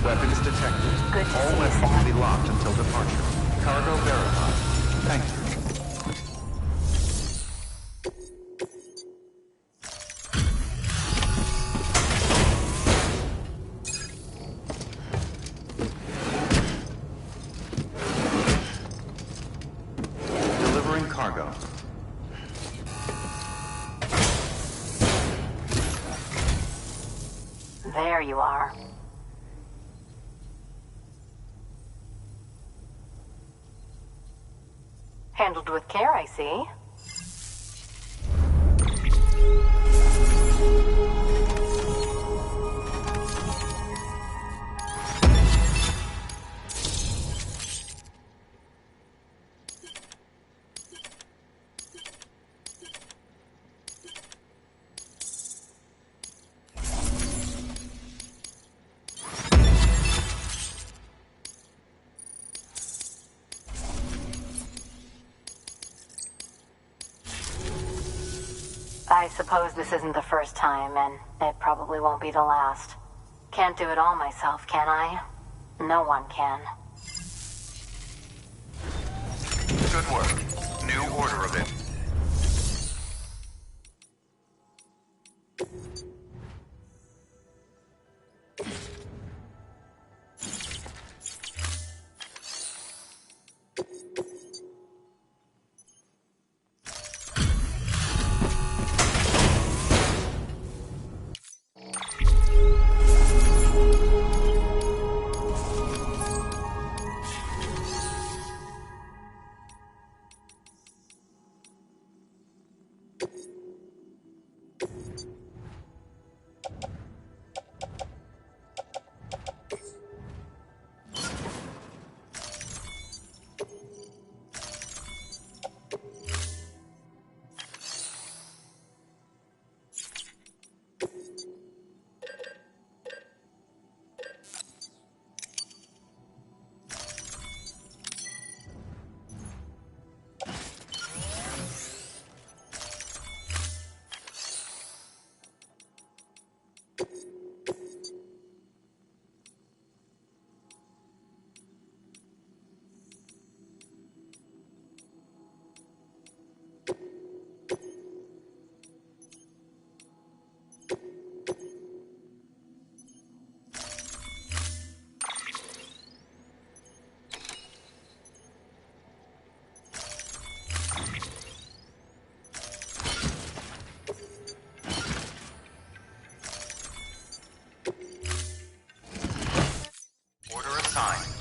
Weapons detected. Good to All see you, weapons Sam. will be locked until departure. Cargo verified. Thank you. Delivering cargo. There you are. Handled with care, I see. I suppose this isn't the first time, and it probably won't be the last. Can't do it all myself, can I? No one can. Good work. New order of it. Order assigned.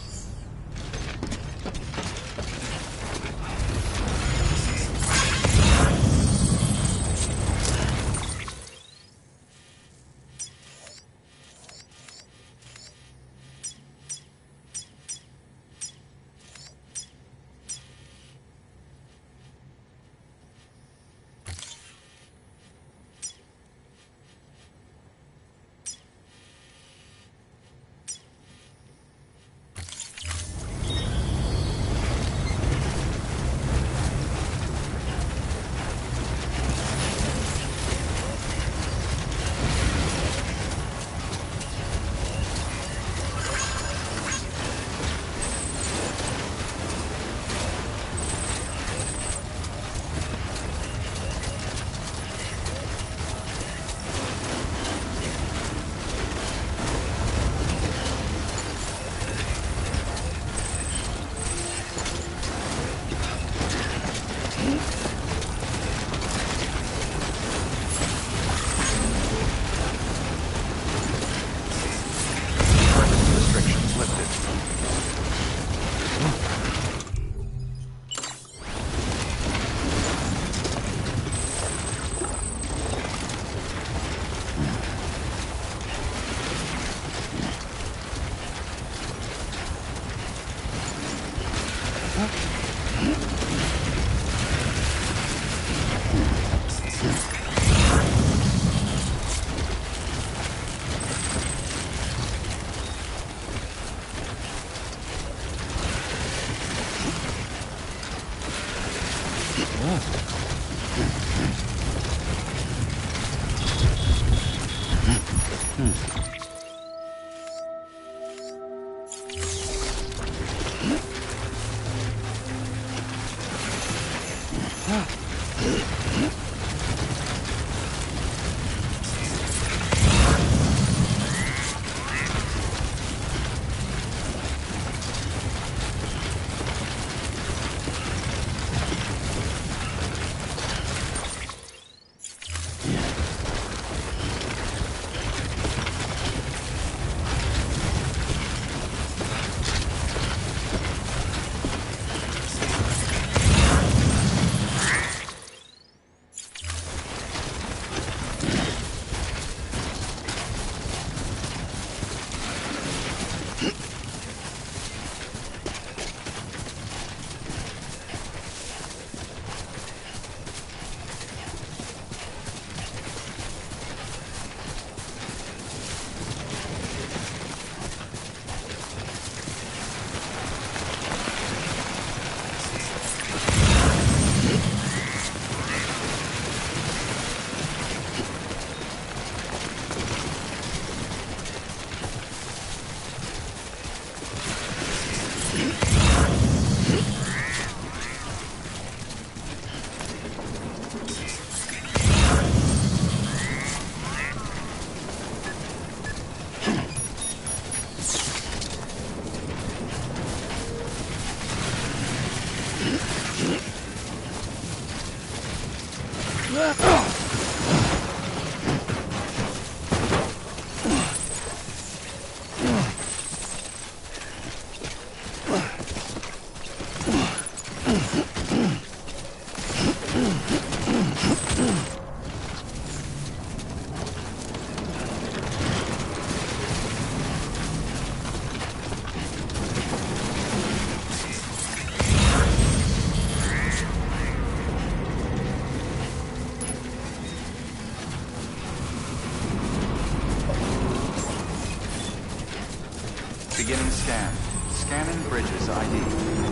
Beginning scan. Scanning bridges ID.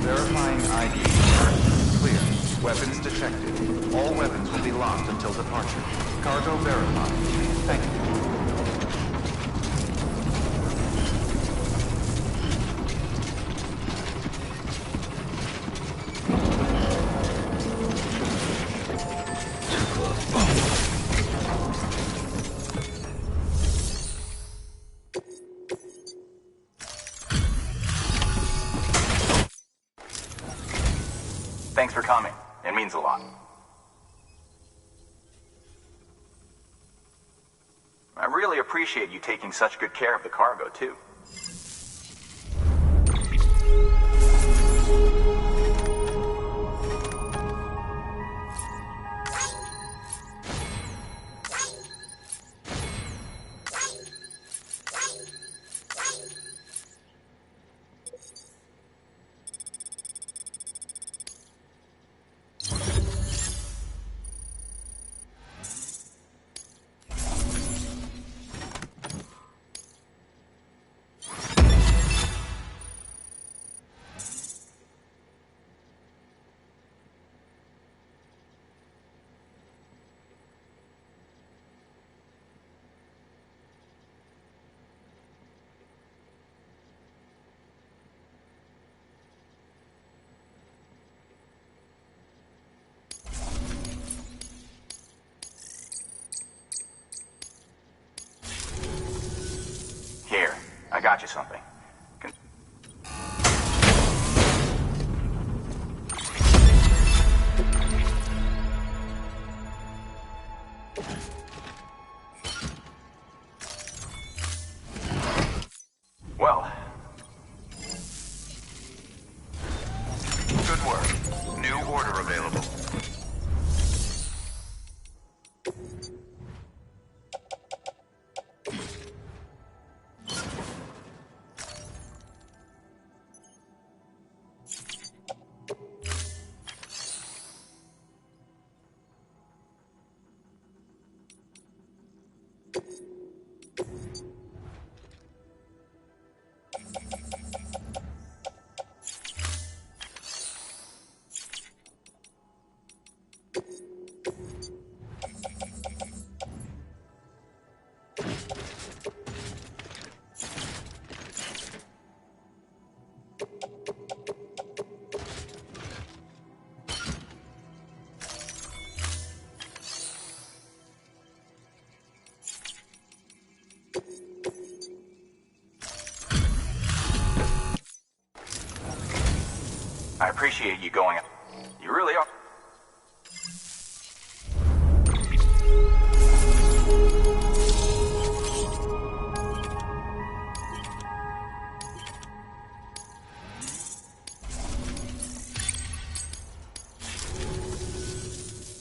Verifying ID. Clear. Weapons detected. All weapons will be locked until departure. Cargo verified. Thank you. Thanks for coming. It means a lot. I really appreciate you taking such good care of the cargo, too. Here, I got you something. Well, Good work. New order available. appreciate you going. You really are.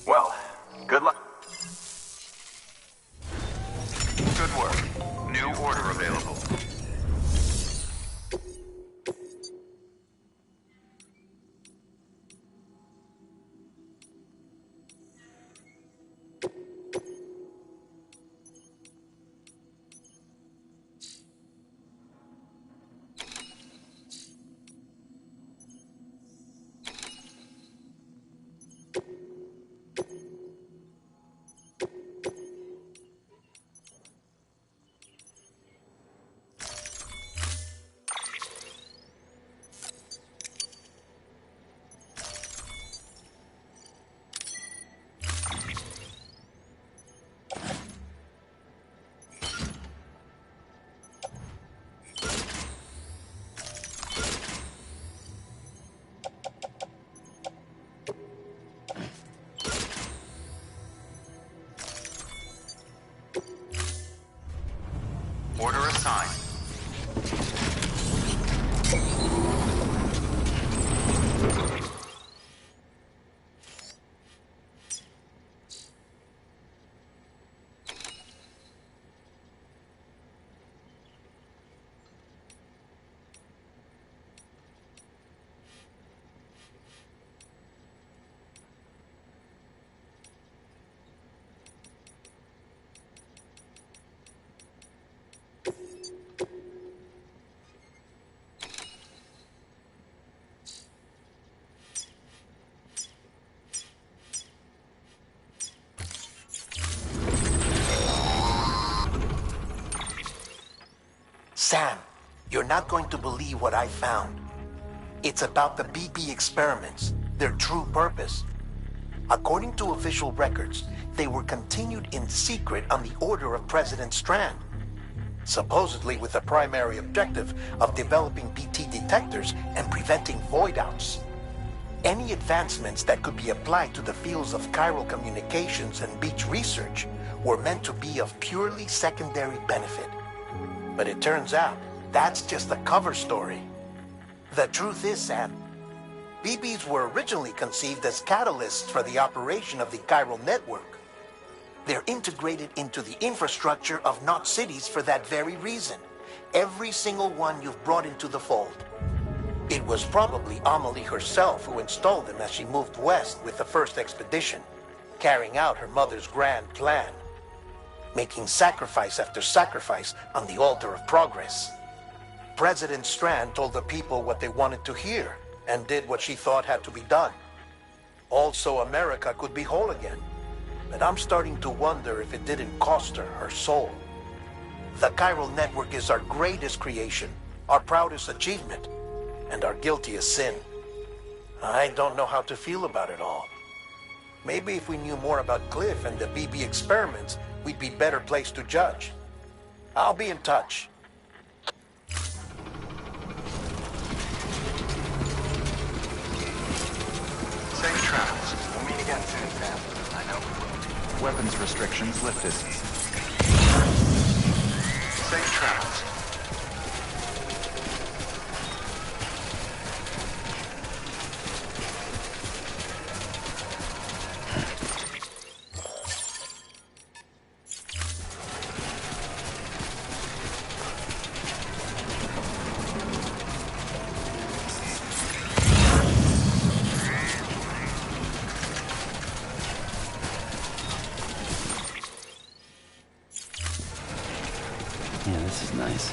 Well, good luck. Good work. New order available. Order assigned. Sam, you're not going to believe what I found. It's about the BB experiments, their true purpose. According to official records, they were continued in secret on the order of President Strand, supposedly with the primary objective of developing BT detectors and preventing void-outs. Any advancements that could be applied to the fields of chiral communications and beach research were meant to be of purely secondary benefit. But it turns out, that's just a cover story. The truth is, Sam, BBs were originally conceived as catalysts for the operation of the chiral network. They're integrated into the infrastructure of Knot cities for that very reason. Every single one you've brought into the fold. It was probably Amelie herself who installed them as she moved west with the first expedition, carrying out her mother's grand plan, making sacrifice after sacrifice on the altar of progress. President Strand told the people what they wanted to hear and did what she thought had to be done. Also, America could be whole again. But I'm starting to wonder if it didn't cost her her soul. The chiral network is our greatest creation, our proudest achievement, and our guiltiest sin. I don't know how to feel about it all. Maybe if we knew more about Cliff and the BB experiments, we'd be better placed to judge. I'll be in touch. Safe travels. We'll meet again soon, Sam. I know we will. Weapons restrictions lifted. Safe travels. Yeah, this is nice.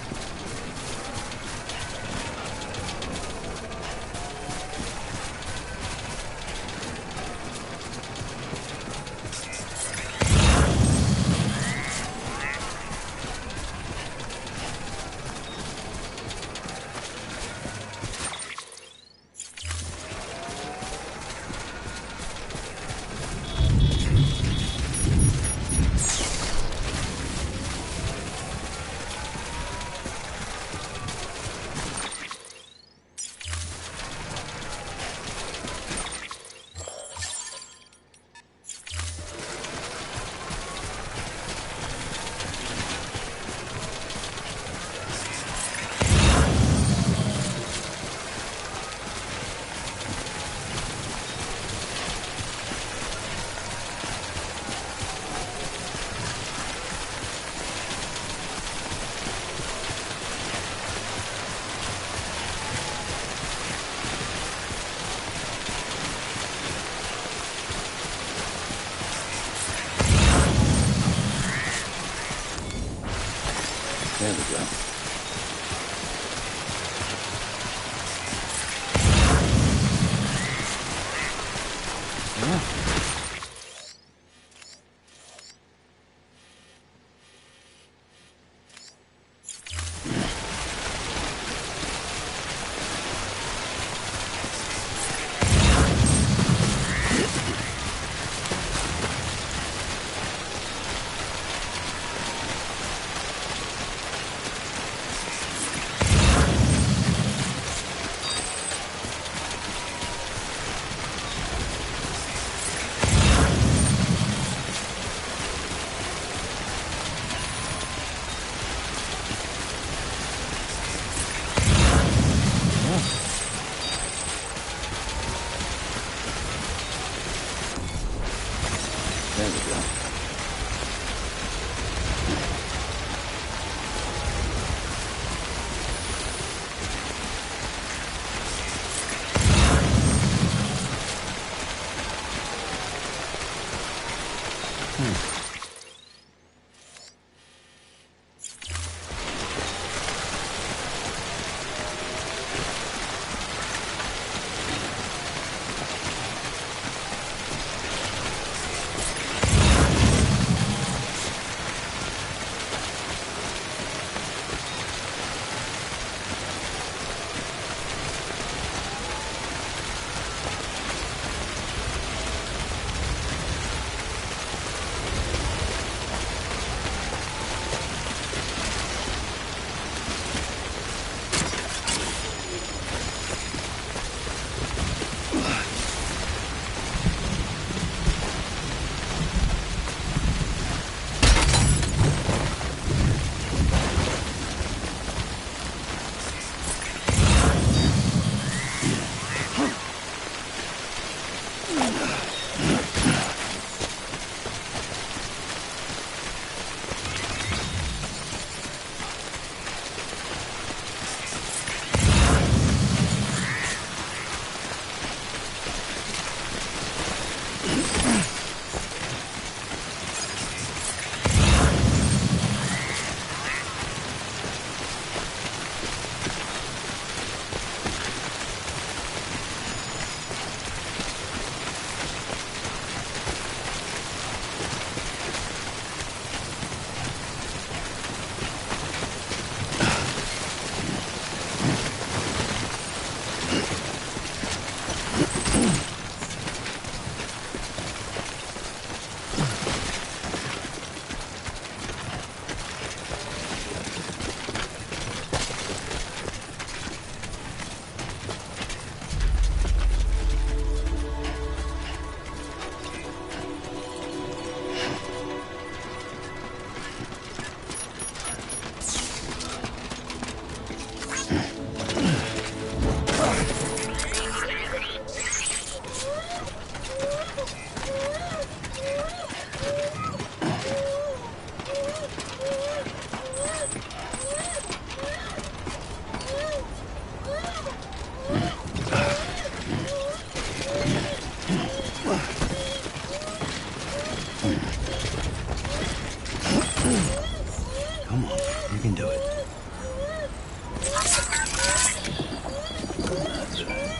That's right.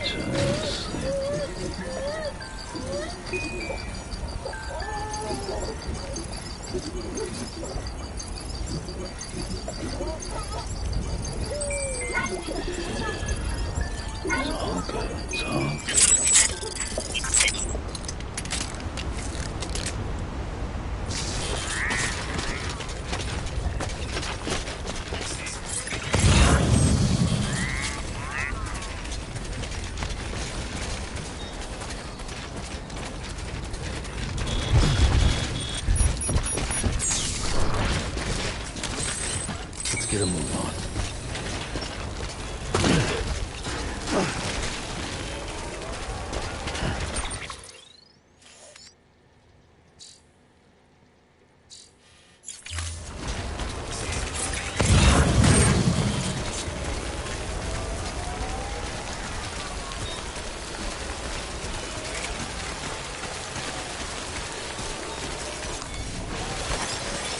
It's all good. It's all good. Let's get a move on.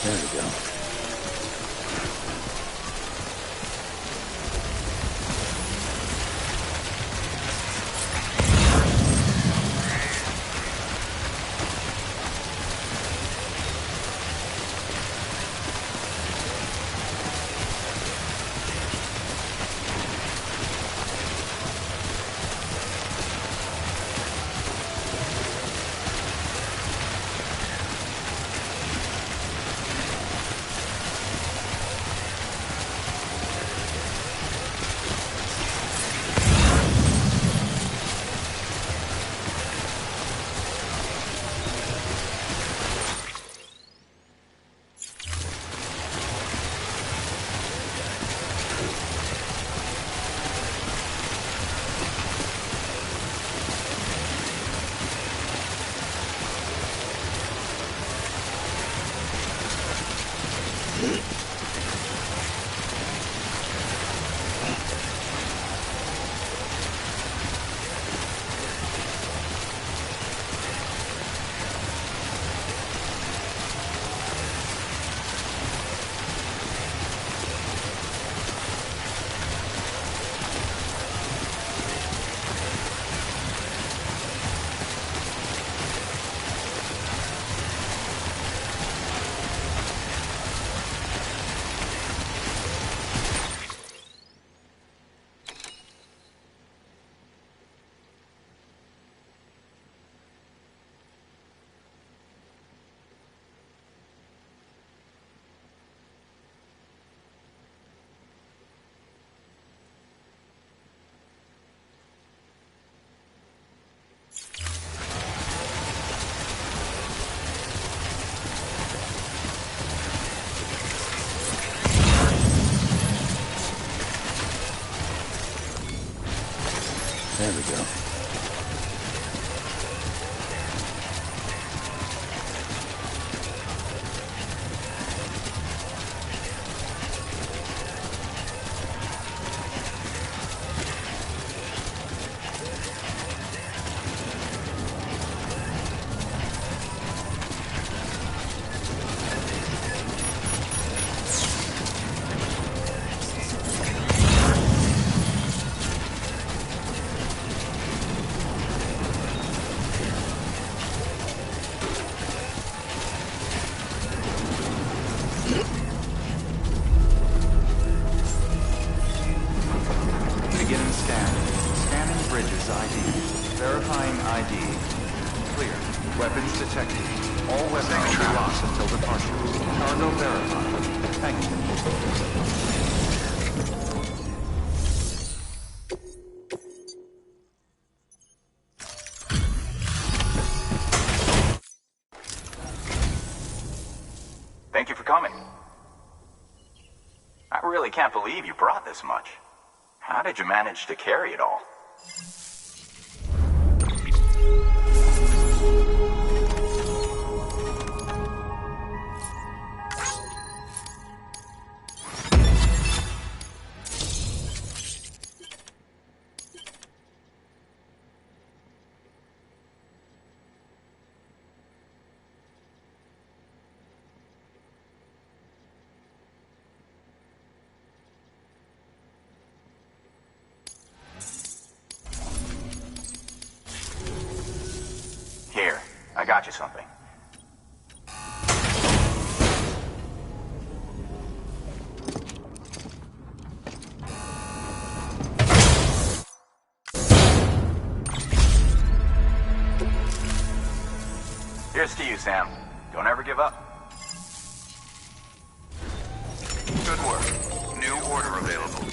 There we go. There we go. Beginning scan. Scanning bridges ID. Verifying ID. Clear. Weapons detected. All weapons will be lost until departure. Cargo verified. Thank you. Thank you for coming. I really can't believe you brought this much. How did you manage to carry it all? got you something. Here's to you, Sam. Don't ever give up. Good work. New order available.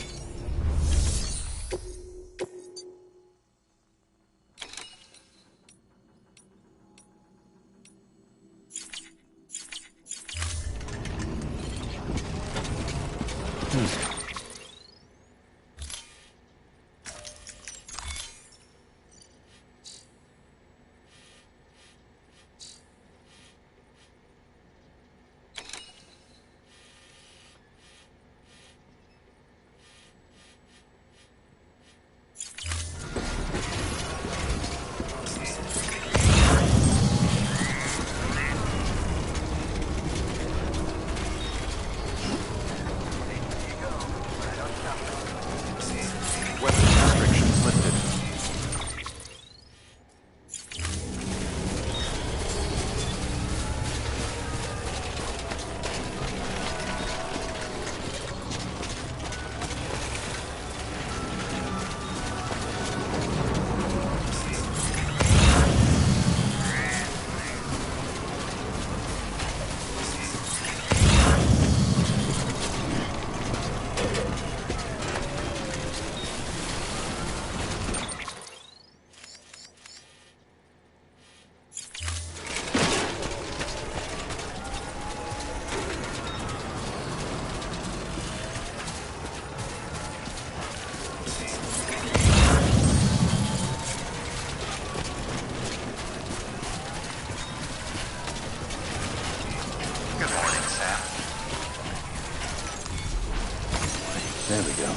There we go.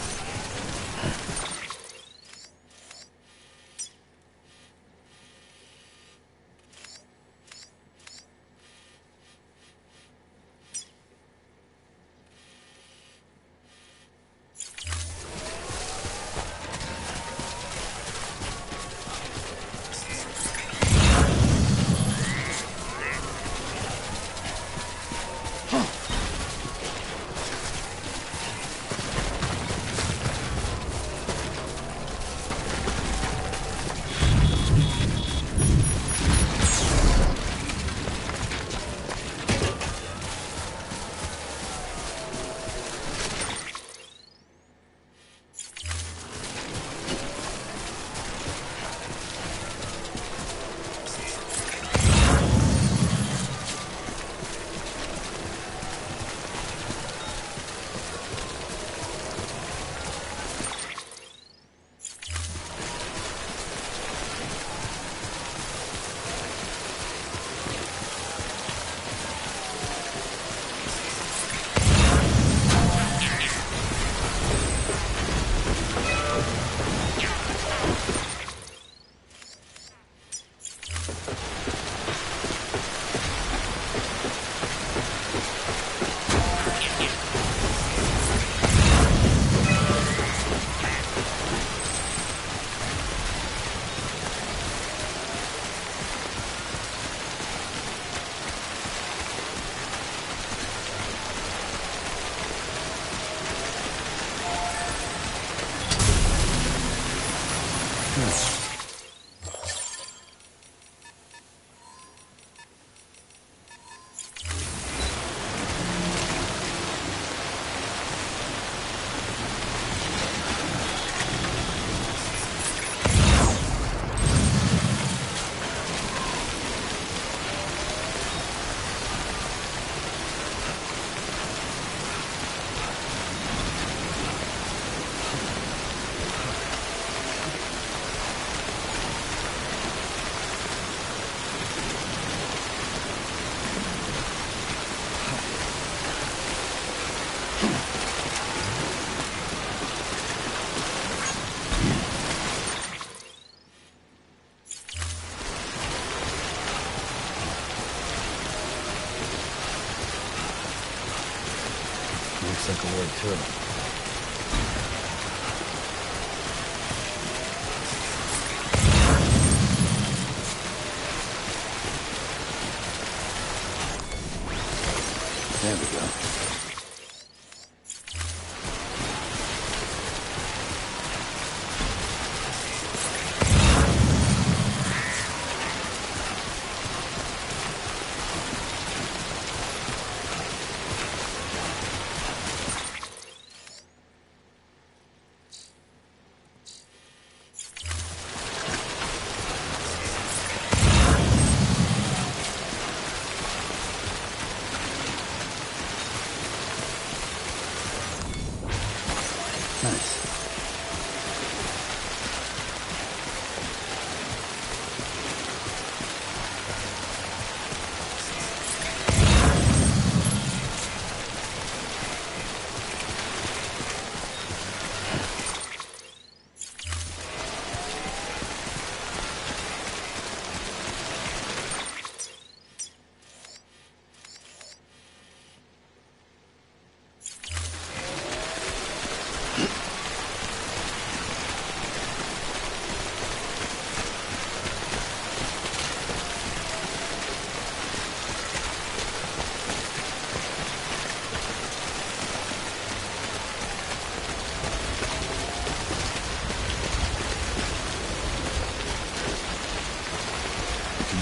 Looks like a way too.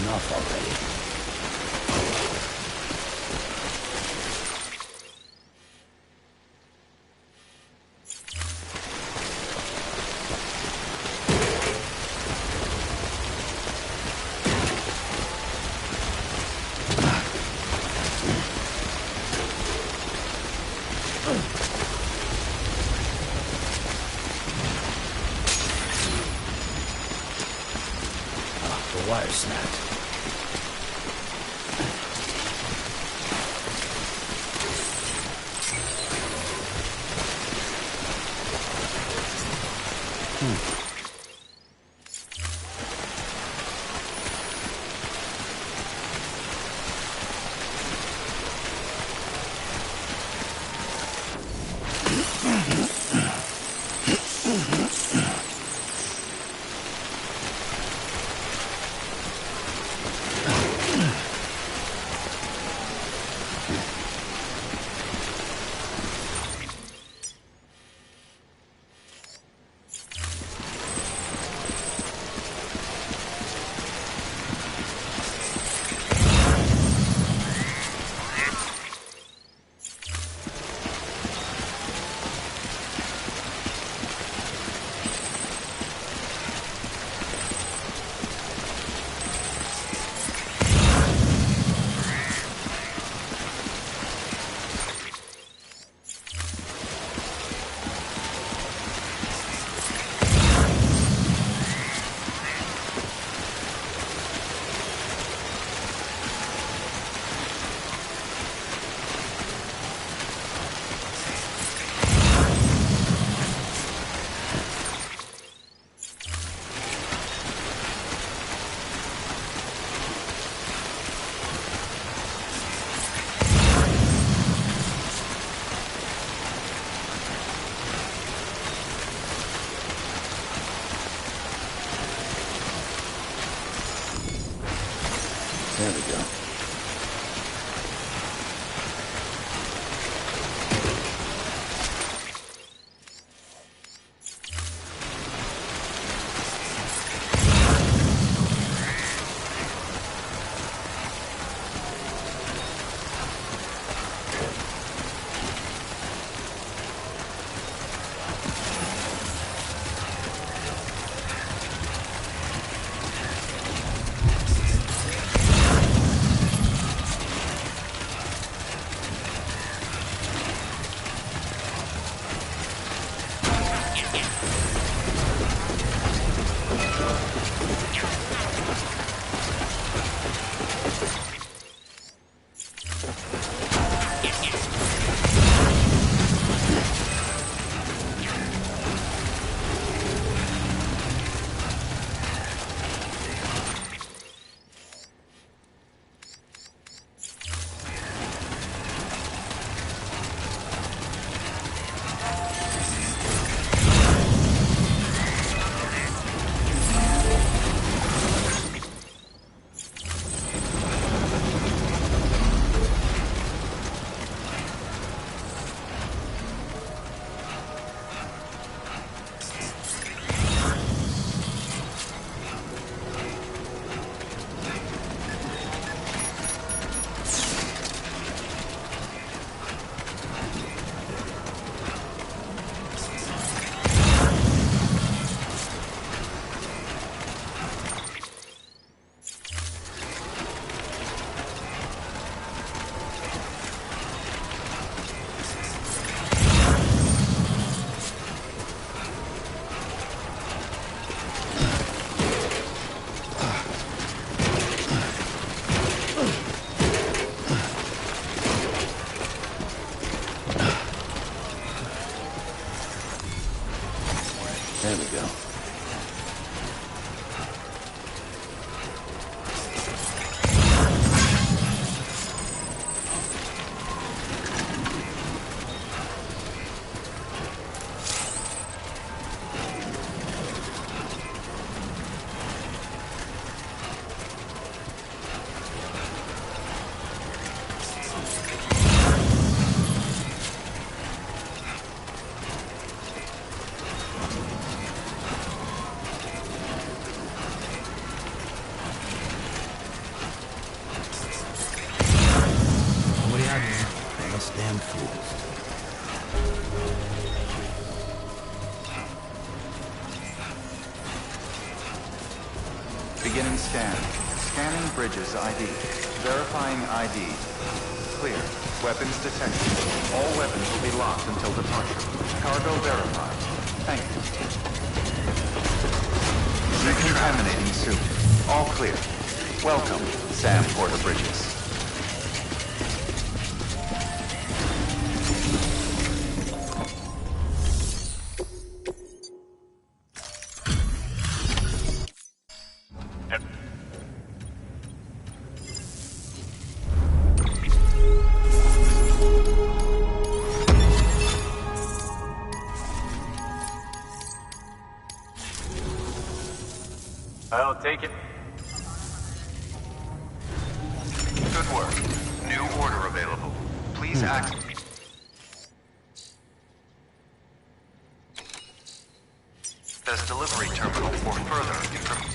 enough already. The wire snapped. There we go. There we go. Beginning scan. Scanning bridges ID. Verifying ID. Clear. Weapons detected. All weapons will be locked until departure. Cargo verified. Thank you. Decontaminating suit. All clear. Welcome, Sam Porter Bridges. I'll take it. Good work. New order available. Please access. This delivery terminal for further information.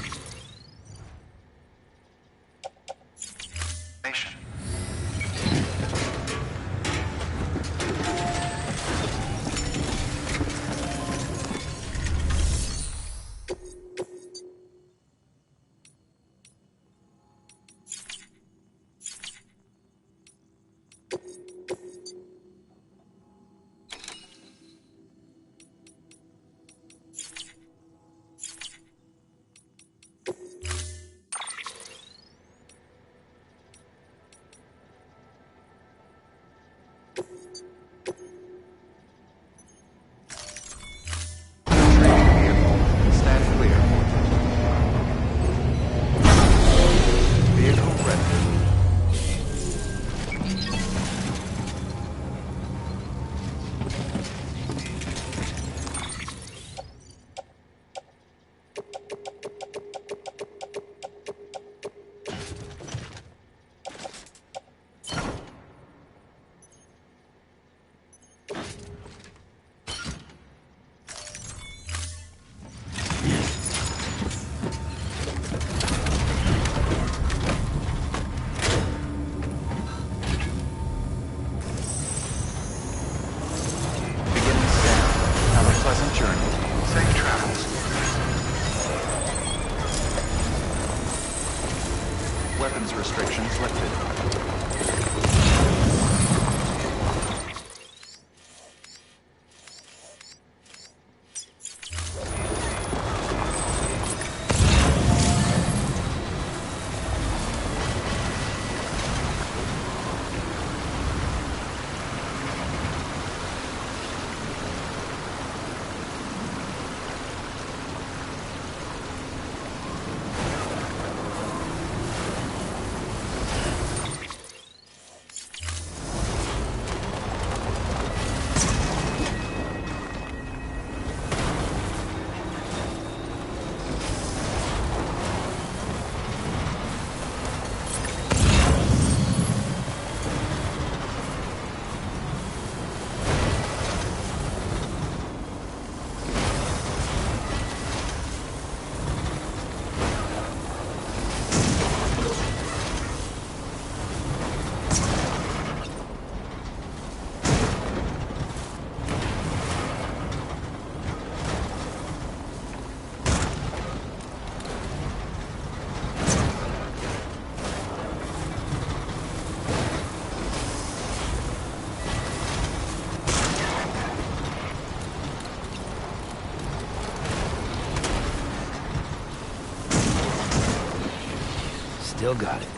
Weapons restrictions lifted. Still got it.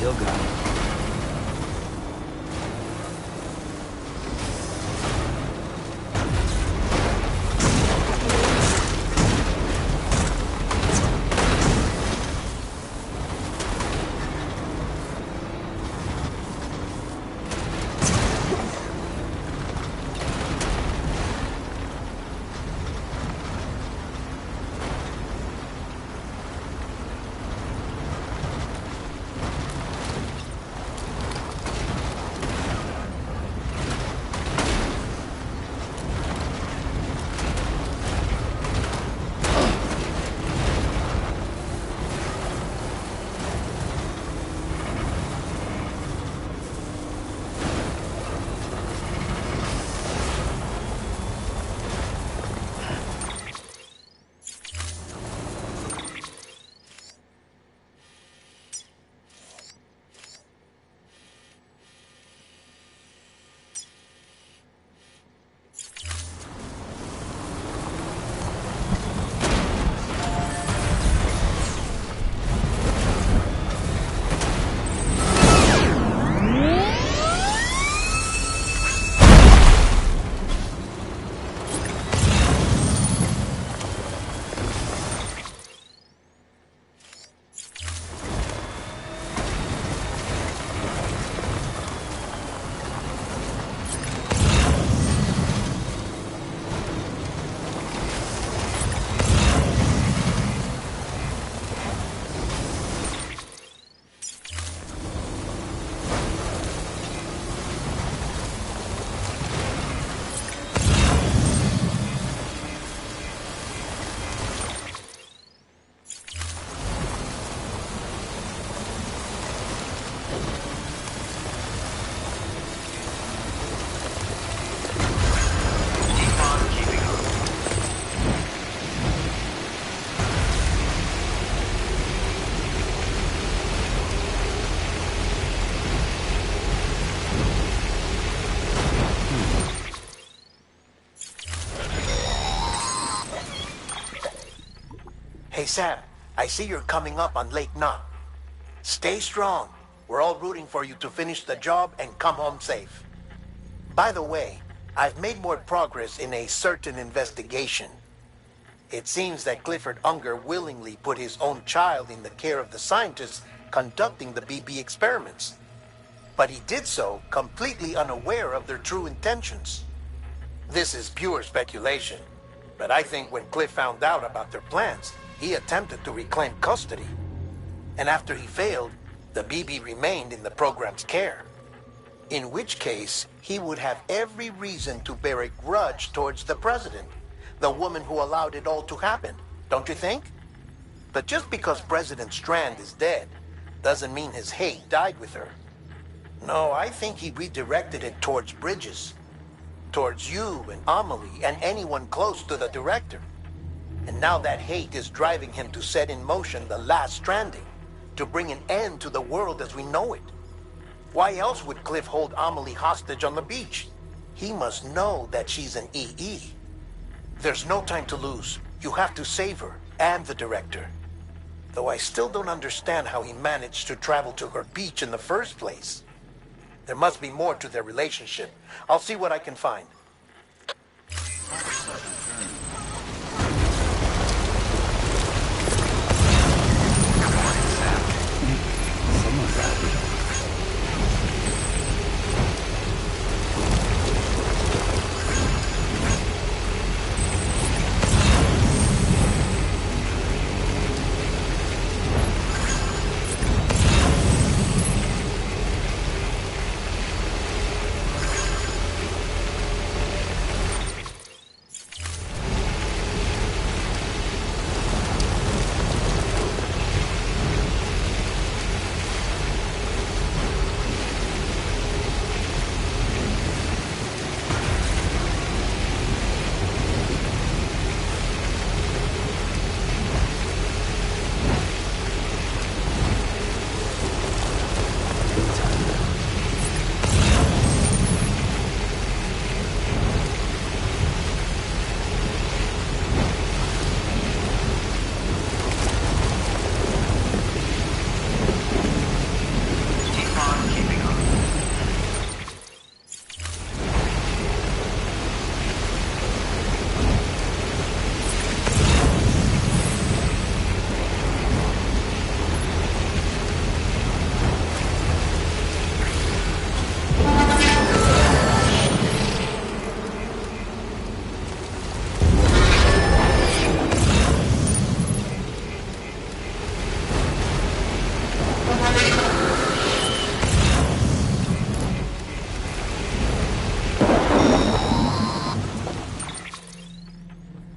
Still got it. Hey, Sam, I see you're coming up on Lake Knot. Stay strong. We're all rooting for you to finish the job and come home safe. By the way, I've made more progress in a certain investigation. It seems that Clifford Unger willingly put his own child in the care of the scientists conducting the BB experiments. But he did so completely unaware of their true intentions. This is pure speculation, but I think when Cliff found out about their plans, he attempted to reclaim custody. And after he failed, the BB remained in the program's care. In which case, he would have every reason to bear a grudge towards the president, the woman who allowed it all to happen, don't you think? But just because President Strand is dead, doesn't mean his hate died with her. No, I think he redirected it towards Bridges. Towards you and Amelie and anyone close to the director. And now that hate is driving him to set in motion the last stranding, to bring an end to the world as we know it. Why else would Cliff hold Amelie hostage on the beach? He must know that she's an EE. There's no time to lose. You have to save her and the director. Though I still don't understand how he managed to travel to her beach in the first place. There must be more to their relationship. I'll see what I can find. Someone's happy.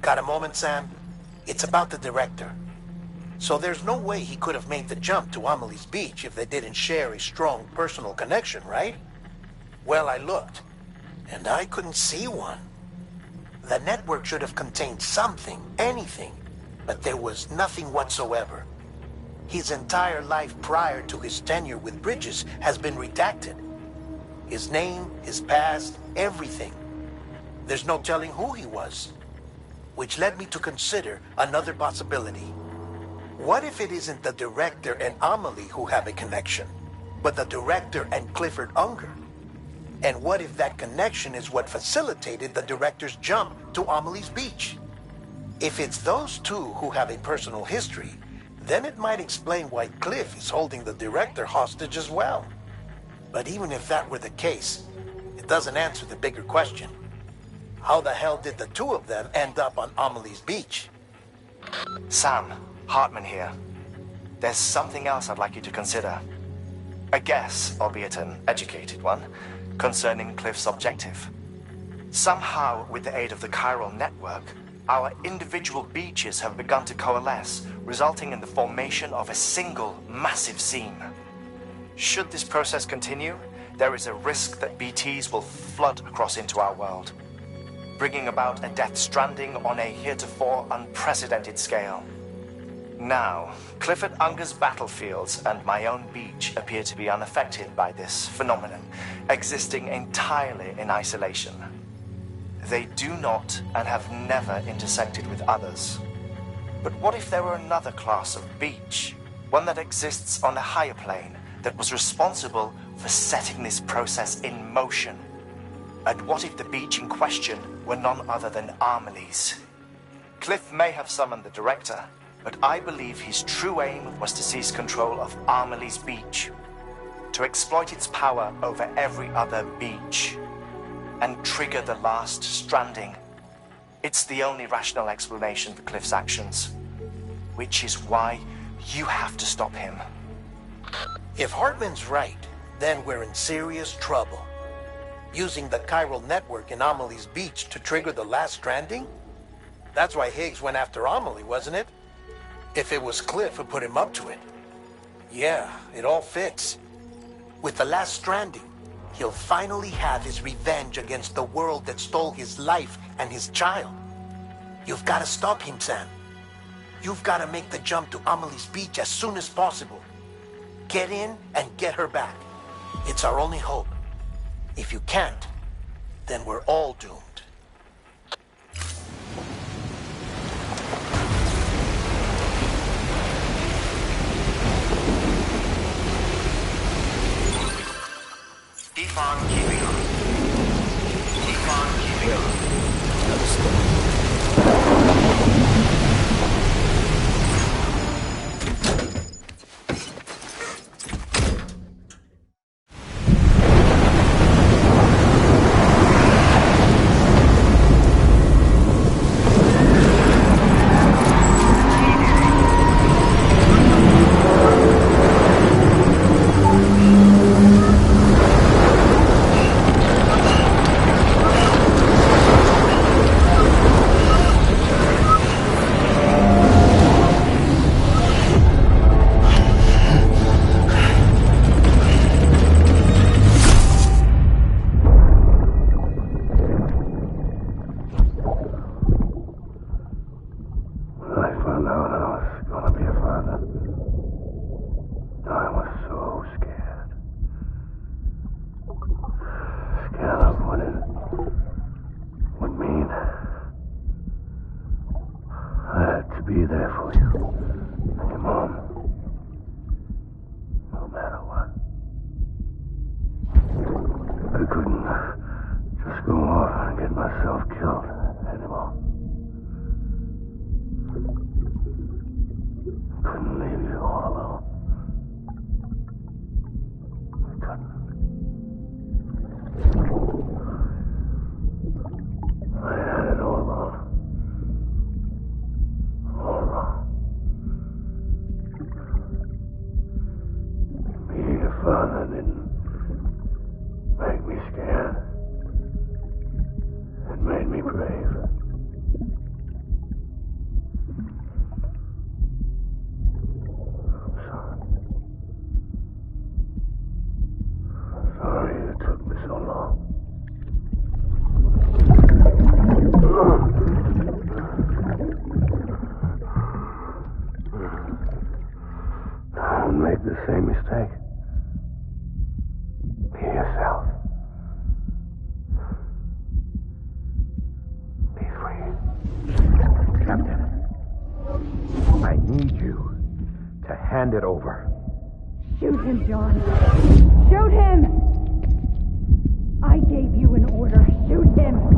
Got a moment, Sam? It's about the director. So there's no way he could have made the jump to Amelie's Beach if they didn't share a strong personal connection, right? Well, I looked, and I couldn't see one. The network should have contained something, anything, but there was nothing whatsoever. His entire life prior to his tenure with Bridges has been redacted. His name, his past, everything. There's no telling who he was. Which led me to consider another possibility. What if it isn't the director and Amelie who have a connection, but the director and Clifford Unger? And what if that connection is what facilitated the director's jump to Amelie's Beach? If it's those two who have a personal history, then it might explain why Cliff is holding the director hostage as well. But even if that were the case, it doesn't answer the bigger question. How the hell did the two of them end up on Amelie's Beach? Sam, Hartman here. There's something else I'd like you to consider. A guess, albeit an educated one, concerning Cliff's objective. Somehow, with the aid of the chiral network, our individual beaches have begun to coalesce, resulting in the formation of a single massive seam. Should this process continue, there is a risk that BTs will flood across into our world, bringing about a death stranding on a heretofore unprecedented scale. Now, Clifford Unger's battlefields and my own beach appear to be unaffected by this phenomenon, existing entirely in isolation. They do not and have never intersected with others. But what if there were another class of beach, one that exists on a higher plane, that was responsible for setting this process in motion? And what if the beach in question were none other than Amelie's? Cliff may have summoned the director, but I believe his true aim was to seize control of Amelie's Beach, to exploit its power over every other beach, and trigger the last stranding. It's the only rational explanation for Cliff's actions, which is why you have to stop him. If Hartman's right, then we're in serious trouble. Using the chiral network in Amelie's Beach to trigger the last stranding? That's why Higgs went after Amelie, wasn't it? If it was Cliff who put him up to it. Yeah, it all fits. With the last stranding, he'll finally have his revenge against the world that stole his life and his child. You've got to stop him, Sam. You've got to make the jump to Amelie's Beach as soon as possible. Get in and get her back. It's our only hope. If you can't, then we're all doomed. Defon keeping on. Defon keeping on. Be there for you and your mom, no matter what. I couldn't just go off and get myself killed anymore. I couldn't leave you all alone. I couldn't. I had it all wrong. Being a father didn't make me scared. It made me brave. the same mistake. Be yourself. Be free. Captain, I need you to hand it over. Shoot him, John. Shoot him! I gave you an order. Shoot him!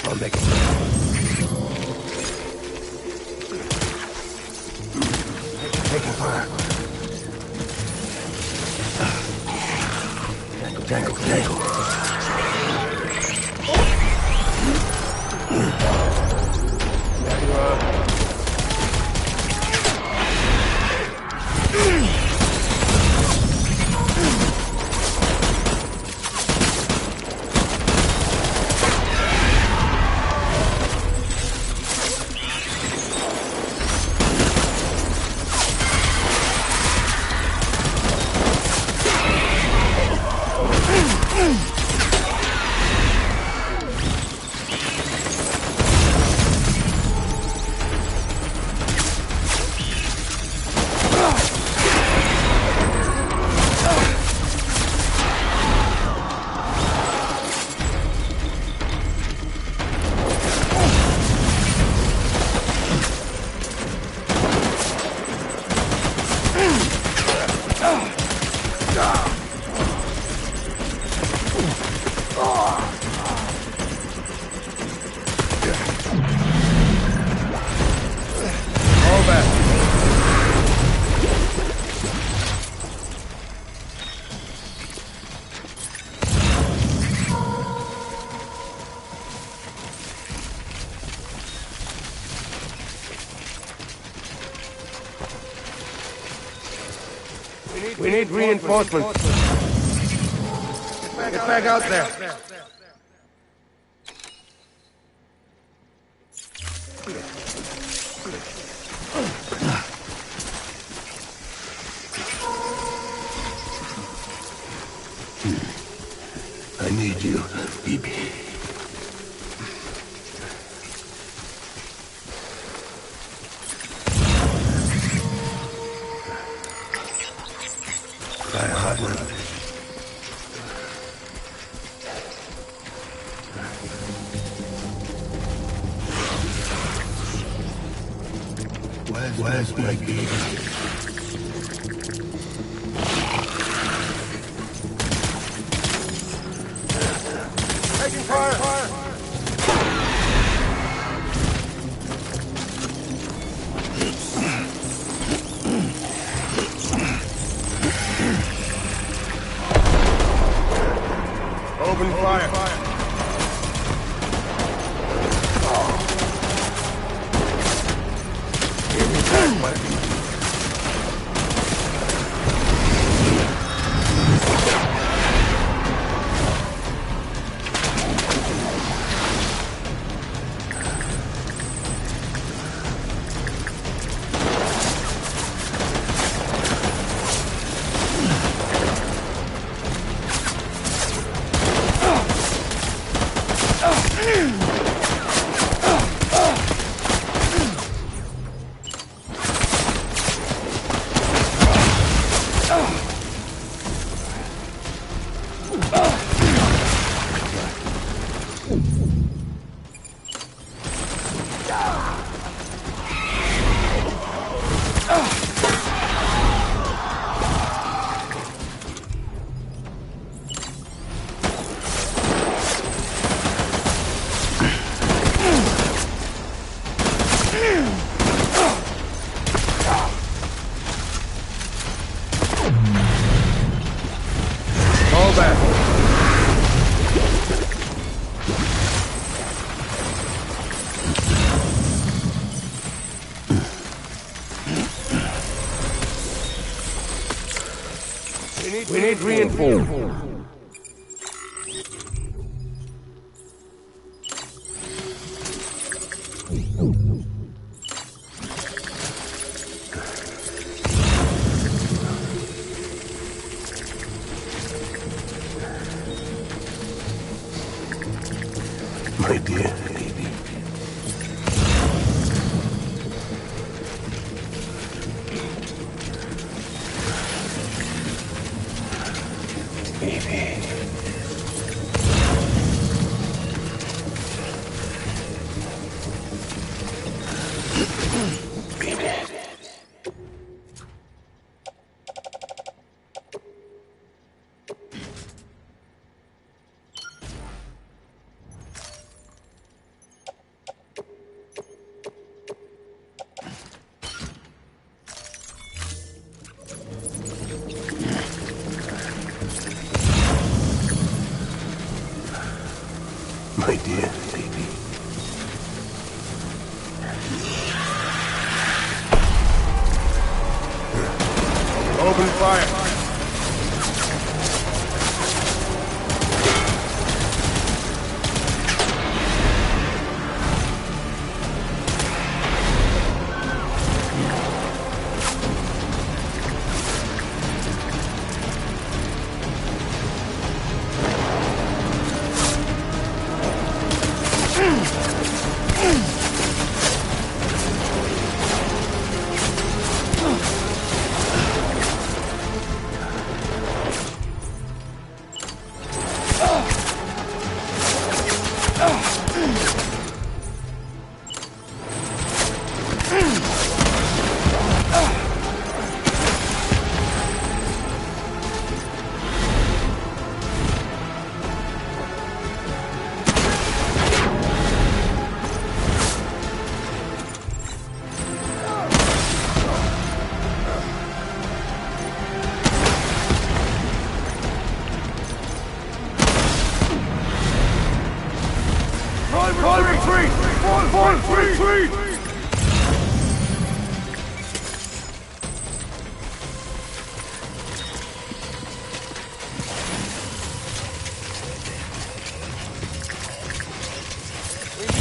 I'll make it right. Taking fire. Tangle, tangle. There you are. We need reinforcements. Get back out there. I need you, BB. Where's my baby? Taking fire! Open fire! Give me that weapon. We need reinforcements. My dear baby. Baby. My dear baby. Open fire.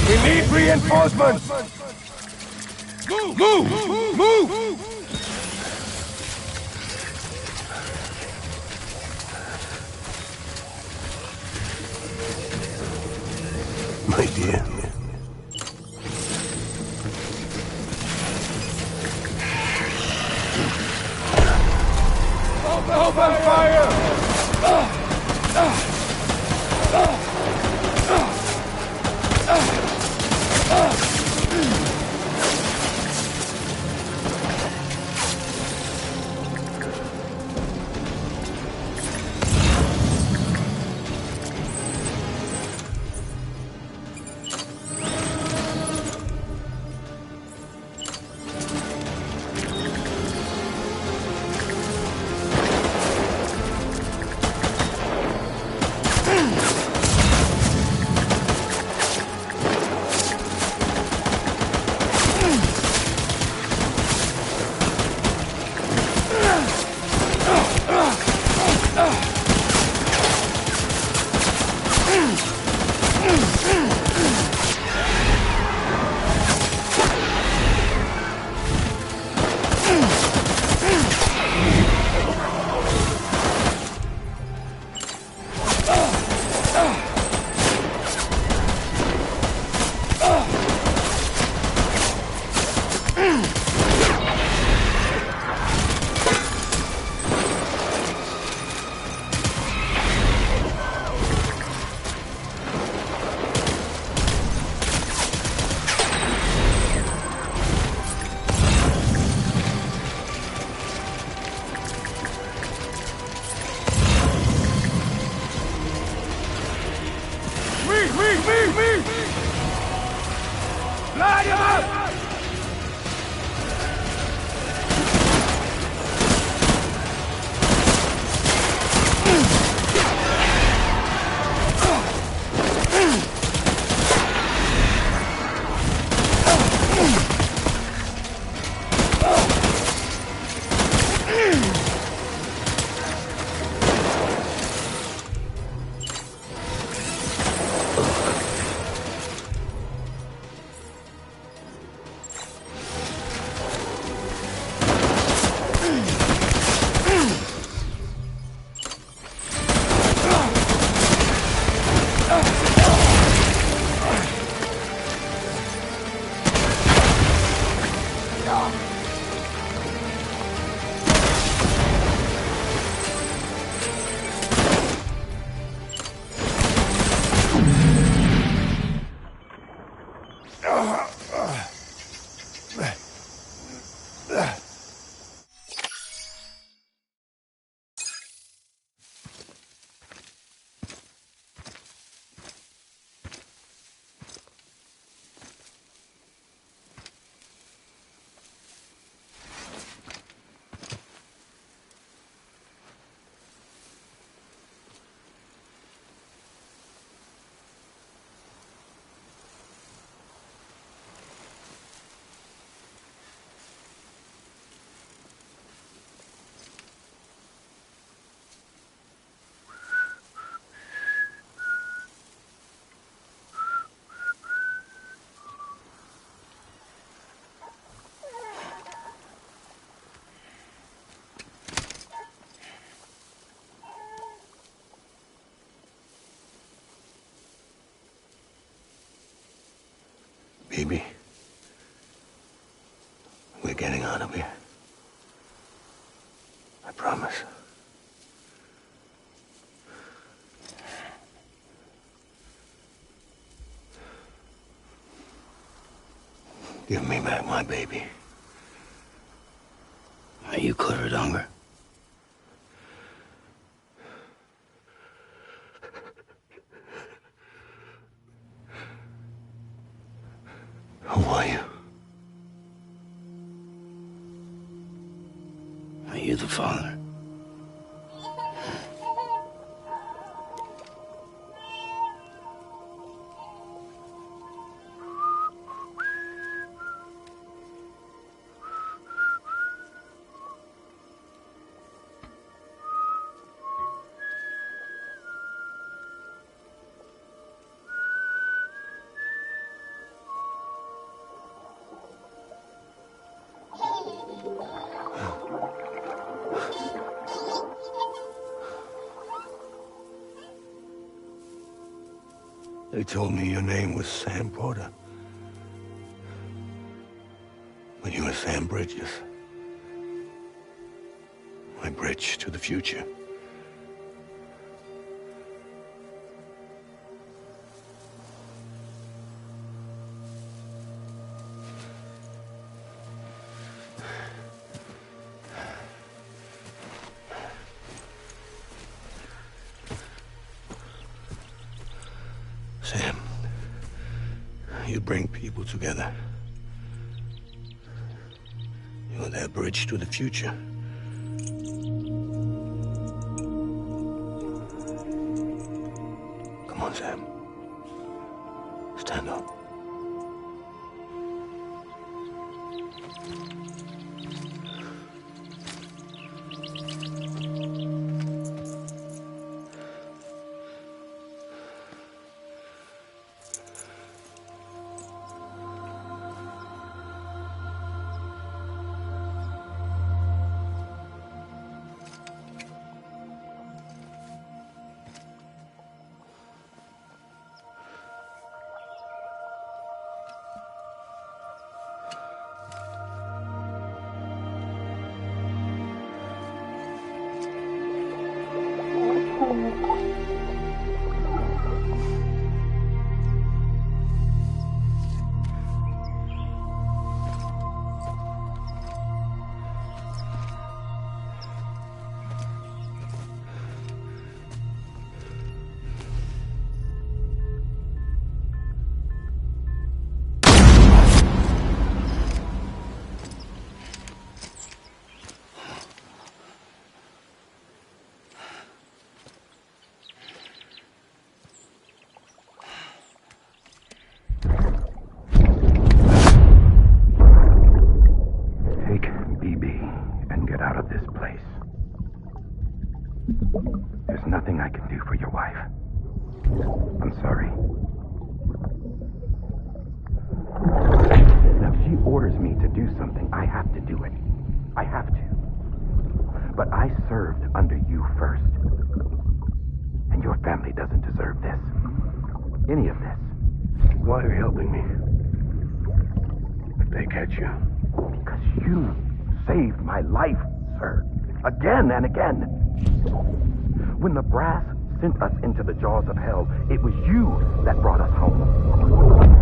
We need reinforcements! Move! Move! Move! My dear. Open fire! Baby, we're getting out of here. I promise. Give me back my baby. Are you clear of hunger? Who are you? Are you the father? They told me your name was Sam Porter. But you were Sam Bridges. My bridge to the future. Sam, you bring people together. You're their bridge to the future. Come on, Sam. Stand up. There's nothing I can do for your wife. I'm sorry. Now, if she orders me to do something, I have to do it. I have to. But I served under you first. And your family doesn't deserve this. Any of this. Why are you helping me? If they catch you. Because you saved my life, sir. Again and again. When the brass sent us into the jaws of hell, it was you that brought us home.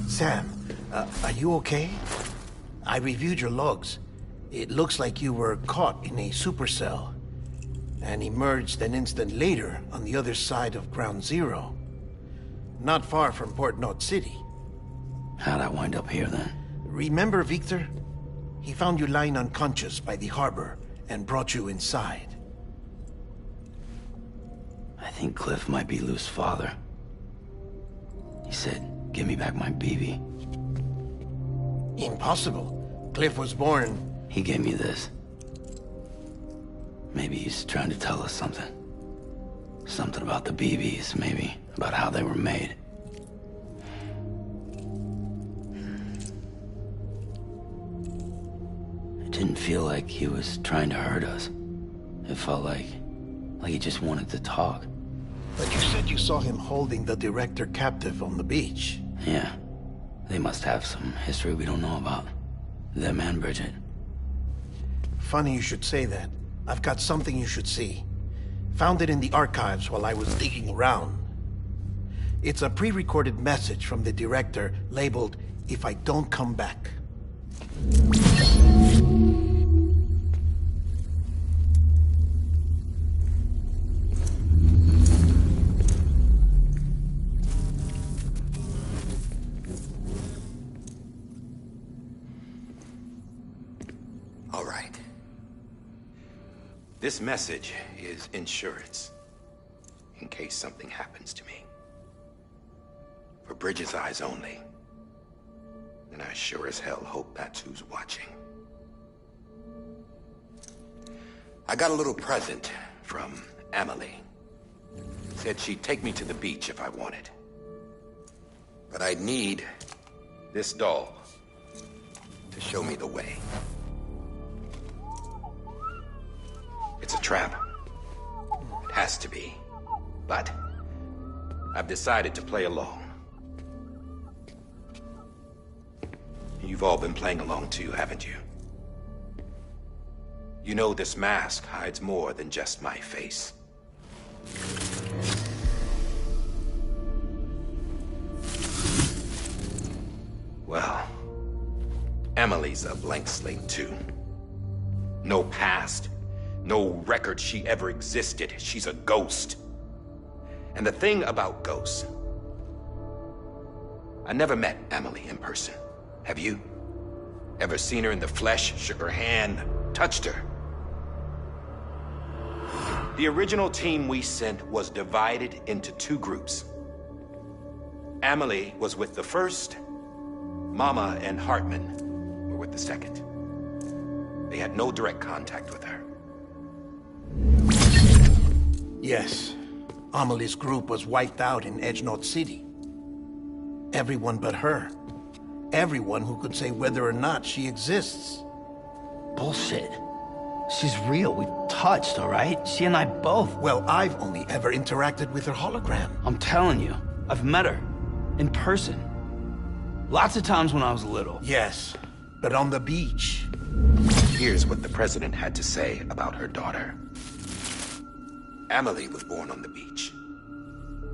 Sam, are you okay? I reviewed your logs. It looks like you were caught in a supercell and emerged an instant later on the other side of Ground Zero. not far from Port Knot City. How'd I wind up here then? Remember Victor? He found you lying unconscious by the harbor and brought you inside. I think Cliff might be Lou's father. He said, give me back my BB. Impossible. Cliff was born... He gave me this. Maybe he's trying to tell us something. Something about the BBs, maybe. About how they were made. It didn't feel like he was trying to hurt us. It felt like he just wanted to talk. But you said you saw him holding the director captive on the beach. Yeah. They must have some history we don't know about. Them and Bridget. Funny you should say that. I've got something you should see. Found it in the archives while I was digging around. It's a pre-recorded message from the director labeled, "If I don't come back." All right. This message is insurance, in case something happens to me. For Bridget's eyes only. And I sure as hell hope that's who's watching. I got a little present from Emily. Said she'd take me to the beach if I wanted. But I'd need this doll to show me the way. It's a trap. It has to be. But I've decided to play along. You've all been playing along too, haven't you? You know this mask hides more than just my face. Well, Emily's a blank slate too. No past. No record she ever existed. She's a ghost. And the thing about ghosts... I never met Emily in person. Have you? Ever seen her in the flesh, shook her hand, touched her? The original team we sent was divided into two groups. Emily was with the first. Mama and Hartman were with the second. They had no direct contact with her. Yes. Amelie's group was wiped out in Edge Knot City. Everyone but her. Everyone who could say whether or not she exists. Bullshit. She's real. We've touched, all right? She and I both. Well, I've only ever interacted with her hologram. I'm telling you, I've met her. In person. Lots of times when I was little. Yes, but on the beach. Here's what the president had to say about her daughter. Emily was born on the beach.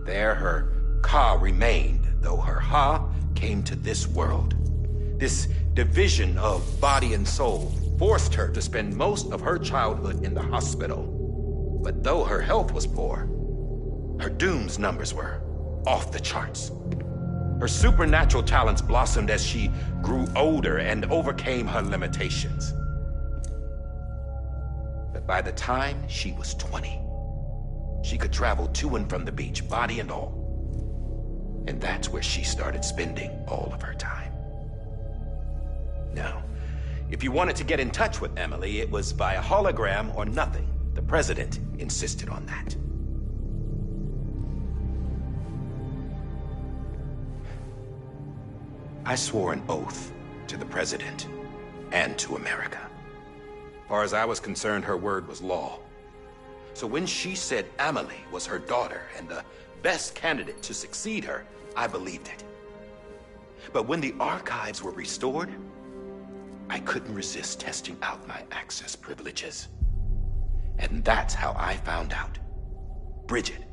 There her Ka remained, though her Ha came to this world. This division of body and soul forced her to spend most of her childhood in the hospital. But though her health was poor, her Doom's numbers were off the charts. Her supernatural talents blossomed as she grew older and overcame her limitations. But by the time she was 20, she could travel to and from the beach, body and all. And that's where she started spending all of her time. Now, if you wanted to get in touch with Emily, it was via hologram or nothing. The president insisted on that. I swore an oath to the president and to America. As far as I was concerned, her word was law. So when she said Emily was her daughter and the best candidate to succeed her, I believed it. But when the archives were restored, I couldn't resist testing out my access privileges. And that's how I found out Bridget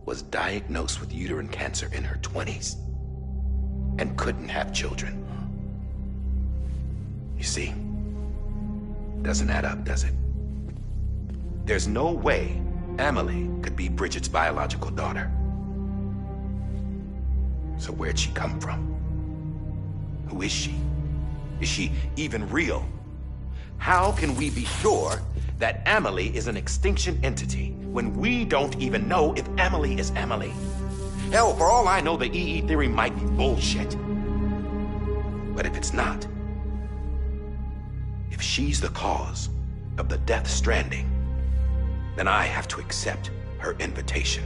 was diagnosed with uterine cancer in her 20s and couldn't have children. You see, doesn't add up, does it? There's no way Emily could be Bridget's biological daughter. So where'd she come from? Who is she? Is she even real? How can we be sure that Amelie is an extinction entity when we don't even know if Amelie is Amelie? Hell, for all I know, the EE theory might be bullshit. But if it's not, if she's the cause of the Death Stranding, then I have to accept her invitation.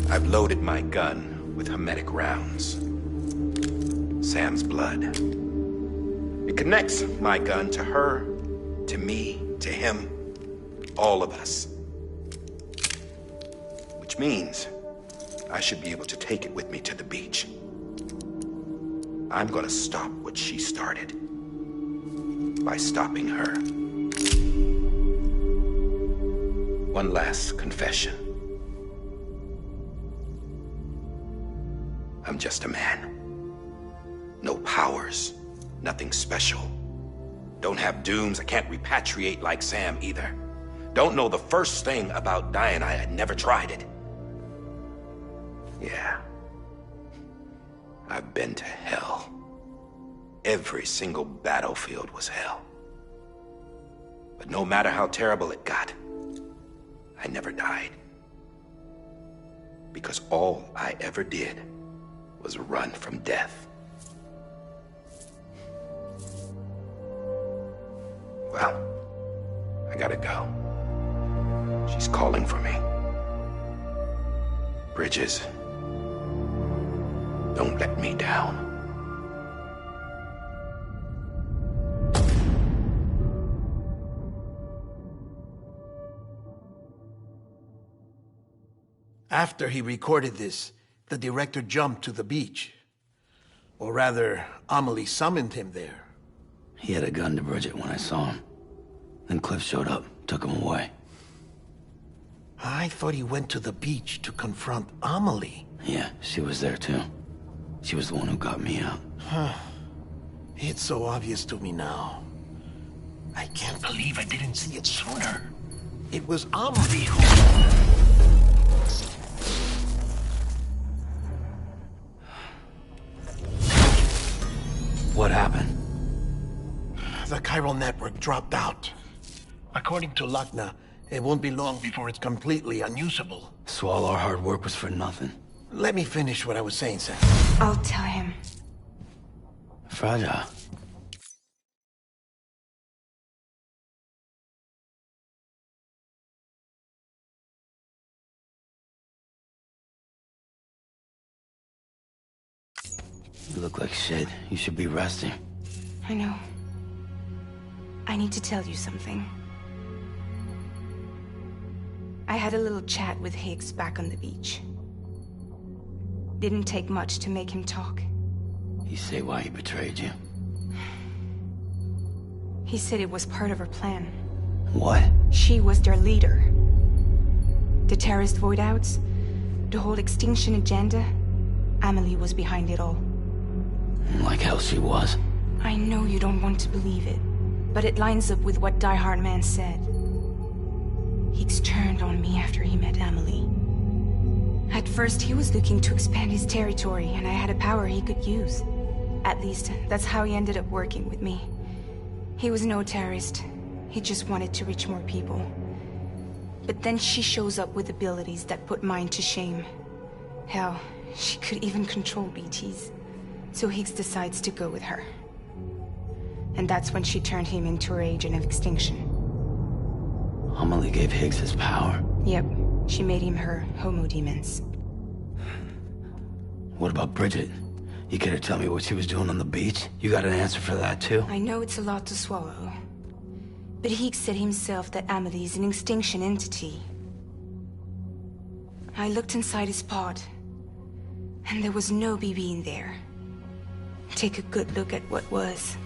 I've loaded my gun with hermetic rounds. Sam's blood. It connects my gun to her, to me, to him, all of us. Which means I should be able to take it with me to the beach. I'm gonna stop what she started by stopping her. One last confession. I'm just a man. No powers, nothing special. Don't have dooms, I can't repatriate like Sam either. Don't know the first thing about dying, I had never tried it. Yeah. I've been to hell. Every single battlefield was hell. But no matter how terrible it got, I never died. Because all I ever did was run from death. Well, I gotta go. She's calling for me. Bridges, don't let me down. After he recorded this, the director jumped to the beach. Or rather, Amelie summoned him there. He had a gun to Bridget when I saw him. Then Cliff showed up, took him away. I thought he went to the beach to confront Amelie. Yeah, she was there too. She was the one who got me out. It's so obvious to me now. I can't believe I didn't see it sooner. It was Amelie who... What happened? The chiral network dropped out. According to Luckna, it won't be long before it's completely unusable. So all our hard work was for nothing. Let me finish what I was saying, Sam. I'll tell him. Fragile. You look like shit. You should be resting. I know. I need to tell you something. I had a little chat with Higgs back on the beach. Didn't take much to make him talk. You say why he betrayed you? He said it was part of her plan. What? She was their leader. The terrorist voidouts, the whole extinction agenda, Amelie was behind it all. Like hell she was. I know you don't want to believe it, but it lines up with what Die Hard Man said. Higgs turned on me after he met Amelie. At first, he was looking to expand his territory, and I had a power he could use. At least, that's how he ended up working with me. He was no terrorist. He just wanted to reach more people. But then she shows up with abilities that put mine to shame. Hell, she could even control BTs. So Higgs decides to go with her. And that's when she turned him into her agent of extinction. Amelie gave Higgs his power. Yep, she made him her Homo Demons. What about Bridget? You care to tell me what she was doing on the beach? You got an answer for that too? I know it's a lot to swallow. But Higgs said himself that Amelie is an extinction entity. I looked inside his pod, and there was no BB in there. Take a good look at what was.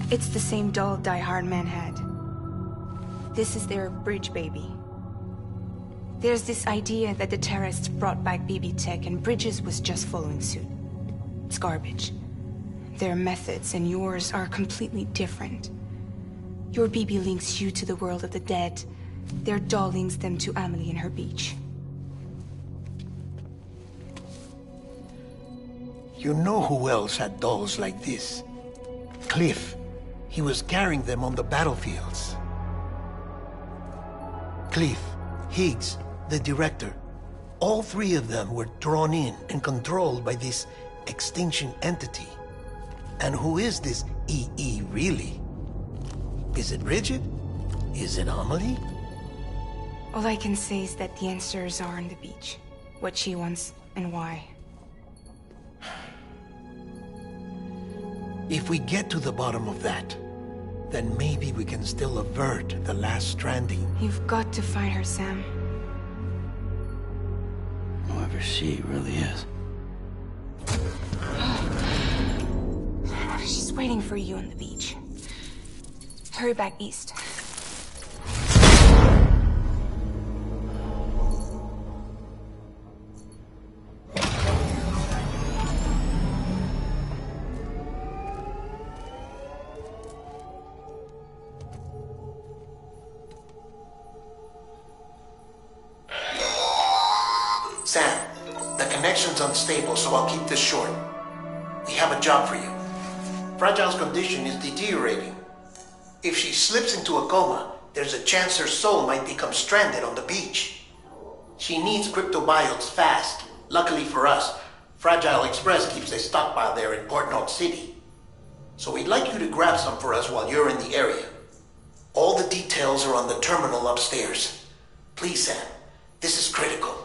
It's the same doll Die Hard Man had. This is their bridge baby. There's this idea that the terrorists brought back BB tech and Bridges was just following suit. It's garbage. Their methods and yours are completely different. Your BB links you to the world of the dead, Their doll links them to Amelie and her beach. You know who else had dolls like this? Cliff. He was carrying them on the battlefields. Cliff, Higgs, the director. All three of them were drawn in and controlled by this extinction entity. And who is this EE really? Is it Bridget? Is it Amelie? All I can say is that the answers are on the beach. What she wants and why. If we get to the bottom of that, then maybe we can still avert the last stranding. You've got to find her, Sam. Whoever she really is. She's waiting for you on the beach. Hurry back east. Sam, the connection's unstable, so I'll keep this short. We have a job for you. Fragile's condition is deteriorating. If she slips into a coma, there's a chance her soul might become stranded on the beach. She needs cryptobiotes fast. Luckily for us, Fragile Express keeps a stockpile there in Port North City. So we'd like you to grab some for us while you're in the area. All the details are on the terminal upstairs. Please, Sam, this is critical.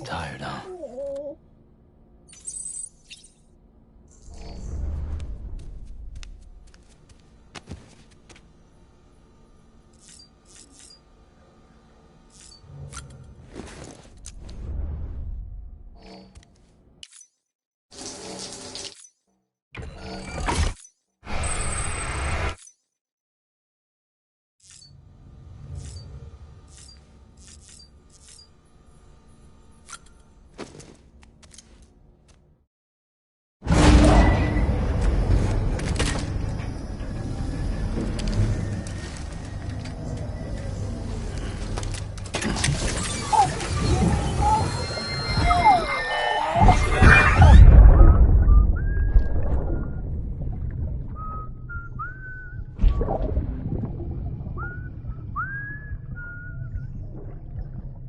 Tired, huh?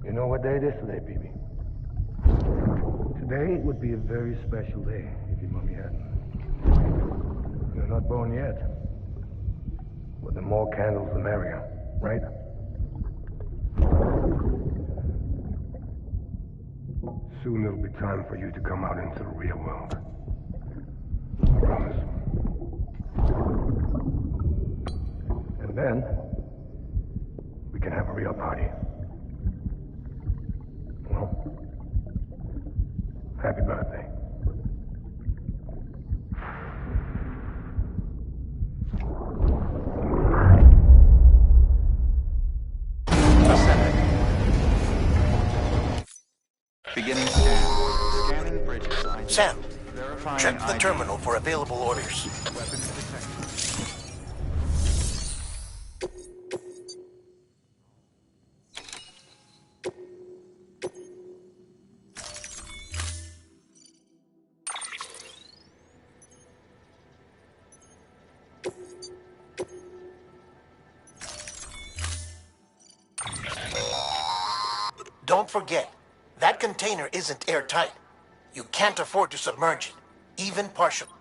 You know what day it is today, BB? Today would be a very special day if your mommy hadn't. You're not born yet. But the more candles, the merrier, right? Soon it'll be time for you to come out into the real world. I promise. And then, we can have a real party. Well, happy birthday. Beginning scan. Scanning bridges. Sam, Verifying check the ID. terminal for available orders. Weapons detected. Don't forget, that container isn't airtight. You can't afford to submerge it, even partially.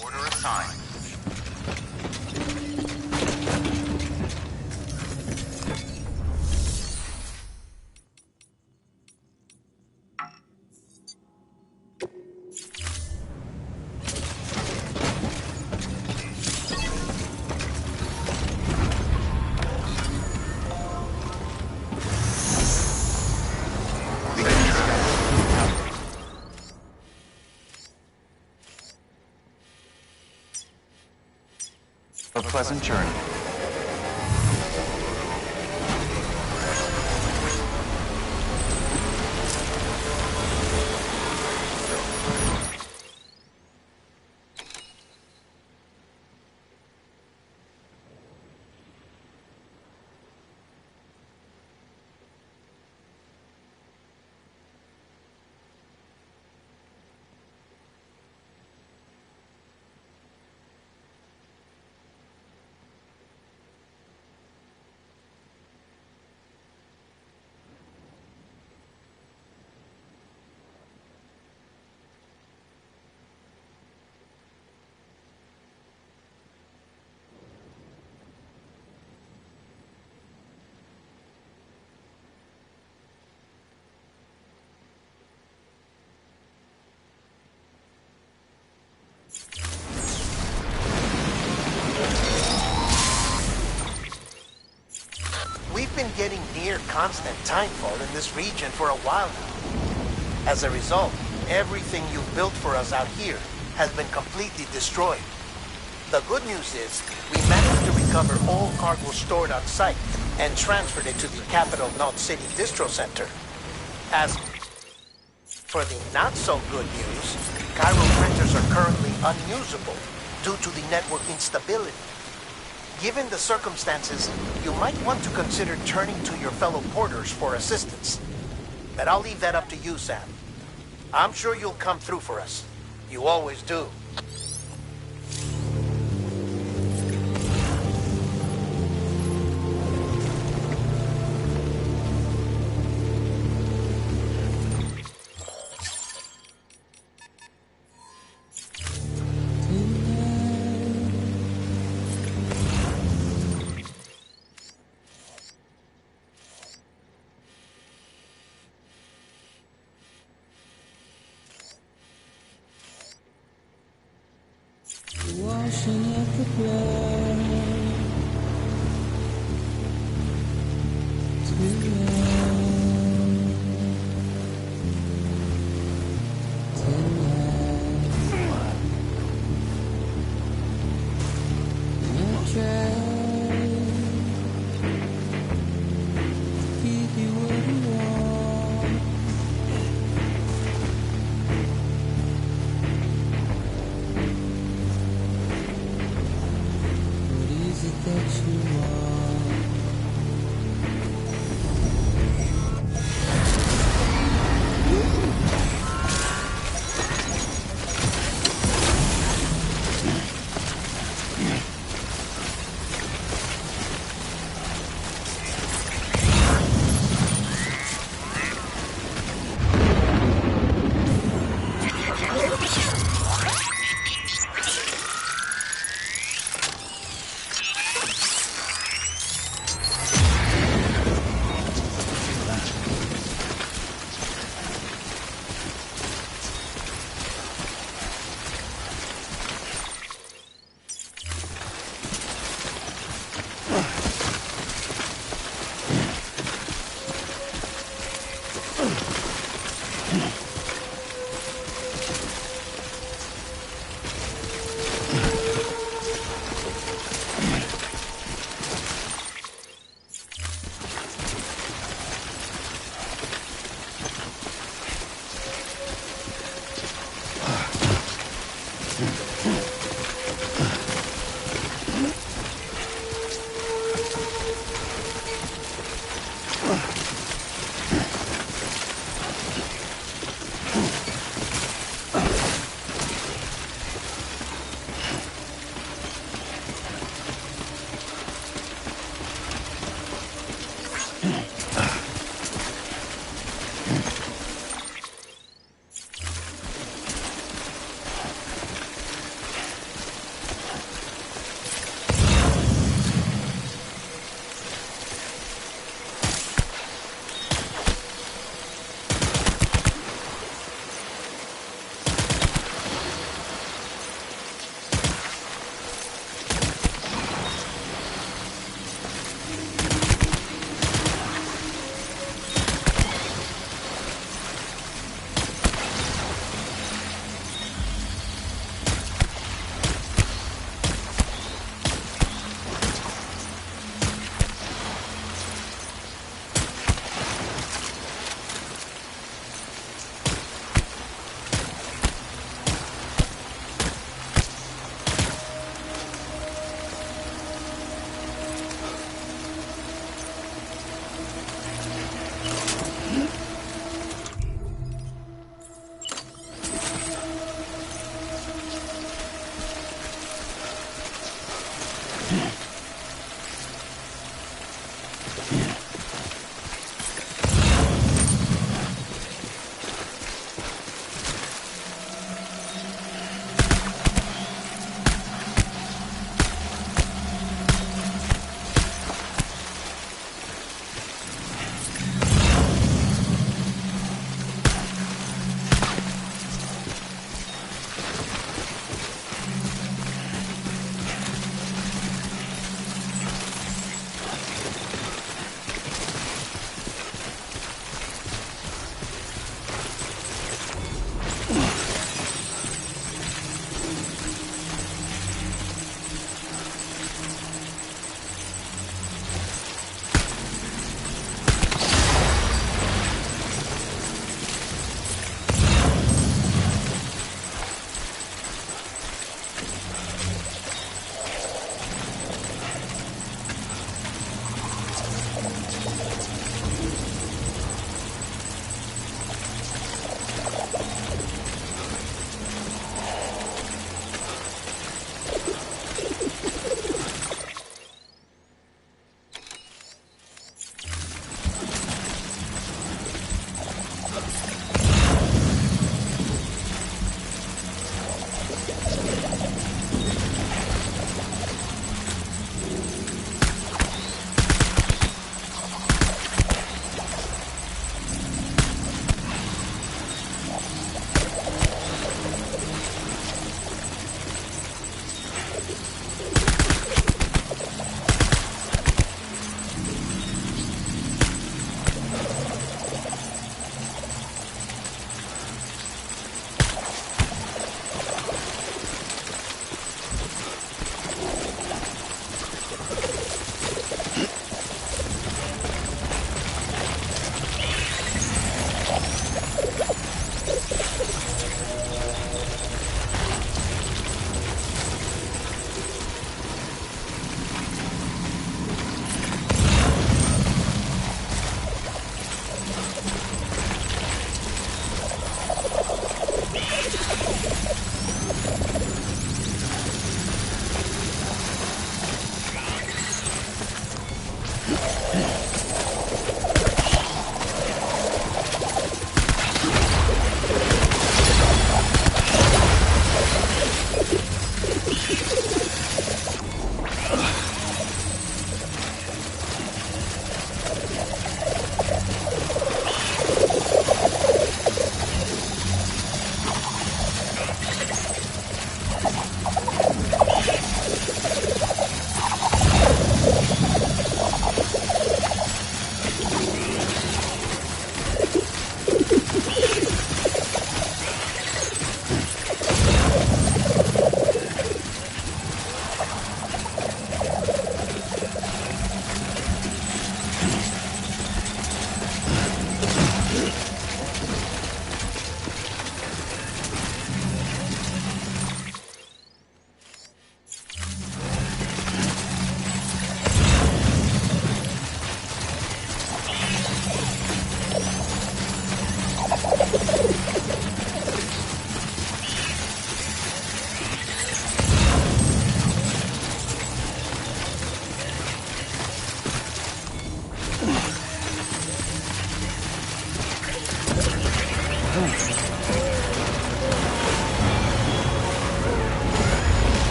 Order assigned. A pleasant journey. We've been getting near constant timefall in this region for a while now. As a result, everything you've built for us out here has been completely destroyed. The good news is, we managed to recover all cargo stored on site and transferred it to the Capital Knot City Distro Center. As for the not-so-good news, Cairo printers are currently unusable due to the network instability. Given the circumstances, you might want to consider turning to your fellow porters for assistance. But I'll leave that up to you, Sam. I'm sure you'll come through for us. You always do. Washing up the blood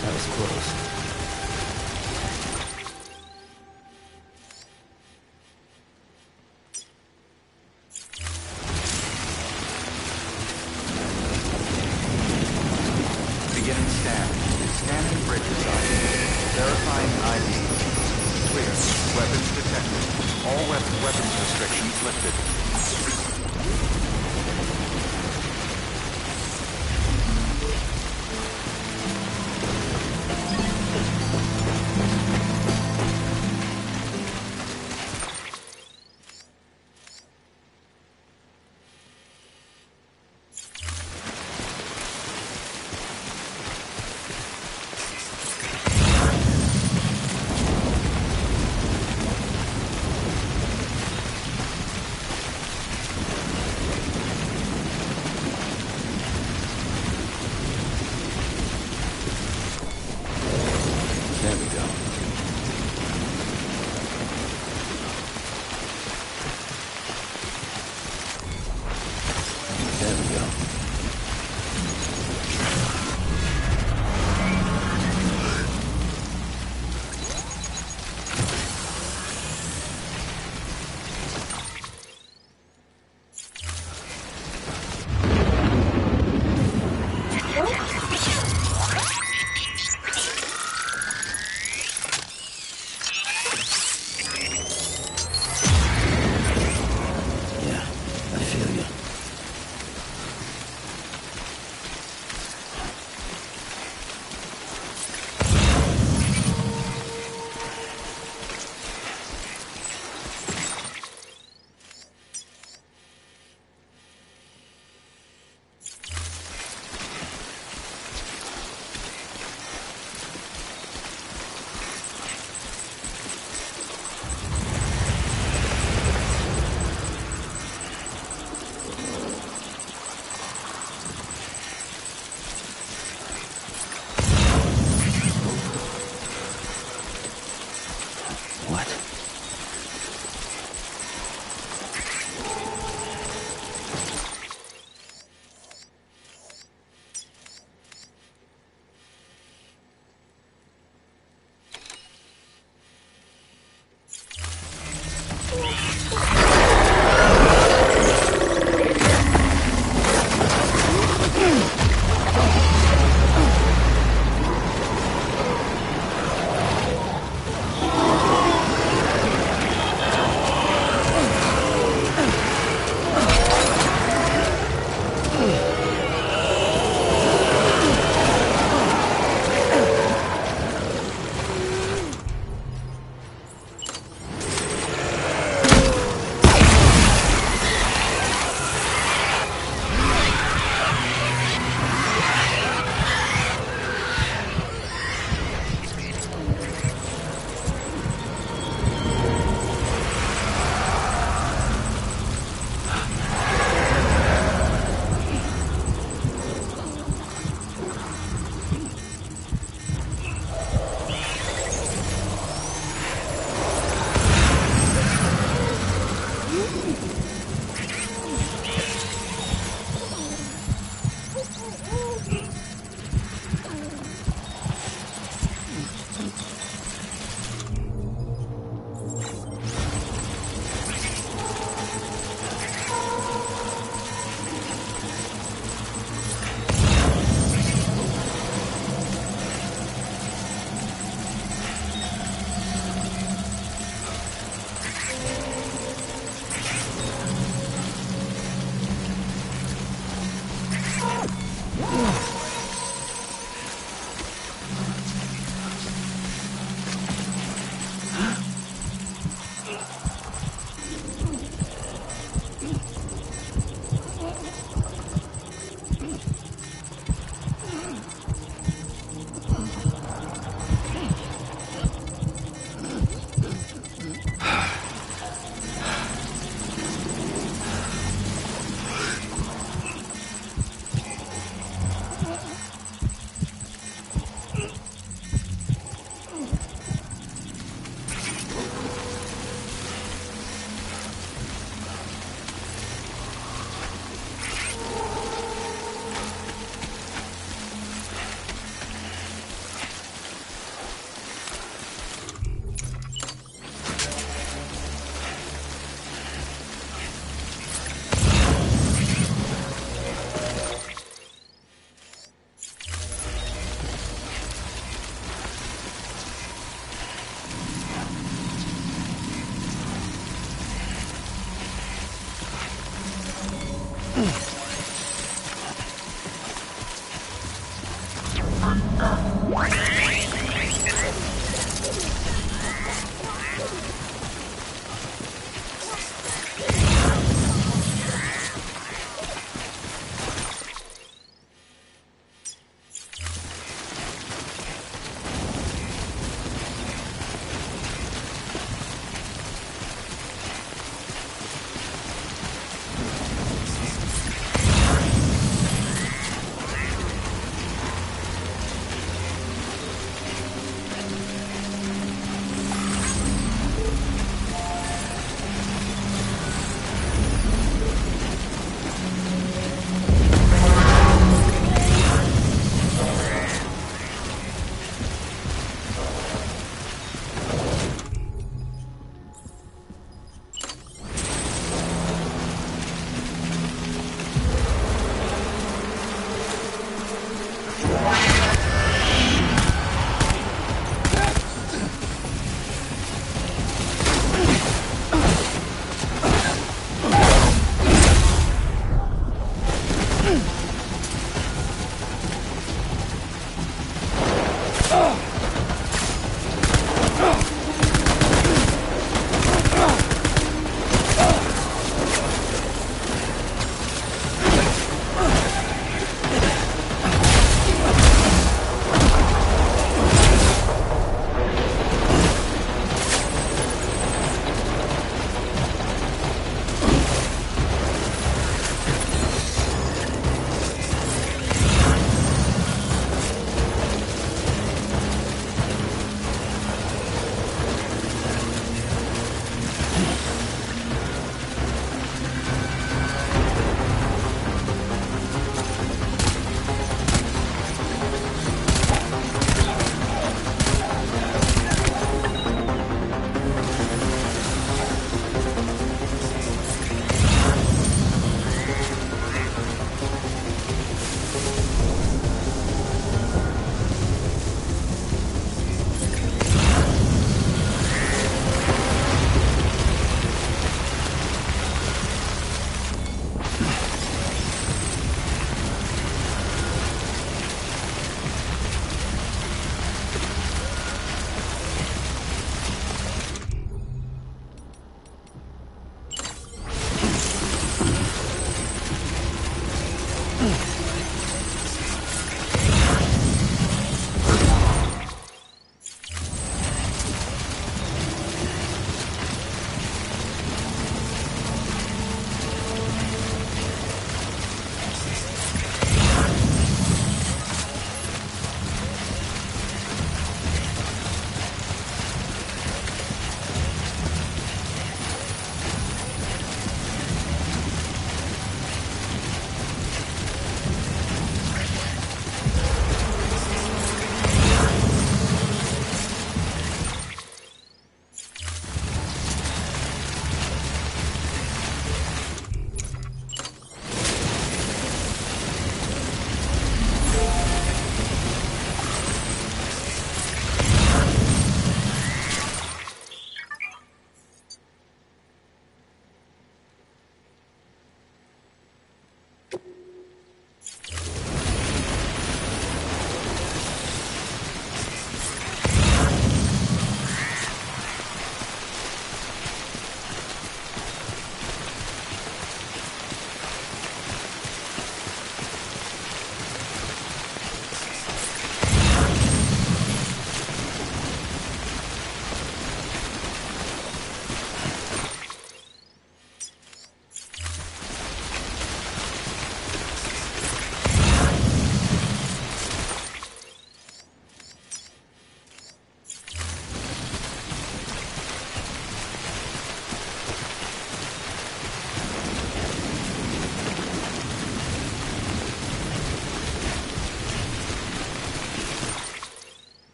That was close. Beginning scan. Scanning bridges ID. Verifying ID. Clear. Weapons detected. All weapons restrictions lifted. There we go. There we go. Yeah, I feel you. What?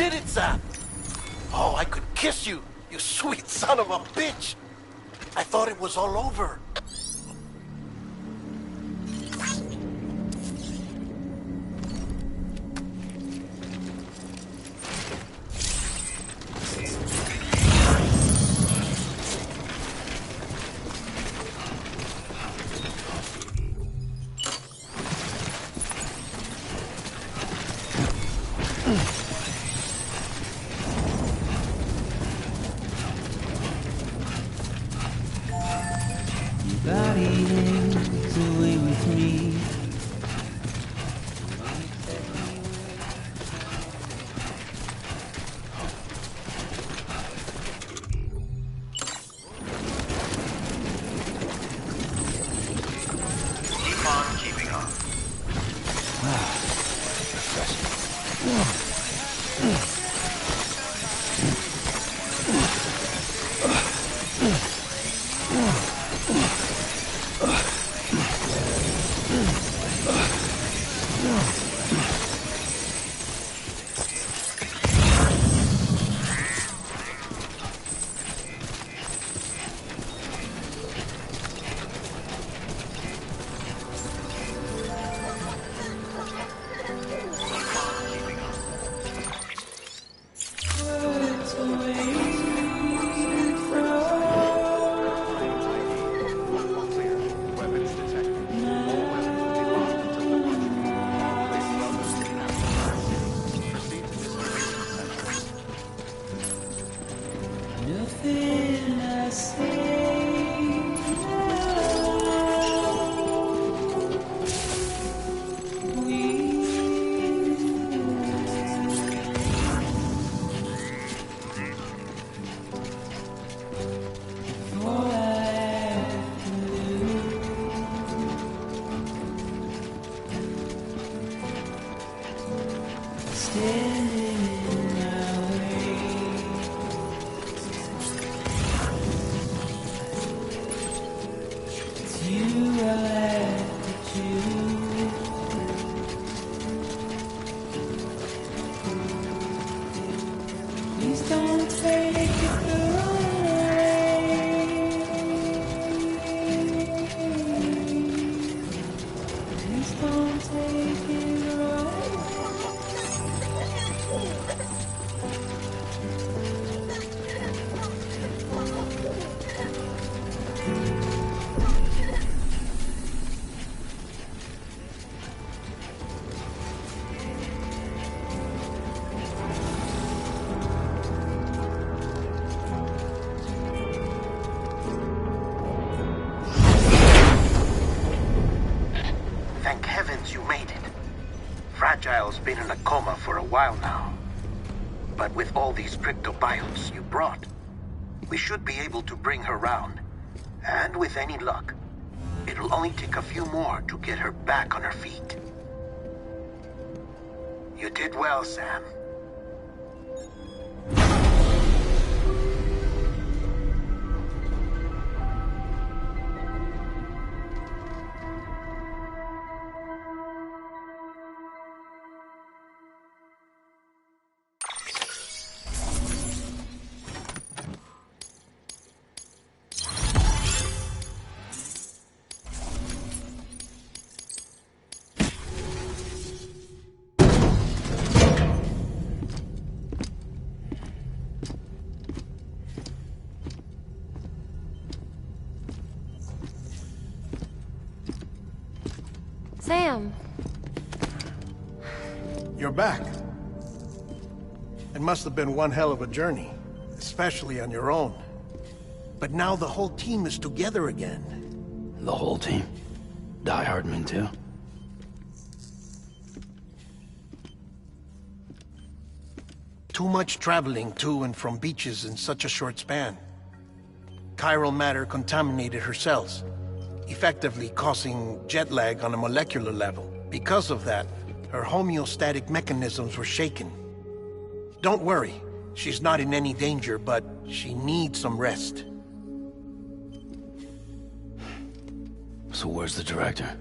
did it, Sam! Oh, I could kiss you, you sweet son of a bitch! I thought it was all over. Body hangs away with me. Keep on keeping on. Nothing I say. Please don't take it the wrong way. Please don't take it the wrong Thank heavens you made it. Fragile's been in a coma for a while now. But with all these cryptobiotes you brought, we should be able to bring her round. And with any luck, it'll only take a few more to get her back on her feet. You did well, Sam. Sam. You're back. It must have been one hell of a journey, especially on your own. But now the whole team is together again. The whole team? Die Hardman too? Too much traveling to and from beaches in such a short span. Chiral matter contaminated her cells, effectively causing jet lag on a molecular level. Because of that, her homeostatic mechanisms were shaken. Don't worry, she's not in any danger, but she needs some rest. So where's the director?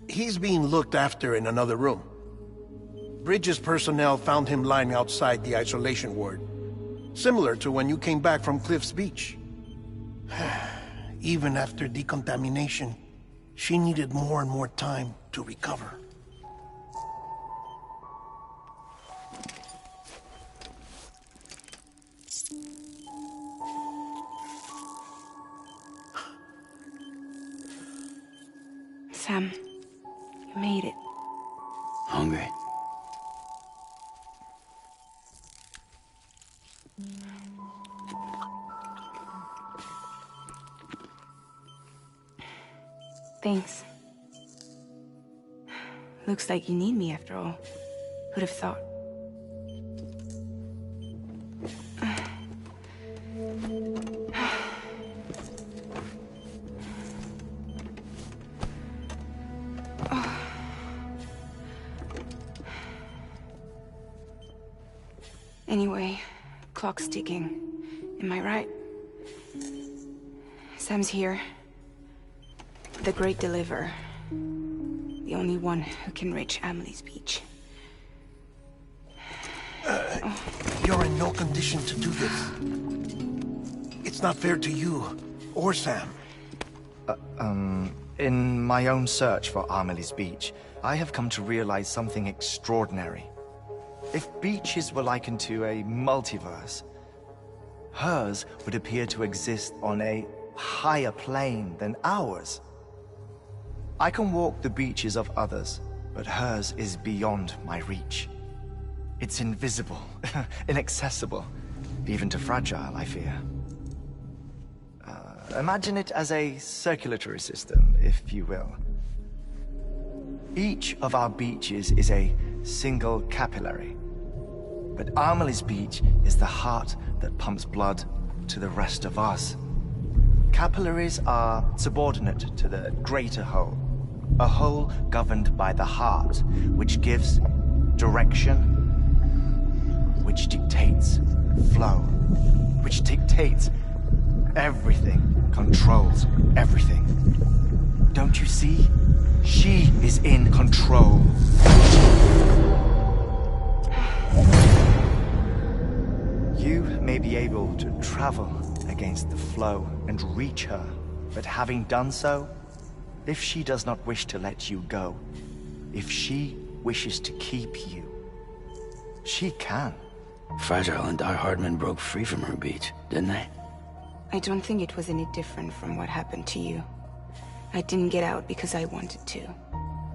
He's being looked after in another room. Bridges personnel found him lying outside the isolation ward. Similar to when you came back from Cliff's Beach. Even after decontamination, she needed more and more time to recover. Sam, you made it. Hungry? Thanks. Looks like you need me after all. Who'd have thought? Anyway, clock's ticking. Am I right? Sam's here. The Great Deliverer. The only one who can reach Amelie's Beach. You're in no condition to do this. It's not fair to you, or Sam. In my own search for Amelie's Beach, I have come to realize something extraordinary. If beaches were likened to a multiverse, hers would appear to exist on a higher plane than ours. I can walk the beaches of others, but hers is beyond my reach. It's invisible, inaccessible, even to fragile, I fear. Imagine it as a circulatory system, if you will. Each of our beaches is a single capillary. But Amelie's Beach is the heart that pumps blood to the rest of us. Capillaries are subordinate to the greater whole. A whole governed by the heart, which gives direction, which dictates flow, which dictates everything, controls everything. Don't you see? She is in control. You may be able to travel against the flow and reach her, but having done so, if she does not wish to let you go, if she wishes to keep you, she can. Fragile and Die Hardman broke free from her beach, didn't they? I don't think it was any different from what happened to you. I didn't get out because I wanted to.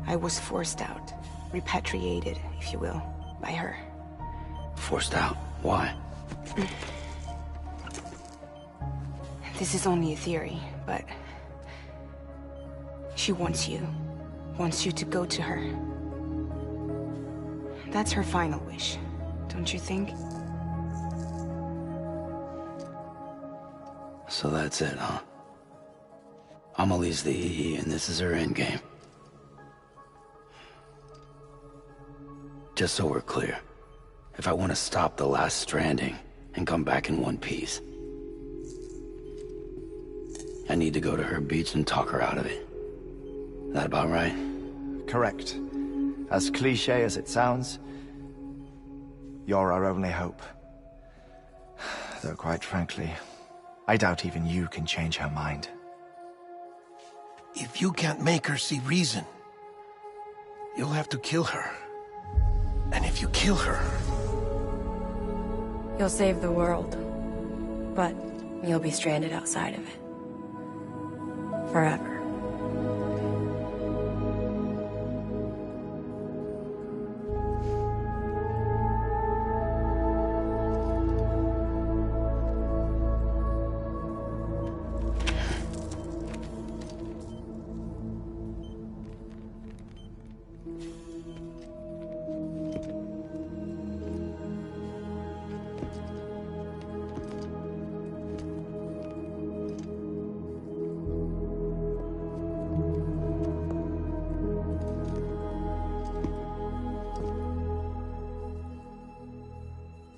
I was forced out. Repatriated, if you will, by her. Forced out? Why? This is only a theory, but... she wants you. Wants you to go to her. That's her final wish, don't you think? So that's it, huh? Amelie's the EE, and this is her endgame. Just so we're clear, if I want to stop the last stranding and come back in one piece, I need to go to her beach and talk her out of it. That about right? Correct. As cliché as it sounds, you're our only hope. Though quite frankly, I doubt even you can change her mind. If you can't make her see reason, you'll have to kill her. And if you kill her... You'll save the world, but you'll be stranded outside of it. Forever.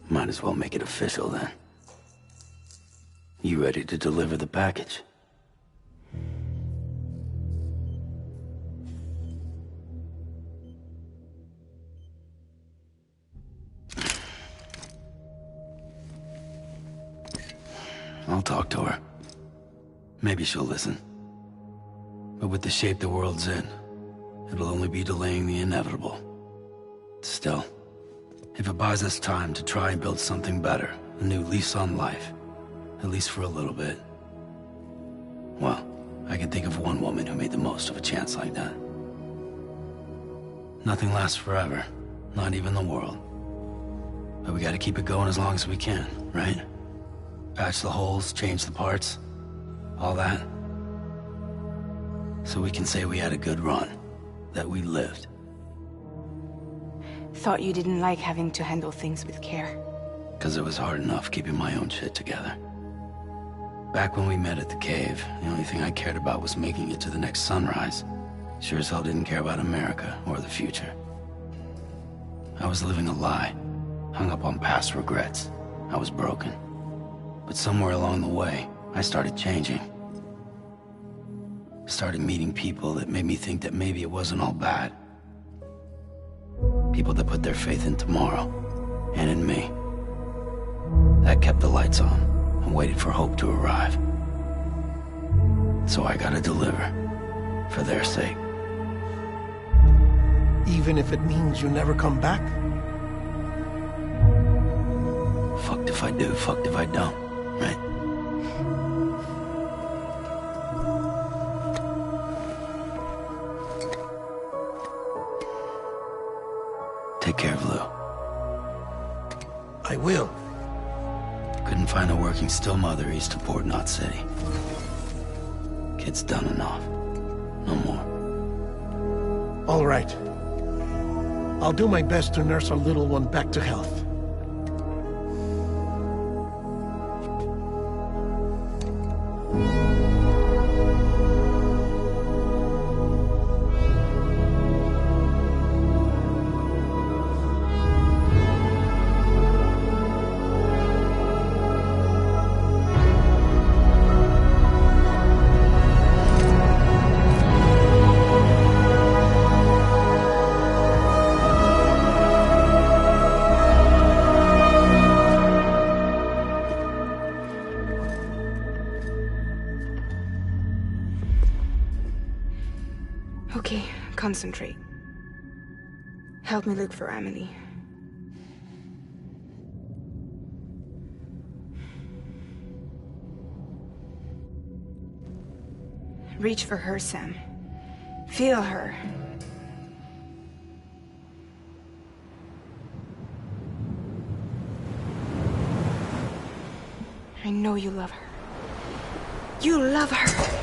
Might as well make it official then. You ready to deliver the package? I'll talk to her. Maybe she'll listen. But with the shape the world's in, it'll only be delaying the inevitable. Still, if it buys us time to try and build something better, a new lease on life, at least for a little bit, well, I can think of one woman who made the most of a chance like that. Nothing lasts forever, not even the world. But we gotta keep it going as long as we can, right? Patch the holes, change the parts, all that. So we can say we had a good run, that we lived. Thought you didn't like having to handle things with care. 'Cause it was hard enough keeping my own shit together. Back when we met at the cave, the only thing I cared about was making it to the next sunrise. Sure as hell didn't care about America or the future. I was living a lie, hung up on past regrets. I was broken. But somewhere along the way, I started changing. Started meeting people that made me think that maybe it wasn't all bad. People that put their faith in tomorrow, and in me. That kept the lights on, and waited for hope to arrive. So I gotta deliver, for their sake. Even if it means you never come back? Fucked if I do, fucked if I don't, right? Take care of Lou. I will. Couldn't find a working still mother east of Port Knot City. Kid's done enough. No more. All right. I'll do my best to nurse our little one back to health. Okay, concentrate. Help me look for Emily. Reach for her, Sam. Feel her. I know you love her. You love her!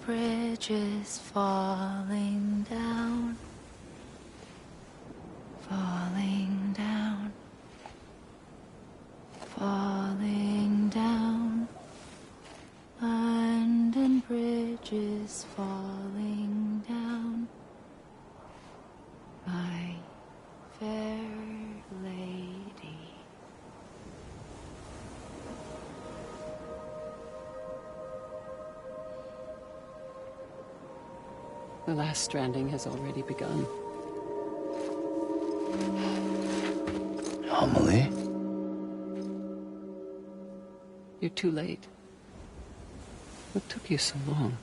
bridges falling down, falling down, falling down. London bridges falling down, my fair lady. The last stranding has already begun. Amelie? You're too late. What took you so long?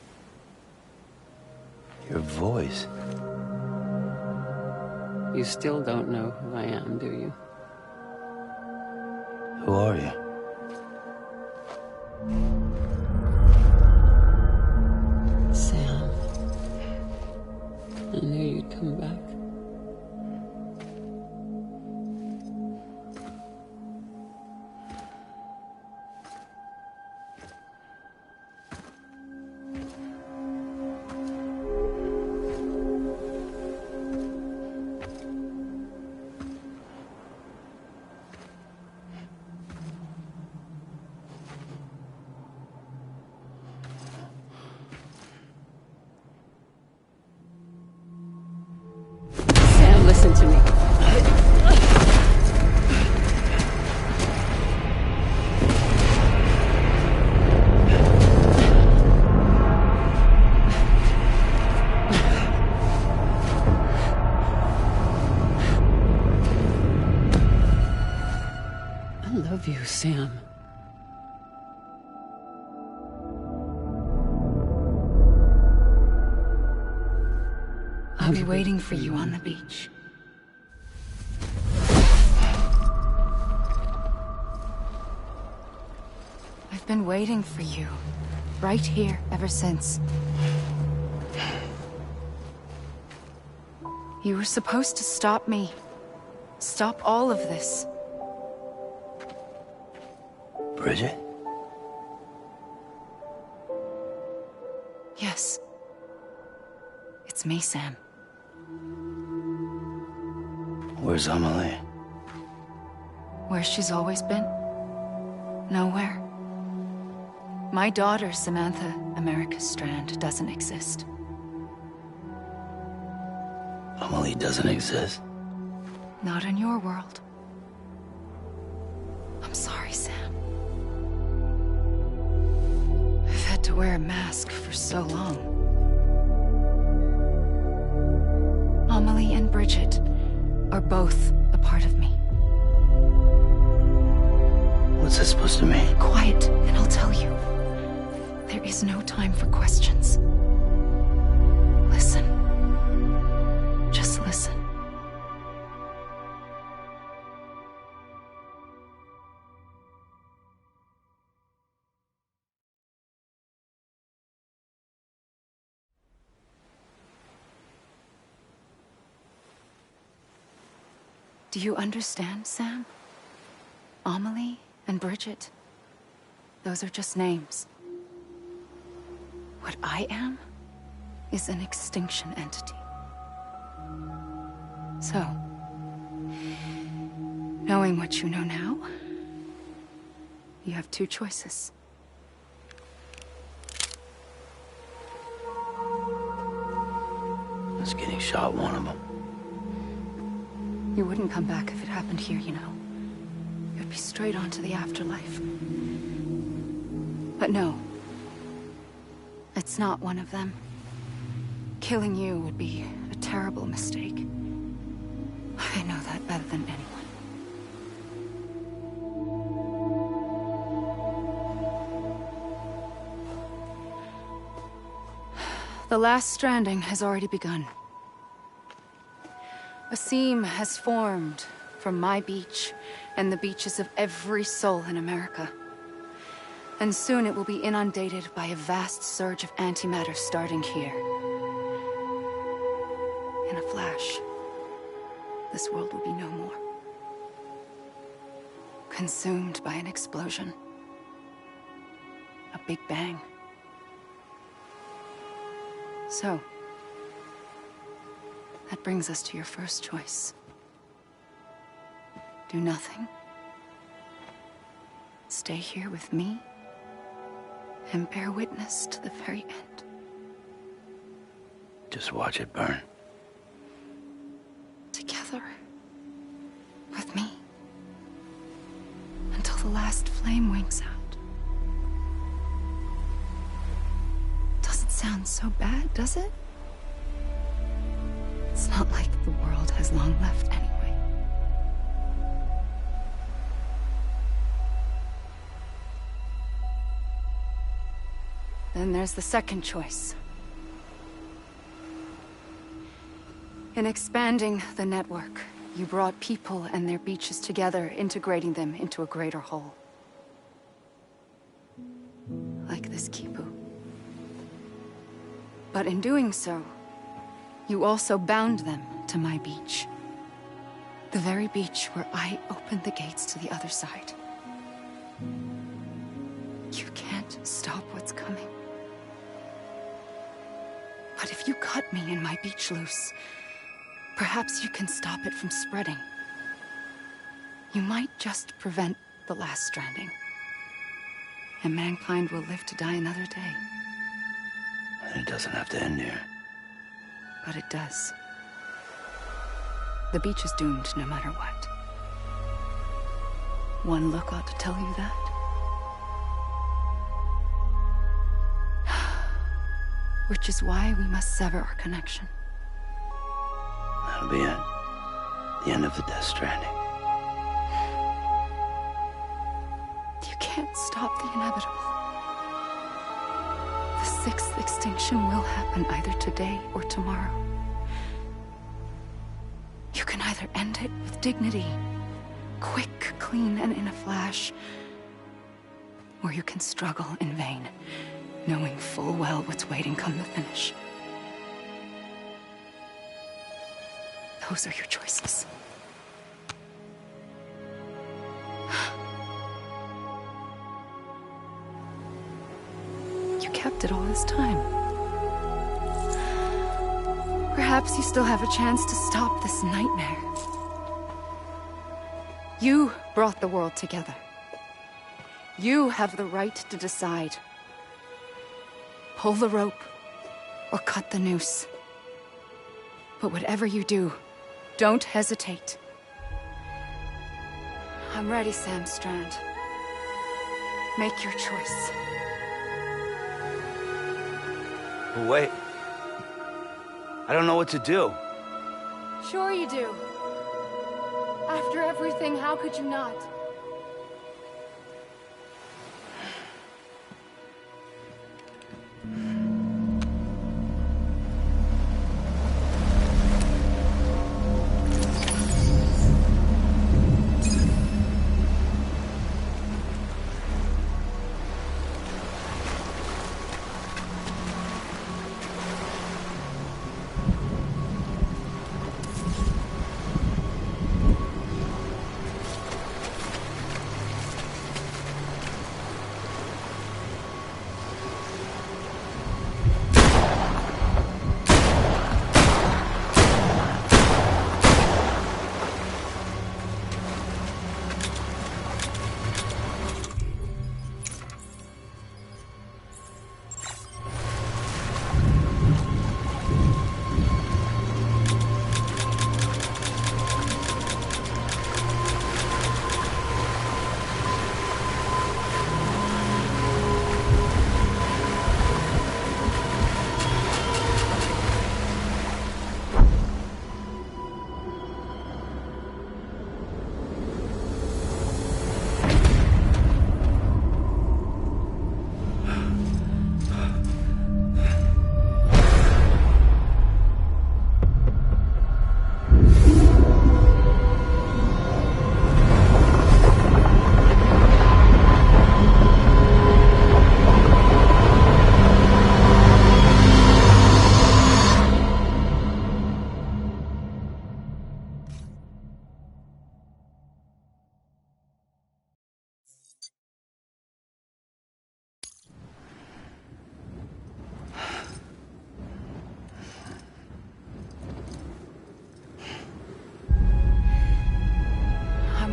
Your voice. You still don't know who I am, do you? Who are you? Sam. I knew you'd come back. Sam, listen to me. I love you, Sam. I'll be waiting for you on the beach. I've been waiting for you, right here, ever since. You were supposed to stop me. Stop all of this. Bridget? Yes. It's me, Sam. Where's Amelie? Where she's always been? Nowhere. My daughter, Samantha America Strand, doesn't exist. Amelie doesn't exist? Not in your world. I'm sorry, Sam. I've had to wear a mask for so long. Amelie and Bridget are both a part of me. What's this supposed to mean? Quiet, and I'll tell you. There is no time for questions. Listen. Just listen. Do you understand, Sam? Amelie and Bridget, those are just names. What I am is an extinction entity. So, knowing what you know now, you have two choices. Is getting shot one of them? You wouldn't come back if it happened here, you know. You'd be straight on to the afterlife. But no. It's not one of them. Killing you would be a terrible mistake. I know that better than anyone. The last stranding has already begun. A seam has formed from my beach and the beaches of every soul in America. And soon it will be inundated by a vast surge of antimatter starting here. In a flash, this world will be no more. Consumed by an explosion. A big bang. So, that brings us to your first choice. Do nothing. Stay here with me and bear witness to the very end. Just watch it burn. Together. With me. Until the last flame winks out. Doesn't sound so bad, does it? It's not like the world has long left anyway. Then there's the second choice. In expanding the network, you brought people and their beaches together, integrating them into a greater whole. Like this Kipu. But in doing so, you also bound them to my beach. The very beach where I opened the gates to the other side. You can't stop what's coming. But if you cut me and my beach loose, perhaps you can stop it from spreading. You might just prevent the last stranding. And mankind will live to die another day. And it doesn't have to end here. But it does. The beach is doomed no matter what. One look ought to tell you that. Which is why we must sever our connection. That'll be it. The end of the Death Stranding. You can't stop the inevitable. The sixth extinction will happen either today or tomorrow. You can either end it with dignity, quick, clean, and in a flash, or you can struggle in vain, knowing full well what's waiting come the finish. Those are your choices. You kept it all this time. Perhaps you still have a chance to stop this nightmare. You brought the world together. You have the right to decide. Pull the rope, or cut the noose. But whatever you do, don't hesitate. I'm ready, Sam Strand. Make your choice. But wait. I don't know what to do. Sure you do. After everything, how could you not?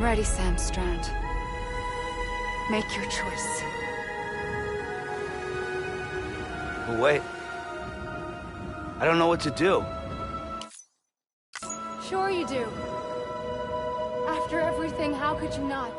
ready, Sam Strand. Make your choice. But wait. I don't know what to do. Sure you do. After everything, how could you not?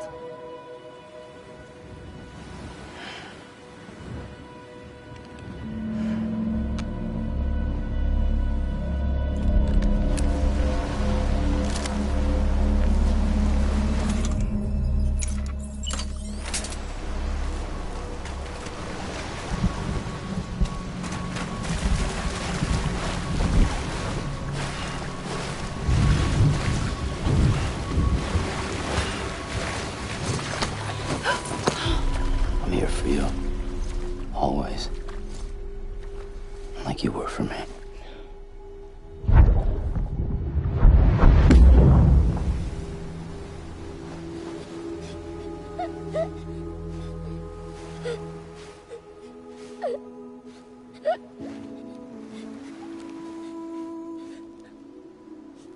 I'm here for you. Always. Like you were for me.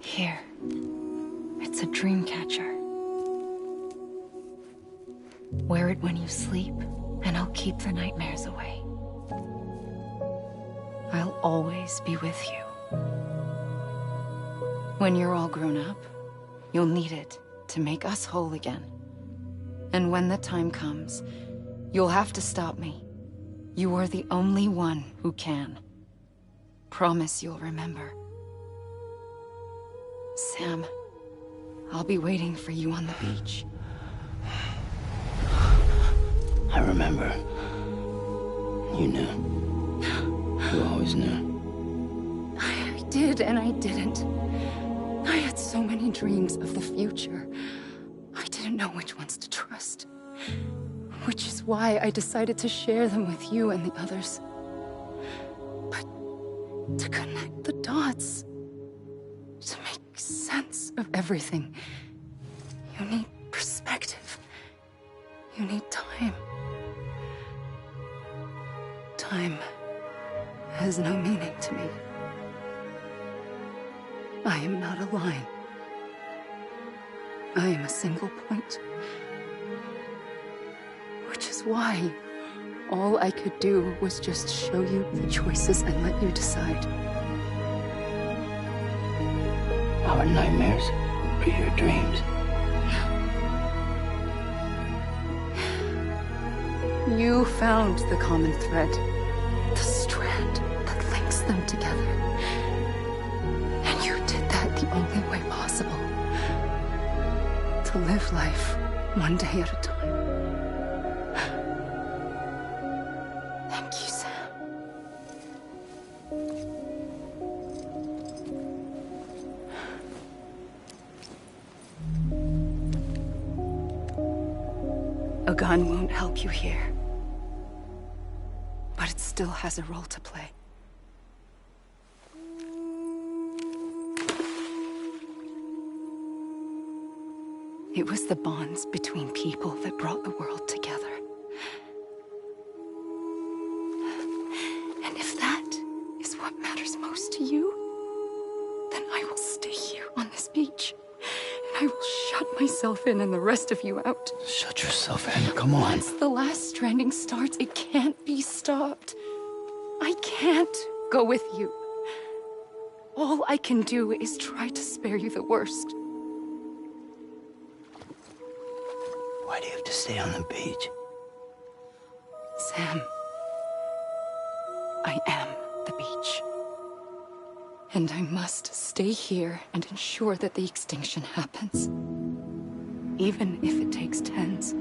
Here. It's a dream catcher. Wear it when you sleep, and I'll keep the nightmares away. I'll always be with you. When you're all grown up, you'll need it to make us whole again. And when the time comes, you'll have to stop me. You are the only one who can. Promise you'll remember. Sam, I'll be waiting for you on the beach. I remember. You knew. You always knew. I did and I didn't. I had so many dreams of the future. I didn't know which ones to trust. Which is why I decided to share them with you and the others. But to connect the dots, to make sense of everything, you need perspective. You need time. Time has no meaning to me. I am not a line. I am a single point. Which is why all I could do was just show you the choices and let you decide. Our nightmares are your dreams. You found the common thread, the strand that links them together. And you did that the only way possible. To live life one day at a time. Thank you, Sam. A gun won't help you here. But it still has a role to play. It was the bonds between people that brought the world together. And if that is what matters most to you, then I will stay here on this beach. And I will shut myself in and the rest of you out. Shut yourself in, come on. Once the last stranding starts, it can't be stopped. I can't go with you. All I can do is try to spare you the worst. Why do you have to stay on the beach? Sam, I am the beach. And I must stay here and ensure that the extinction happens. Even if it takes tens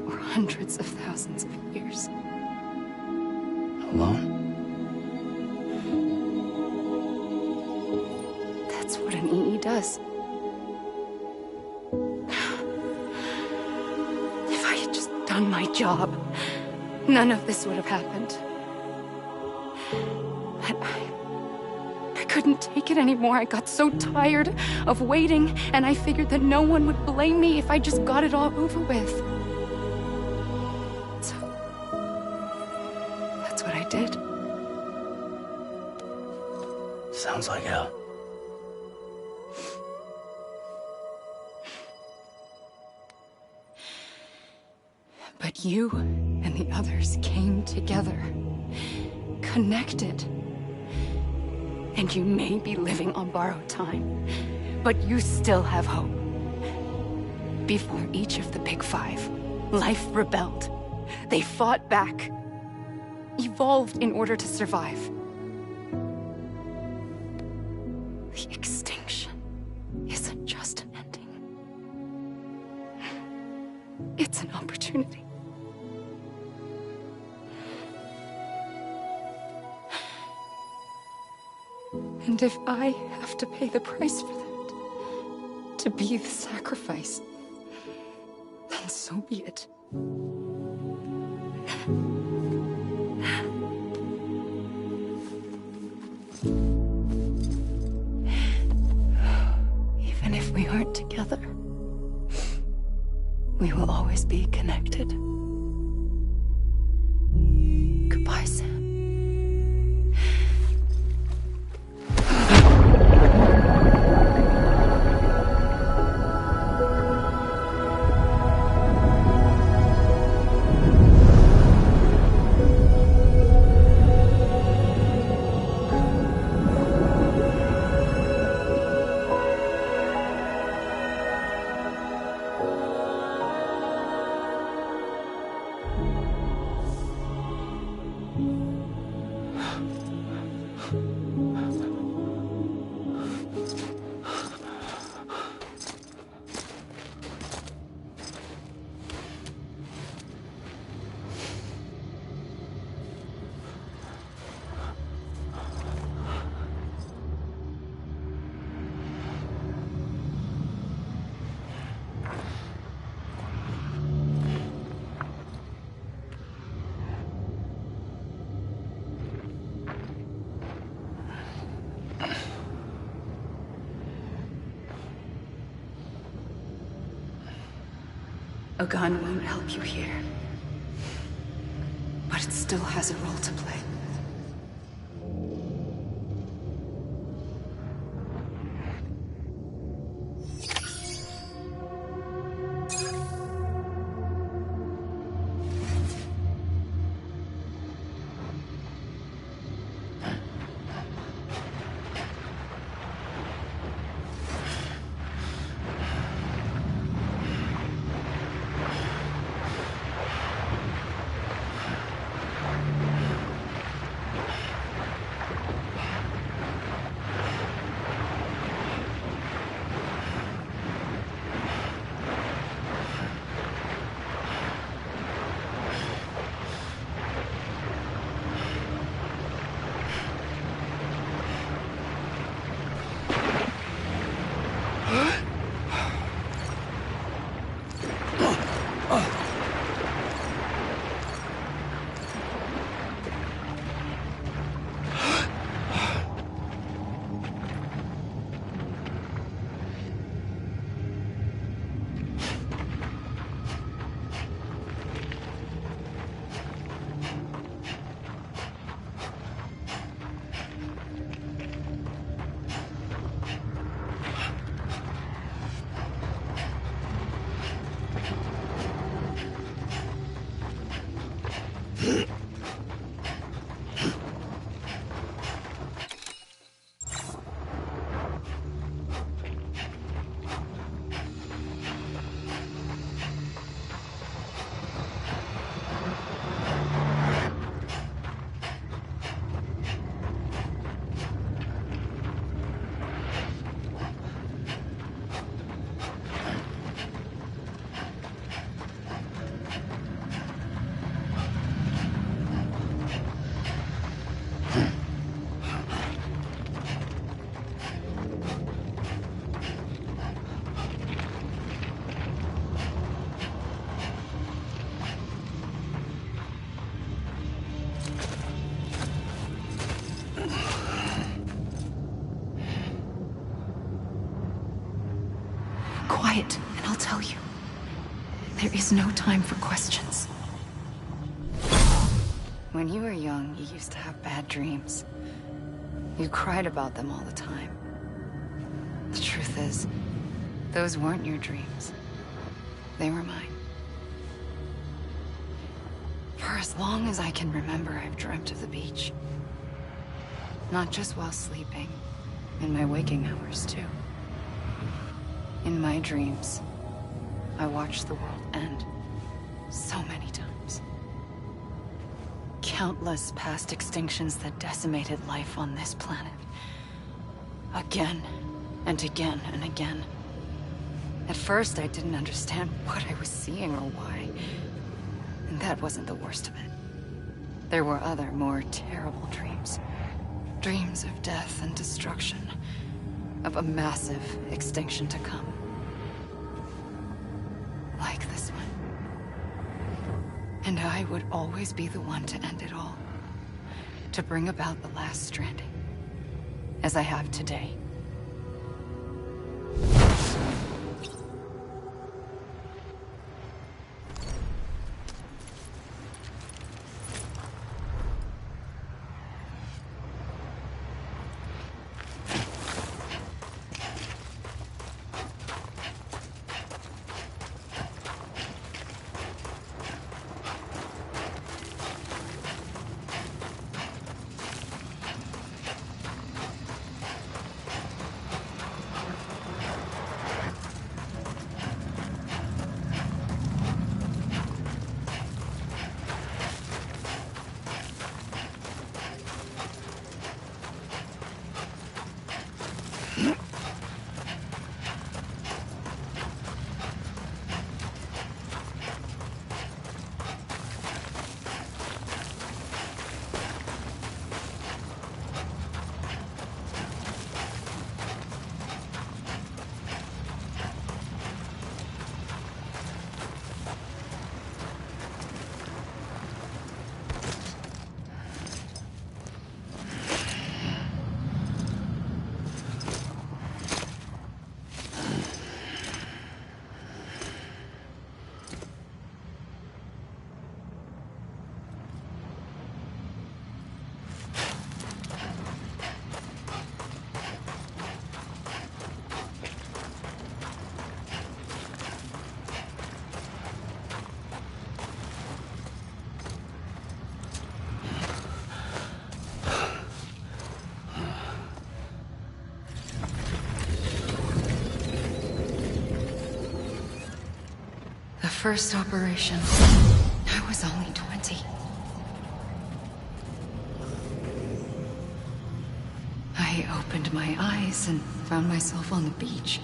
or hundreds of thousands of years. Alone? That's what an EE does. If I had just done my job, none of this would have happened. But I couldn't take it anymore. I got so tired of waiting, and I figured that no one would blame me if I just got it all over with. So, that's what I did. Sounds like hell. But you and the others came together, connected. And you may be living on borrowed time, but you still have hope. Before each of the Big Five, life rebelled. They fought back, evolved in order to survive. The extinction isn't just an ending. It's an opportunity. And if I have to pay the price for that, to be the sacrifice, then so be it. Even if we aren't together, we will always be connected. Goodbye, Sam. A gun won't help you here, but it still has a role to play. Quiet, and I'll tell you. There is no time for questions. When you were young, you used to have bad dreams. You cried about them all the time. The truth is, those weren't your dreams. They were mine. as long as I can remember, I've dreamt of the beach. Not just while sleeping, in my waking hours, too. In my dreams, I watched the world end so many times. Countless past extinctions that decimated life on this planet. Again, and again, and again. At first, I didn't understand what I was seeing or why. And that wasn't the worst of it. There were other, more terrible dreams. Dreams of death and destruction. Of a massive extinction to come. Like this one. And I would always be the one to end it all. To bring about the last stranding. As I have today. First operation, I was only 20. I opened my eyes and found myself on the beach.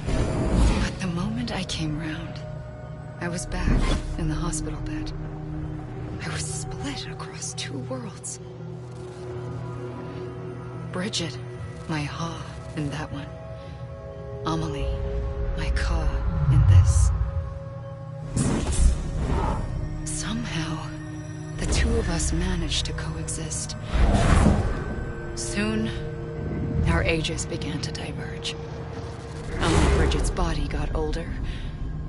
But the moment I came round, I was back in the hospital bed. I was split across two worlds. Bridget, my Ha in that one. Amelie, my Ka in this. Somehow, the two of us managed to coexist. Soon, our ages began to diverge. Bridget's body got older,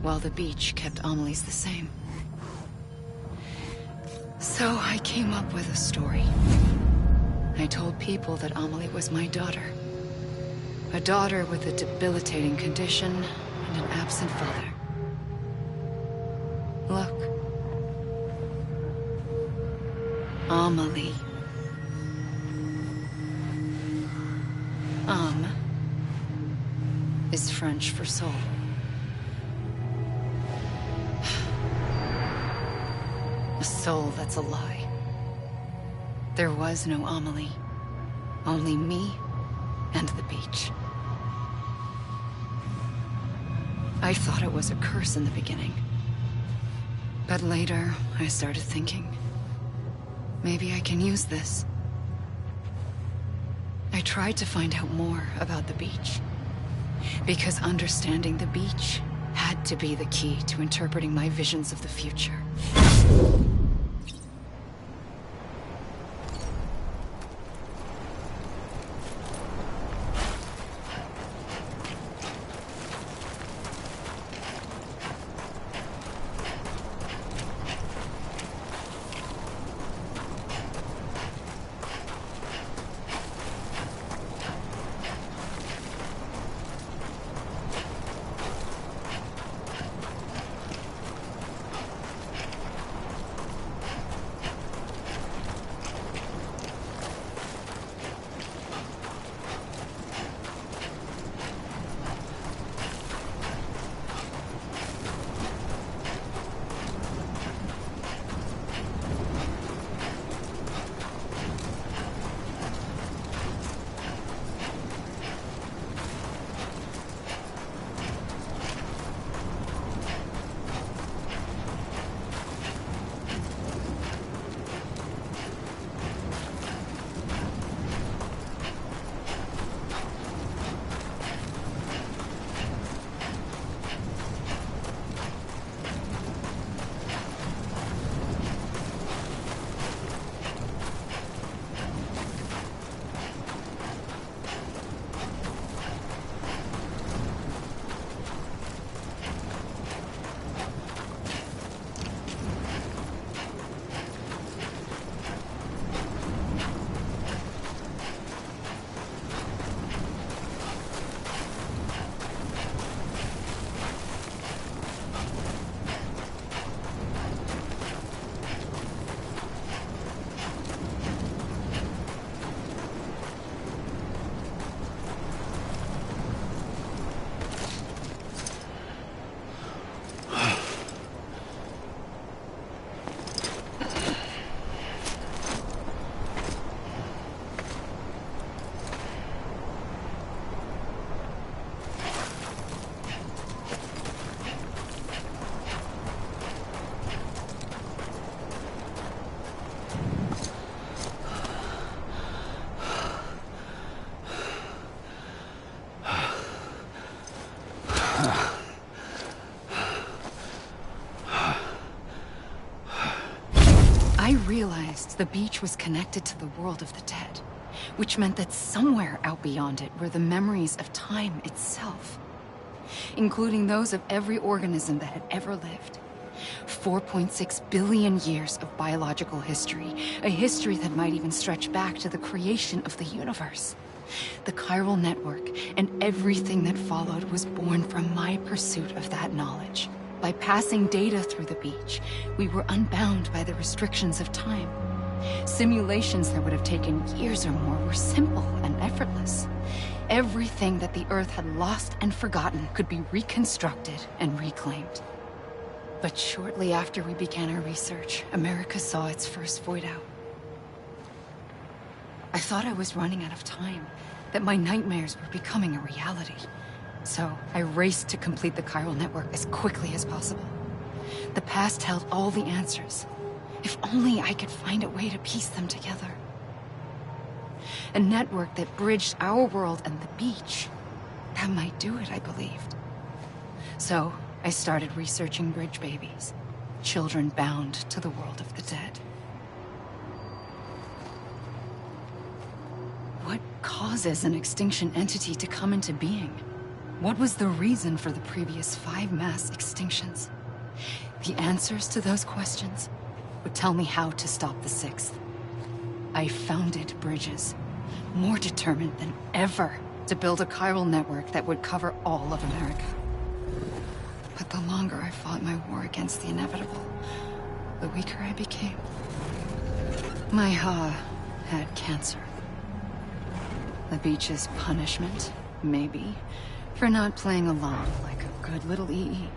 while the beach kept Amelie's the same. So I came up with a story. I told people that Amelie was my daughter. A daughter with a debilitating condition and an absent father. Look. Amelie. Am is French for soul. A soul that's a lie. There was no Amelie. Only me and the beach. I thought it was a curse in the beginning. But later, I started thinking, maybe I can use this. I tried to find out more about the beach. Because understanding the beach had to be the key to interpreting my visions of the future. I realized the beach was connected to the world of the dead, which meant that somewhere out beyond it were the memories of time itself, including those of every organism that had ever lived. 4.6 billion years of biological history, a history that might even stretch back to the creation of the universe. The chiral network and everything that followed was born from my pursuit of that knowledge. By passing data through the beach, we were unbound by the restrictions of time. Simulations that would have taken years or more were simple and effortless. Everything that the Earth had lost and forgotten could be reconstructed and reclaimed. But shortly after we began our research, America saw its first void out. I thought I was running out of time, that my nightmares were becoming a reality. So I raced to complete the chiral network as quickly as possible. The past held all the answers. If only I could find a way to piece them together. A network that bridged our world and the beach. That might do it, I believed. So I started researching bridge babies, children bound to the world of the dead. What causes an extinction entity to come into being? What was the reason for the previous 5 mass extinctions? The answers to those questions would tell me how to stop the 6th. I founded bridges, more determined than ever to build a chiral network that would cover all of America. But the longer I fought my war against the inevitable, the weaker I became. My Ha had cancer. The beach's punishment, maybe, for not playing along like a good little EE.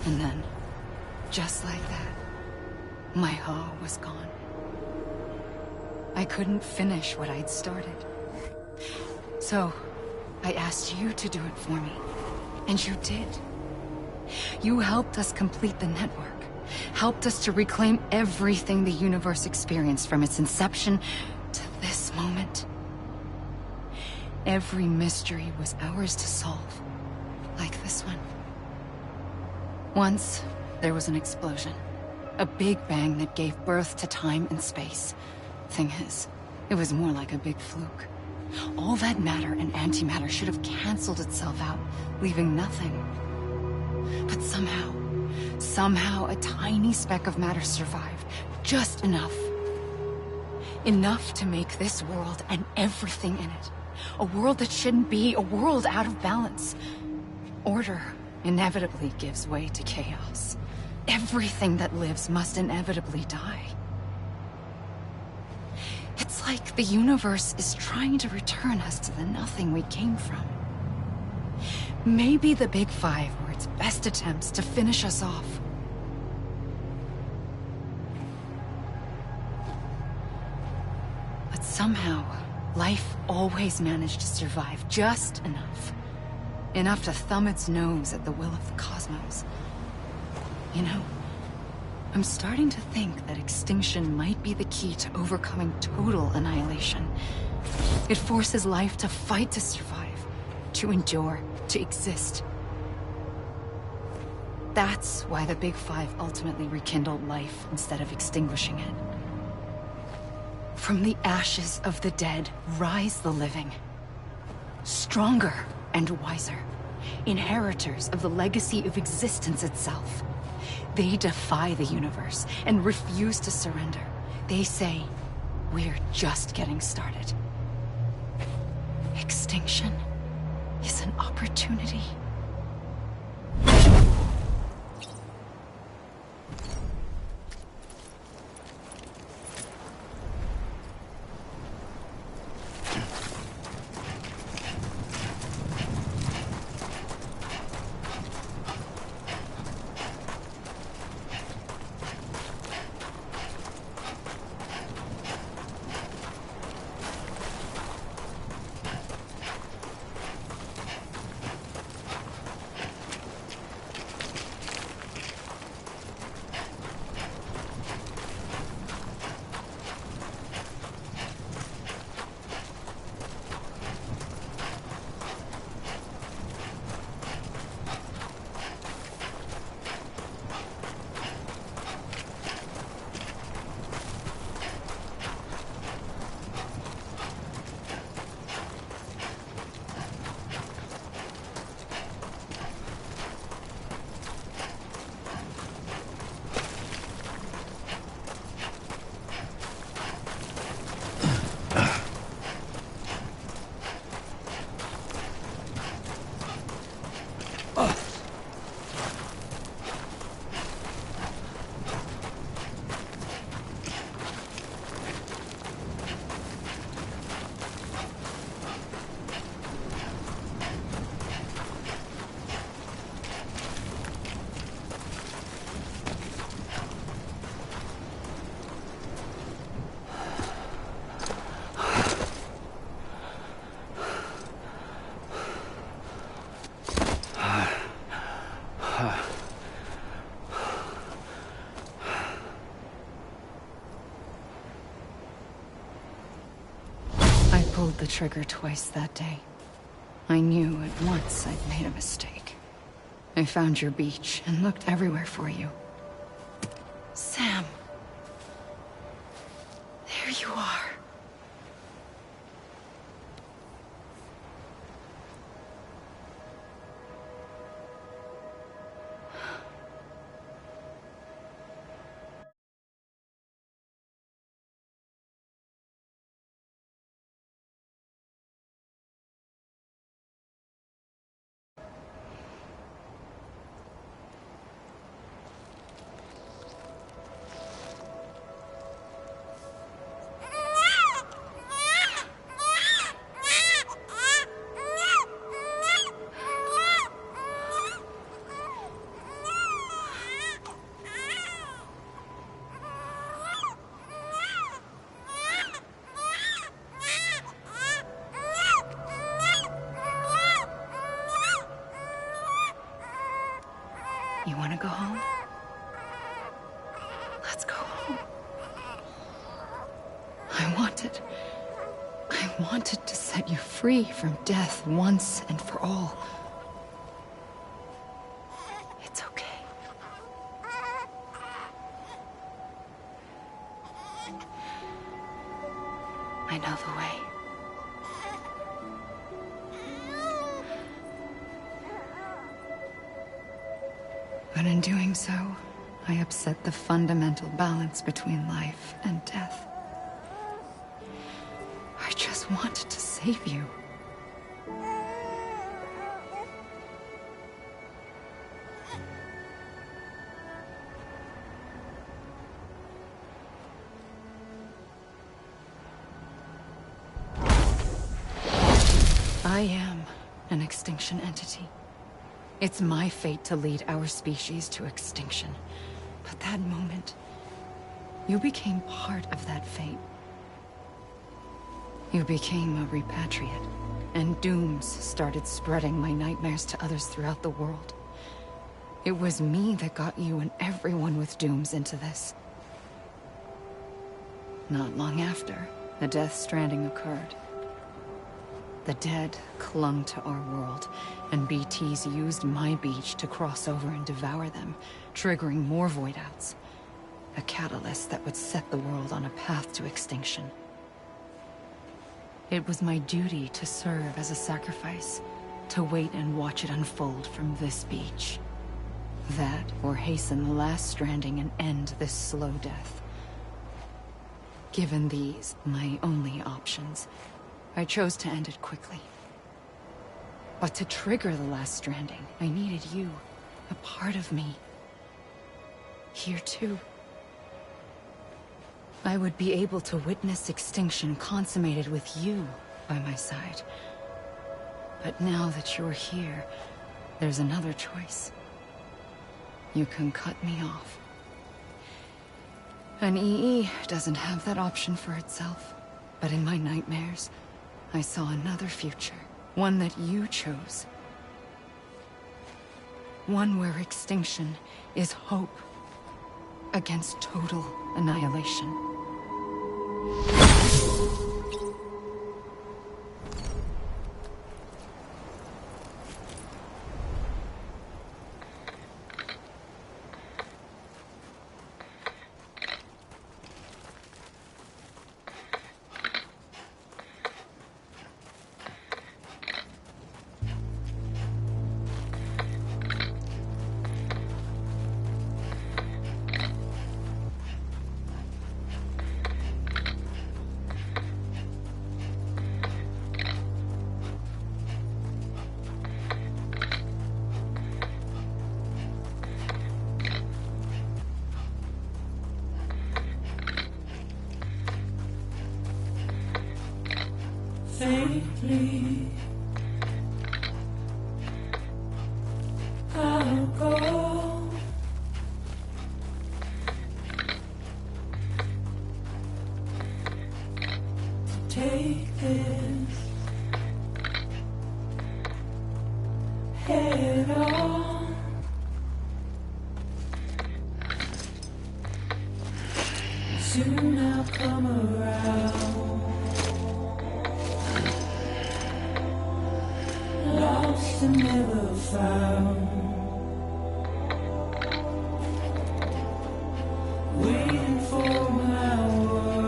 And then, just like that, my Ha was gone. I couldn't finish what I'd started. So, I asked you to do it for me. And you did. You helped us complete the network. Helped us to reclaim everything the universe experienced from its inception to this moment. Every mystery was ours to solve, like this one. Once, there was an explosion. A big bang that gave birth to time and space. Thing is, it was more like a big fluke. All that matter and antimatter should have canceled itself out, leaving nothing. But somehow a tiny speck of matter survived. Just enough. Enough to make this world and everything in it. A world that shouldn't be, a world out of balance. Order inevitably gives way to chaos. Everything that lives must inevitably die. It's like the universe is trying to return us to the nothing we came from. Maybe the Big Five were its best attempts to finish us off. But somehow, life always managed to survive just enough. Enough to thumb its nose at the will of the cosmos. You know, I'm starting to think that extinction might be the key to overcoming total annihilation. It forces life to fight to survive, to endure, to exist. That's why the Big Five ultimately rekindled life instead of extinguishing it. From the ashes of the dead rise the living. Stronger and wiser. Inheritors of the legacy of existence itself. They defy the universe and refuse to surrender. They say, we're just getting started. Extinction is an opportunity. trigger twice that day. I knew at once I'd made a mistake. I found your beach and looked everywhere for you. Sam. There you are. You want to go home? Let's go home. I wanted to set you free from death once and for all. It's okay. I know the way. But in doing so, I upset the fundamental balance between life and death. I just wanted to save you. I am an extinction entity. It's my fate to lead our species to extinction. But that moment, you became part of that fate. You became a repatriate, and dooms started spreading my nightmares to others throughout the world. It was me that got you and everyone with dooms into this. Not long after, the Death Stranding occurred. The dead clung to our world, and BTs used my beach to cross over and devour them, triggering more void outs. A catalyst that would set the world on a path to extinction. It was my duty to serve as a sacrifice, to wait and watch it unfold from this beach. That, or hasten the last stranding and end this slow death. Given these, my only options, I chose to end it quickly. But to trigger the last stranding, I needed you, a part of me. Here too. I would be able to witness extinction consummated with you by my side. But now that you're here, there's another choice. You can cut me off. An EE doesn't have that option for itself. But in my nightmares, I saw another future. One that you chose. One where extinction is hope against total annihilation. Faintly, I'll go. Take this head on. Soon I'll come around. Lost and never found. Waiting for my world.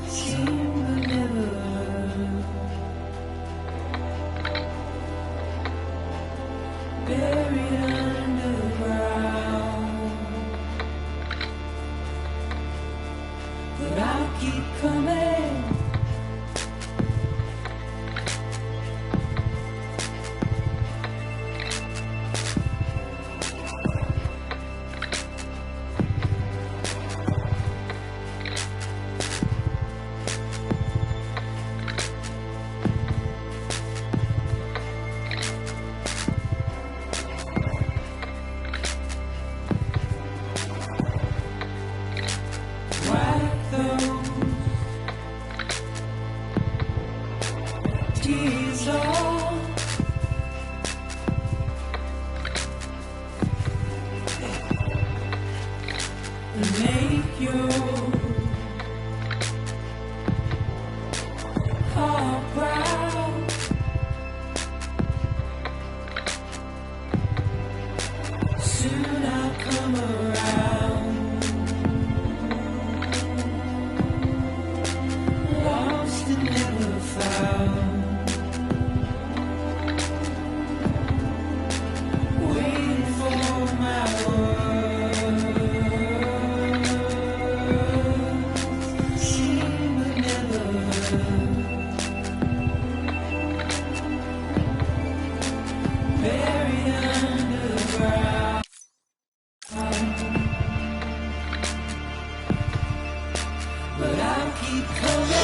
Seen but never heard. Buried underground. But I'll keep coming. Tears all and make your heart proud. Soon I'll come around. Lost and never found. But I'll keep coming.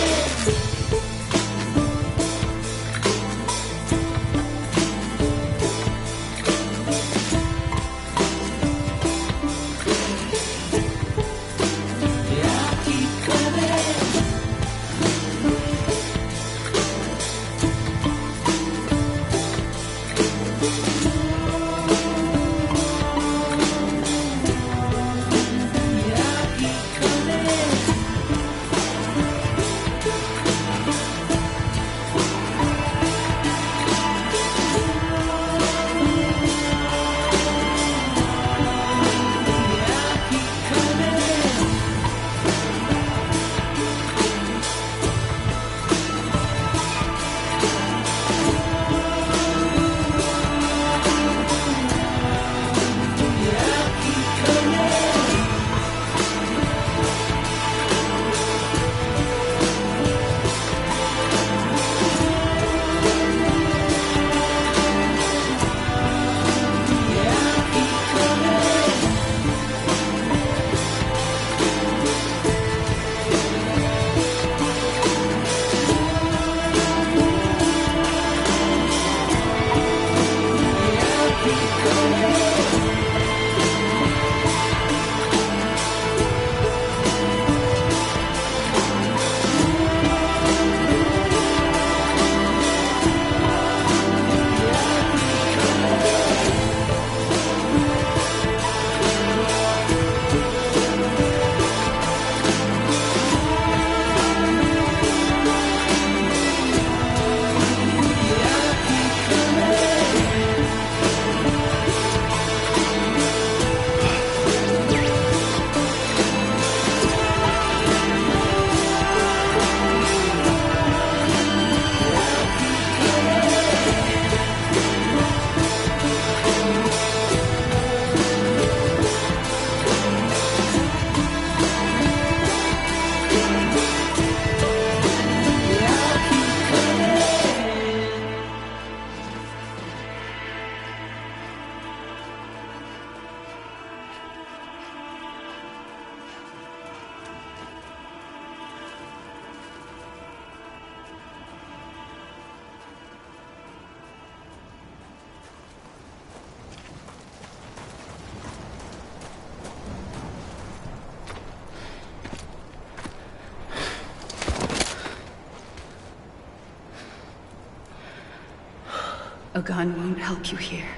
A gun won't help you here.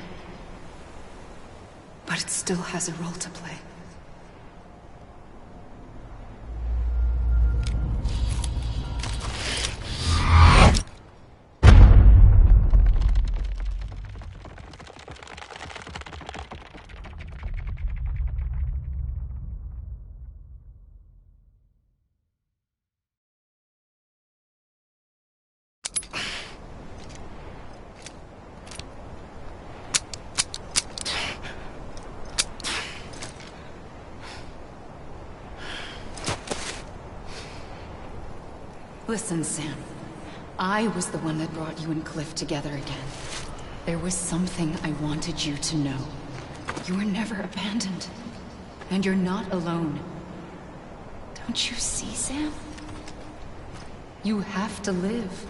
But it still has a role to play. Listen, Sam. I was the one that brought you and Cliff together again. There was something I wanted you to know. You were never abandoned. And you're not alone. Don't you see, Sam? You have to live.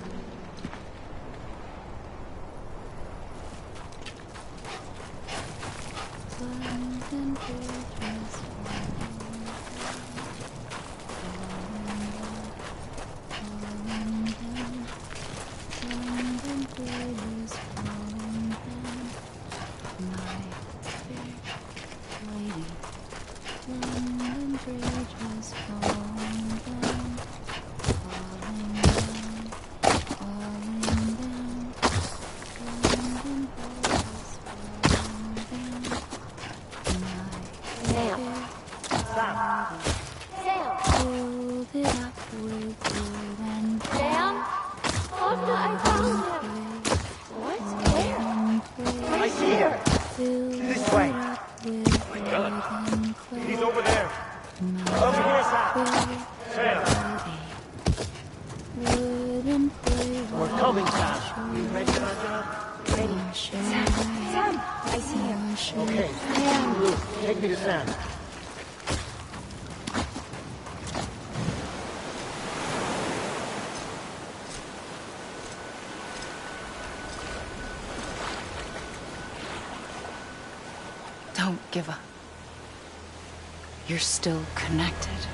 Don't give up. You're still connected.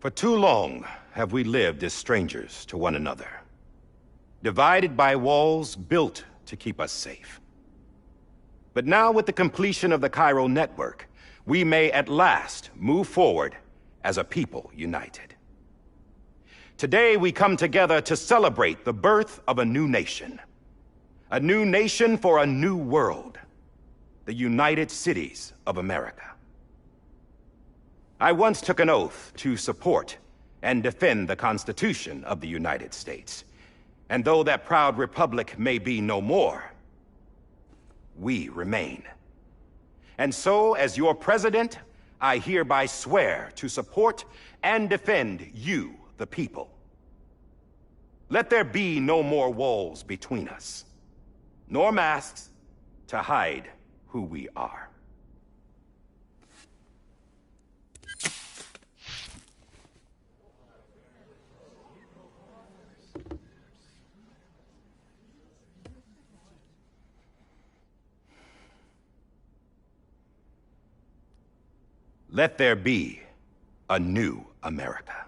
For too long have we lived as strangers to one another, divided by walls built to keep us safe. But now, with the completion of the Cairo network, we may at last move forward as a people united. Today, we come together to celebrate the birth of a new nation for a new world, the United Cities of America. I once took an oath to support and defend the Constitution of the United States. And though that proud republic may be no more, we remain. And so, as your president, I hereby swear to support and defend you, the people. Let there be no more walls between us, nor masks to hide who we are. Let there be a new America.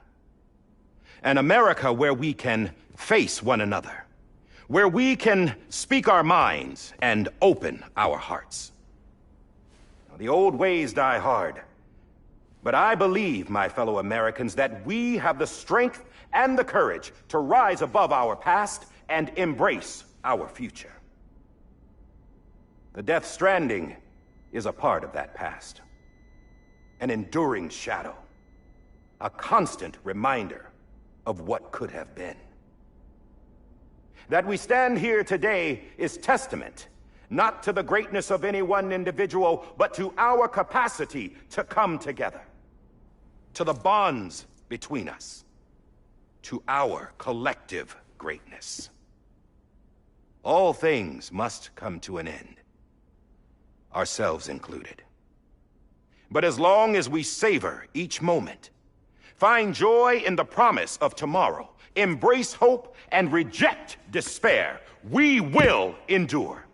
An America where we can face one another, where we can speak our minds and open our hearts. Now, the old ways die hard, but I believe, my fellow Americans, that we have the strength and the courage to rise above our past and embrace our future. The Death Stranding is a part of that past. An enduring shadow. A constant reminder of what could have been. That we stand here today is testament, not to the greatness of any one individual, but to our capacity to come together. To the bonds between us. To our collective greatness. All things must come to an end. Ourselves included. But as long as we savor each moment, find joy in the promise of tomorrow, embrace hope, and reject despair, we will endure.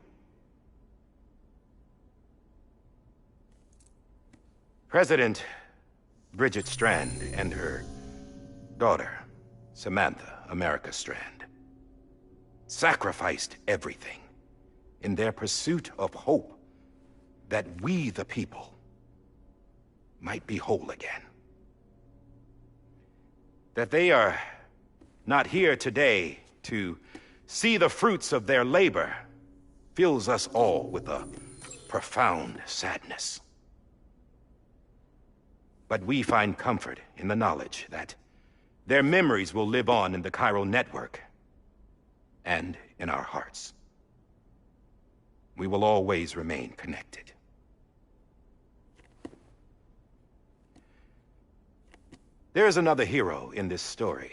President Bridget Strand and her daughter, Samantha America Strand, sacrificed everything in their pursuit of hope that we, the people, might be whole again. That they are not here today to see the fruits of their labor fills us all with a profound sadness. But we find comfort in the knowledge that their memories will live on in the chiral network and in our hearts. We will always remain connected. There's another hero in this story.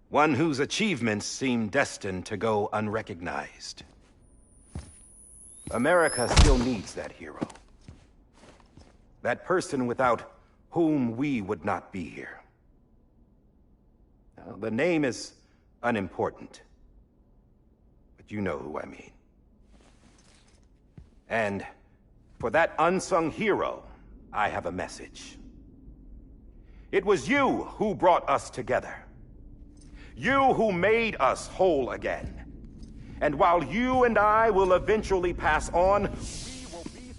One whose achievements seem destined to go unrecognized. America still needs that hero. That person without whom we would not be here. Now, the name is unimportant, but you know who I mean. And for that unsung hero, I have a message. It was you who brought us together. You who made us whole again. And while you and I will eventually pass on, we will be...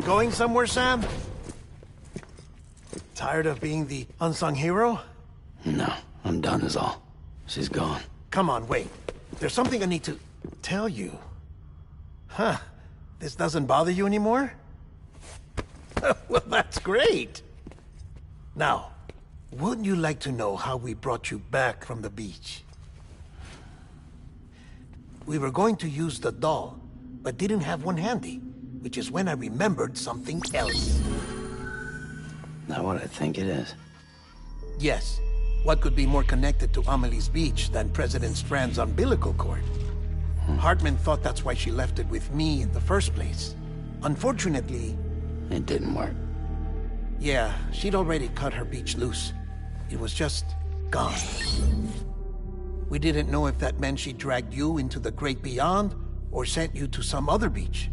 Going somewhere, Sam? Tired of being the unsung hero? No, I'm done is all. She's gone. Come on, wait. There's something I need to tell you. Huh. This doesn't bother you anymore? Well, that's great. Now, wouldn't you like to know how we brought you back from the beach? We were going to use the doll, but didn't have one handy, which is when I remembered something else. Not what I think it is. Yes. What could be more connected to Amelie's beach than President Strand's umbilical cord? Hartman thought that's why she left it with me in the first place. Unfortunately... It didn't work. Yeah, she'd already cut her beach loose. It was just gone. We didn't know if that meant she dragged you into the great beyond or sent you to some other beach.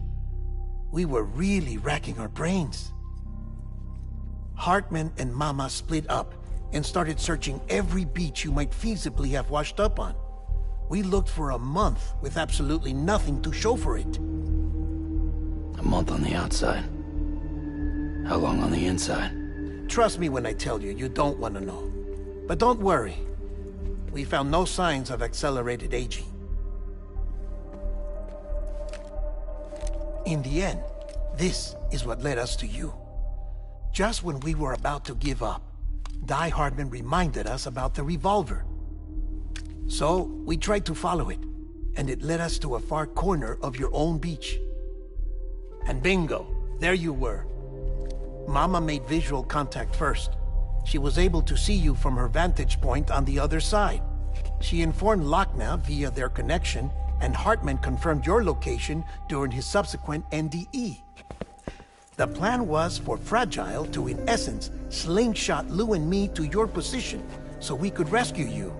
We were really racking our brains. Hartman and Mama split up and started searching every beach you might feasibly have washed up on. We looked for a month with absolutely nothing to show for it. A month on the outside. How long on the inside? Trust me when I tell you, you don't want to know. But don't worry. We found no signs of accelerated aging. In the end, this is what led us to you. Just when we were about to give up, Die Hartman reminded us about the revolver. So, we tried to follow it, and it led us to a far corner of your own beach. And bingo, there you were. Mama made visual contact first. She was able to see you from her vantage point on the other side. She informed Lochna via their connection, and Hartman confirmed your location during his subsequent NDE. The plan was for Fragile to, in essence, slingshot Lou and me to your position so we could rescue you.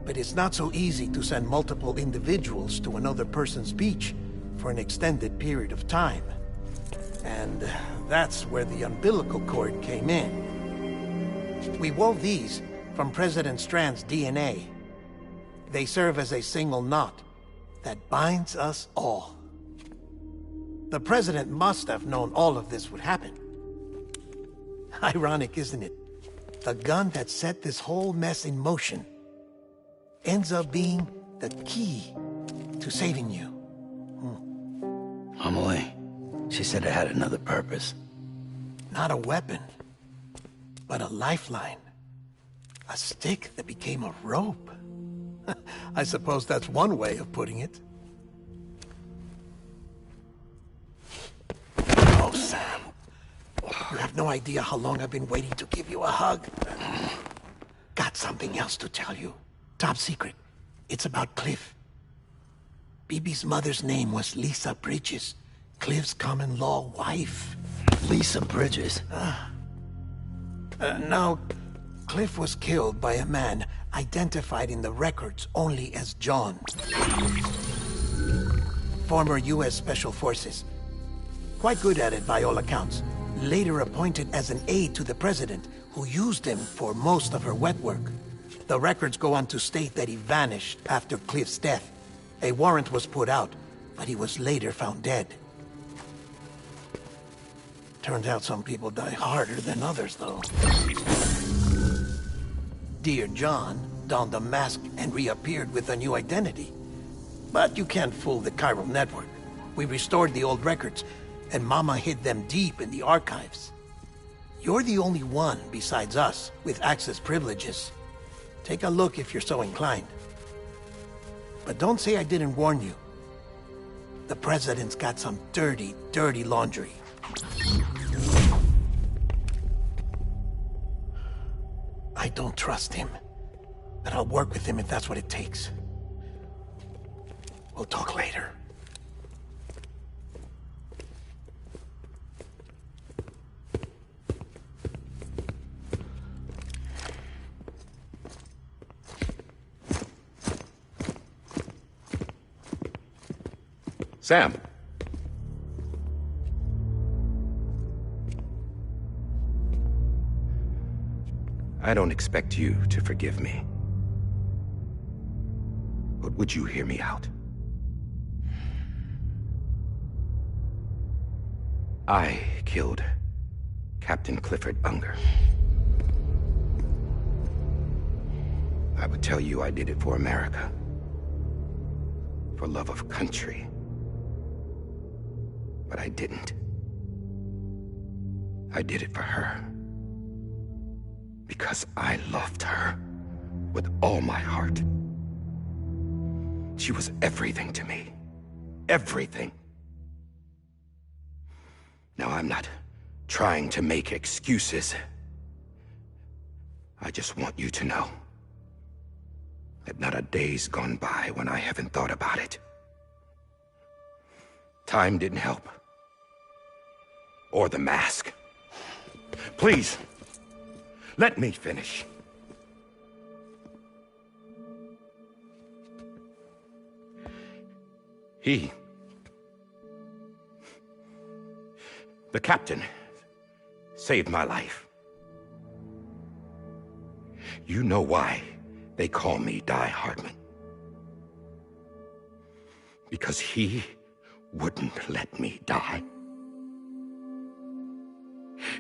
But it's not so easy to send multiple individuals to another person's beach for an extended period of time. And that's where the umbilical cord came in. We wove these from President Strand's DNA. They serve as a single knot that binds us all. The President must have known all of this would happen. Ironic, isn't it? The gun that set this whole mess in motion ends up being the key to saving you. Amelie, she said it had another purpose. Not a weapon, but a lifeline. A stick that became a rope. I suppose that's one way of putting it. Oh, Sam. You have no idea how long I've been waiting to give you a hug. Got something else to tell you. Top secret. It's about Cliff. BB's mother's name was Lisa Bridges, Cliff's common-law wife. Lisa Bridges? Now, Cliff was killed by a man identified in the records only as John. Former U.S. Special Forces. Quite good at it by all accounts. Later appointed as an aide to the president, who used him for most of her wet work. The records go on to state that he vanished after Cliff's death. A warrant was put out, but he was later found dead. Turns out some people die harder than others, though. Dear John donned a mask and reappeared with a new identity. But you can't fool the chiral network. We restored the old records, and Mama hid them deep in the archives. You're the only one besides us with access privileges. Take a look if you're so inclined. But don't say I didn't warn you. The president's got some dirty, dirty laundry. I don't trust him, but I'll work with him if that's what it takes. We'll talk later. Sam. I don't expect you to forgive me. But would you hear me out? I killed Captain Clifford Unger. I would tell you I did it for America. For love of country. But I didn't. I did it for her. Because I loved her with all my heart. She was everything to me. Everything. Now, I'm not trying to make excuses. I just want you to know that not a day's gone by when I haven't thought about it. Time didn't help. Or the mask. Please, let me finish. The captain, saved my life. You know why they call me Die Hardman. Because he wouldn't let me die.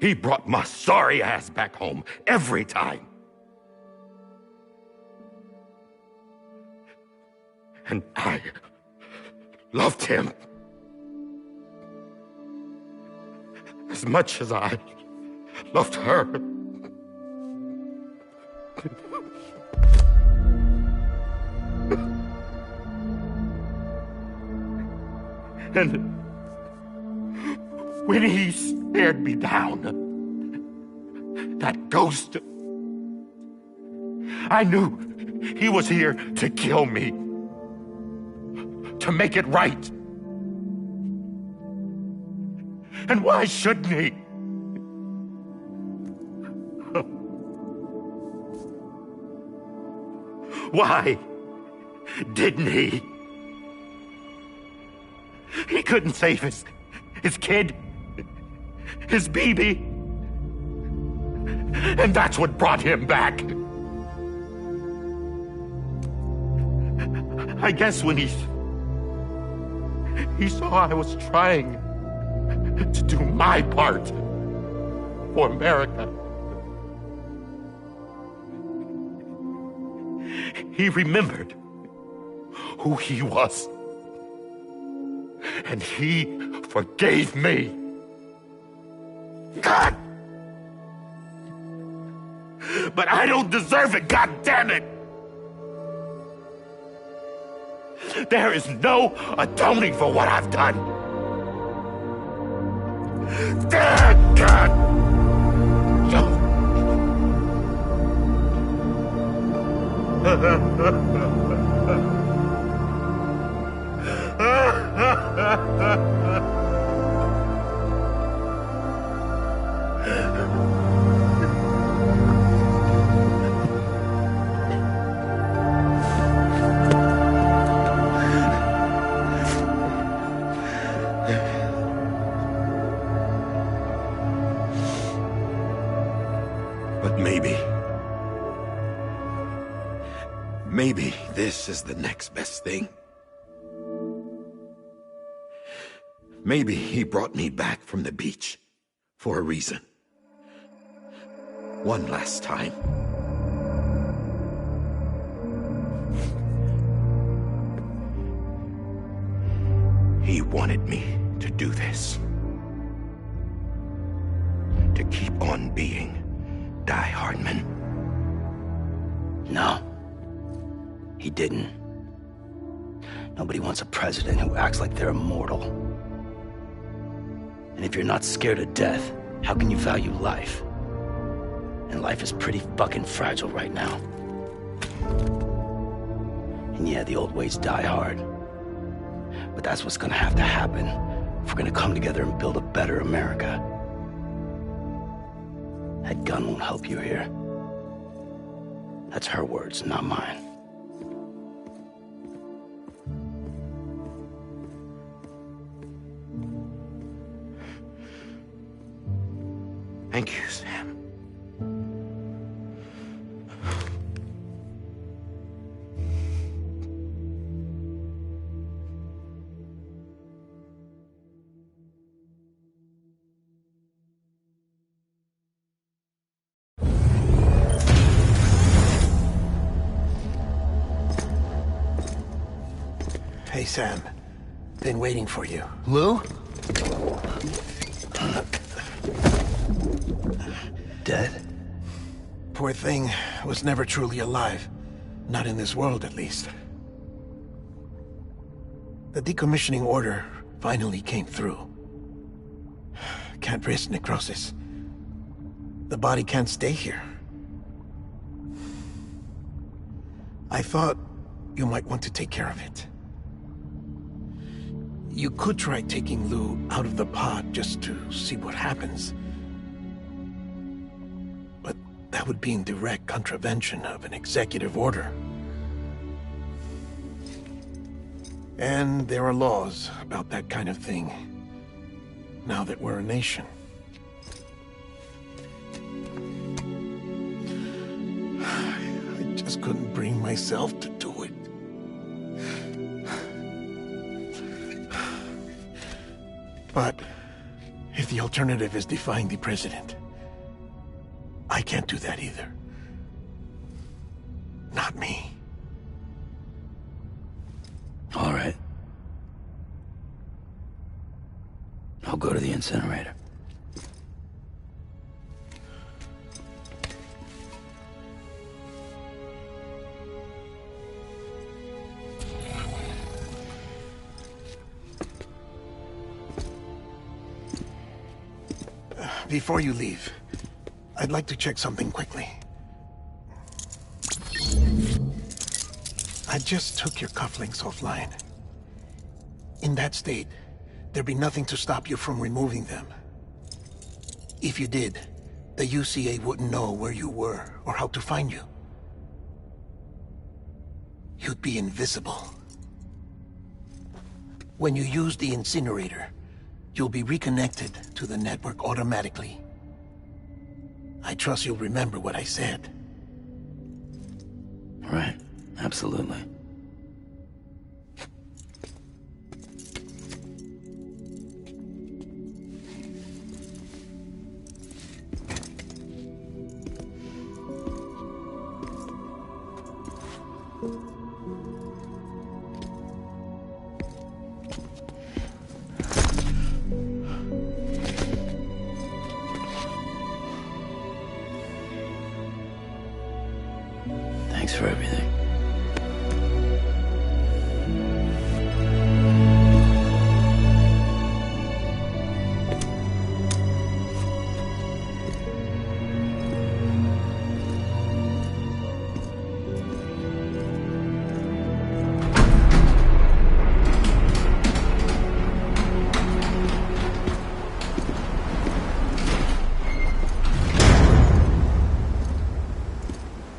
He brought my sorry ass back home every time. And I loved him as much as I loved her. And when he stared me down, that ghost, I knew he was here to kill me, to make it right. And why shouldn't he? Why didn't he? He couldn't save his kid, his BB. And that's what brought him back. I guess when he saw I was trying to do my part for America, he remembered who he was. And he forgave me. God! But I don't deserve it, God damn it! There is no atoning for what I've done. God! But maybe this is the next best thing. Maybe he brought me back from the beach for a reason. One last time. He wanted me to do this. To keep on being Die Hardman. No. He didn't. Nobody wants a president who acts like they're immortal. And if you're not scared of death, how can you value life? And life is pretty fucking fragile right now. And yeah, the old ways die hard. But that's what's gonna have to happen if we're gonna come together and build a better America. That gun won't help you here. That's her words, not mine. Thank you, Sam. Hey, Sam. Been waiting for you. Lou? Dead? Poor thing was never truly alive. Not in this world, at least. The decommissioning order finally came through. Can't risk necrosis. The body can't stay here. I thought you might want to take care of it. You could try taking Lou out of the pod just to see what happens. But that would be in direct contravention of an executive order. And there are laws about that kind of thing, now that we're a nation. I just couldn't bring myself to do it. But if the alternative is defying the president, I can't do that either. Not me. All right. I'll go to the incinerator. Before you leave, I'd like to check something quickly. I just took your cufflinks offline. In that state, there'd be nothing to stop you from removing them. If you did, the UCA wouldn't know where you were or how to find you. You'd be invisible. When you use the incinerator, You'll be reconnected to the network automatically. I trust you'll remember what I said. Right. Absolutely. Thanks for everything.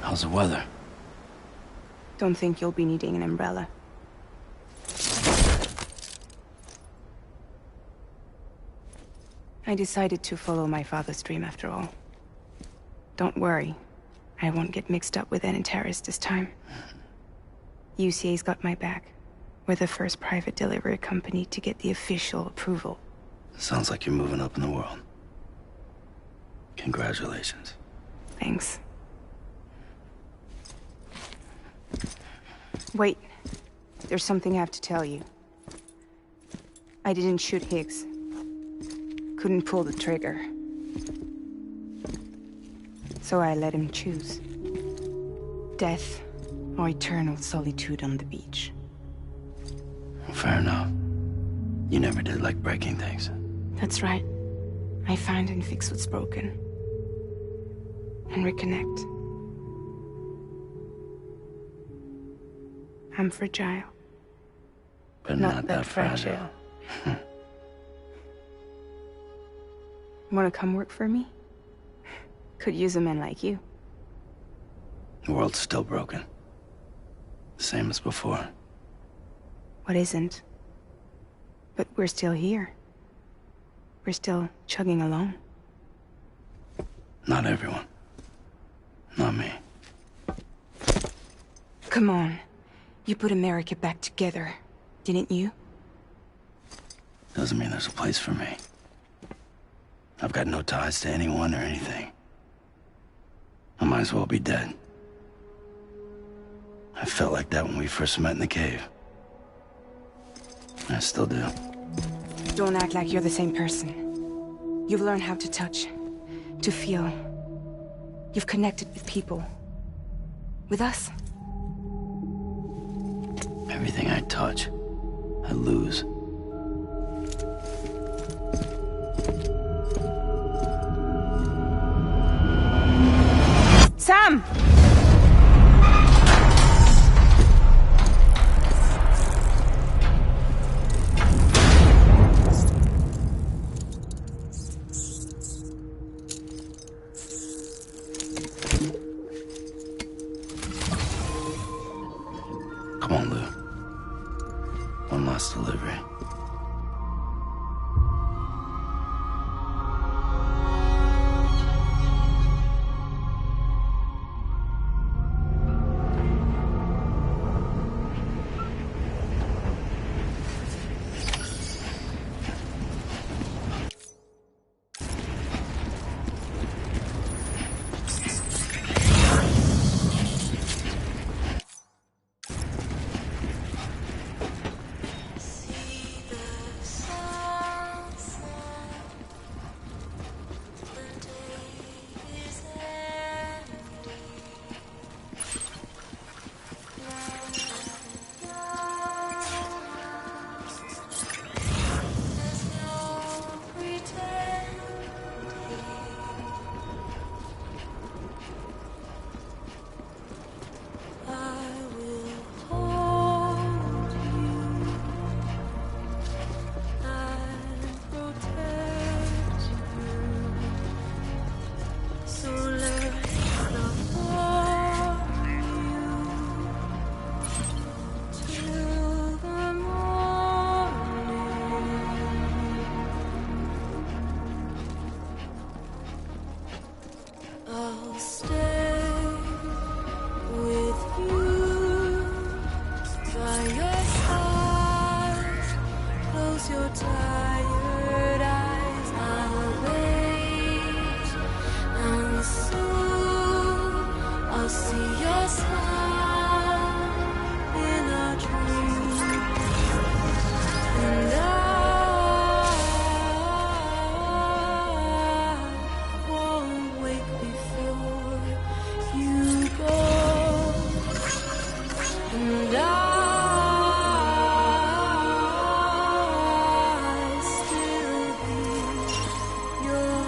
How's the weather? Don't think you'll be needing an umbrella. I decided to follow my father's dream after all. Don't worry. I won't get mixed up with any terrorists this time. UCA's got my back. We're the first private delivery company to get the official approval. Sounds like you're moving up in the world. Congratulations. Thanks. Wait. There's something I have to tell you. I didn't shoot Higgs. Couldn't pull the trigger. So I let him choose. Death or eternal solitude on the beach. Fair enough. You never did like breaking things. That's right. I find and fix what's broken. And reconnect. I'm fragile. But not that fragile. Wanna come work for me? Could use a man like you. The world's still broken. The same as before. What isn't? But we're still here. We're still chugging along. Not everyone. Not me. Come on. You put America back together, didn't you? Doesn't mean there's a place for me. I've got no ties to anyone or anything. I might as well be dead. I felt like that when we first met in the cave. I still do. Don't act like you're the same person. You've learned how to touch, to feel. You've connected with people. With us. Everything I touch, I lose. Sam! Come on, Lou. One last delivery. I'll stay with you by your side. Close your tired eyes. I'll wait, and soon I'll see your smile in a dream, and I won't wake before you go, and I'll still be your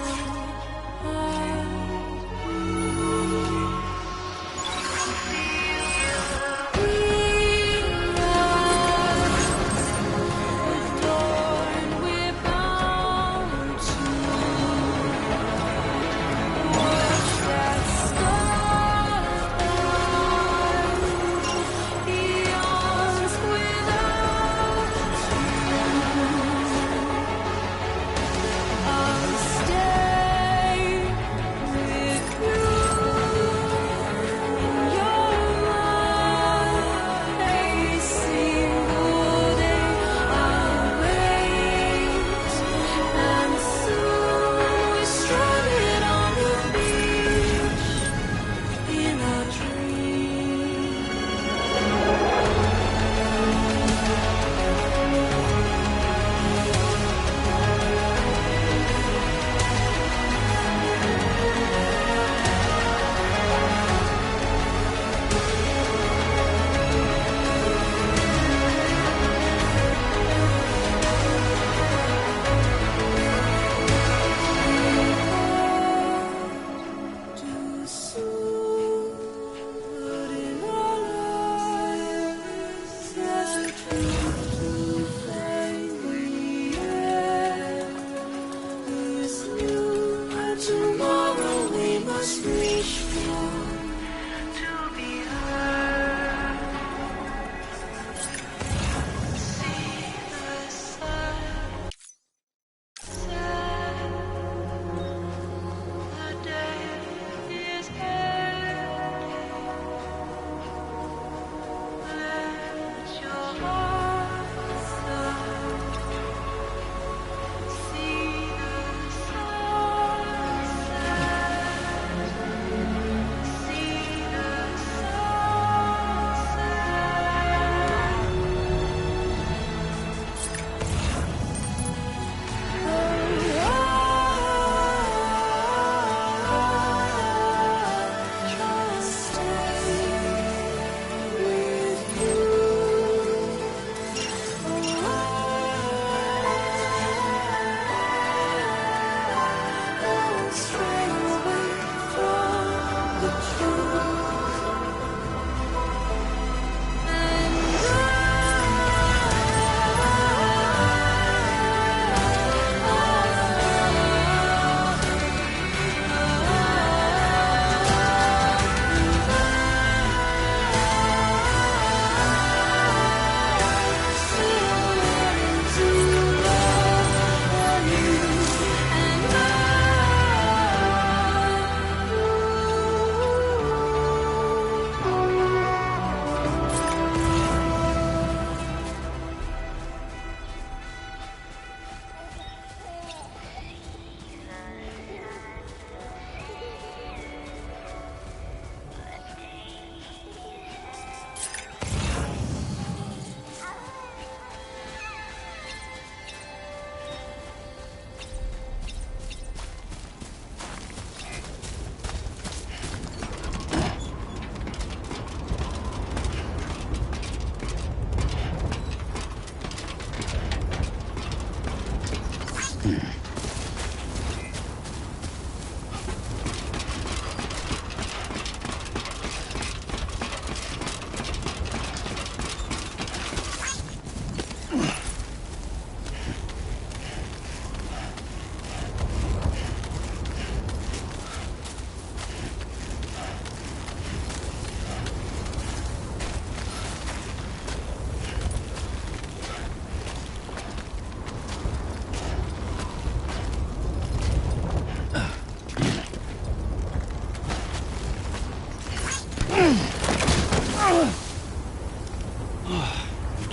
tomorrow we must reach for to be heard. See the sun set. The day is ending. Let your heart start. See the sunset.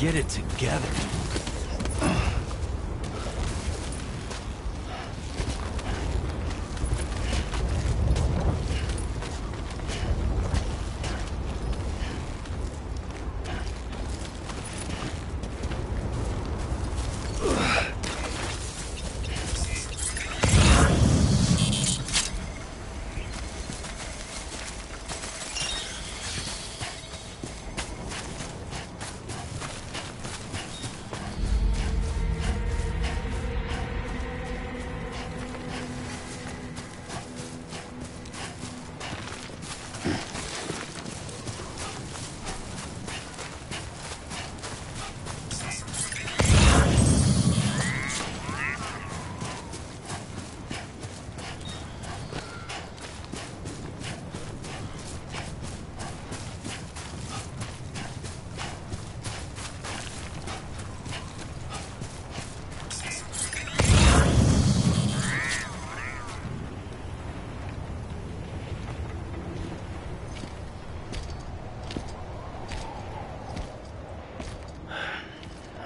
get it together.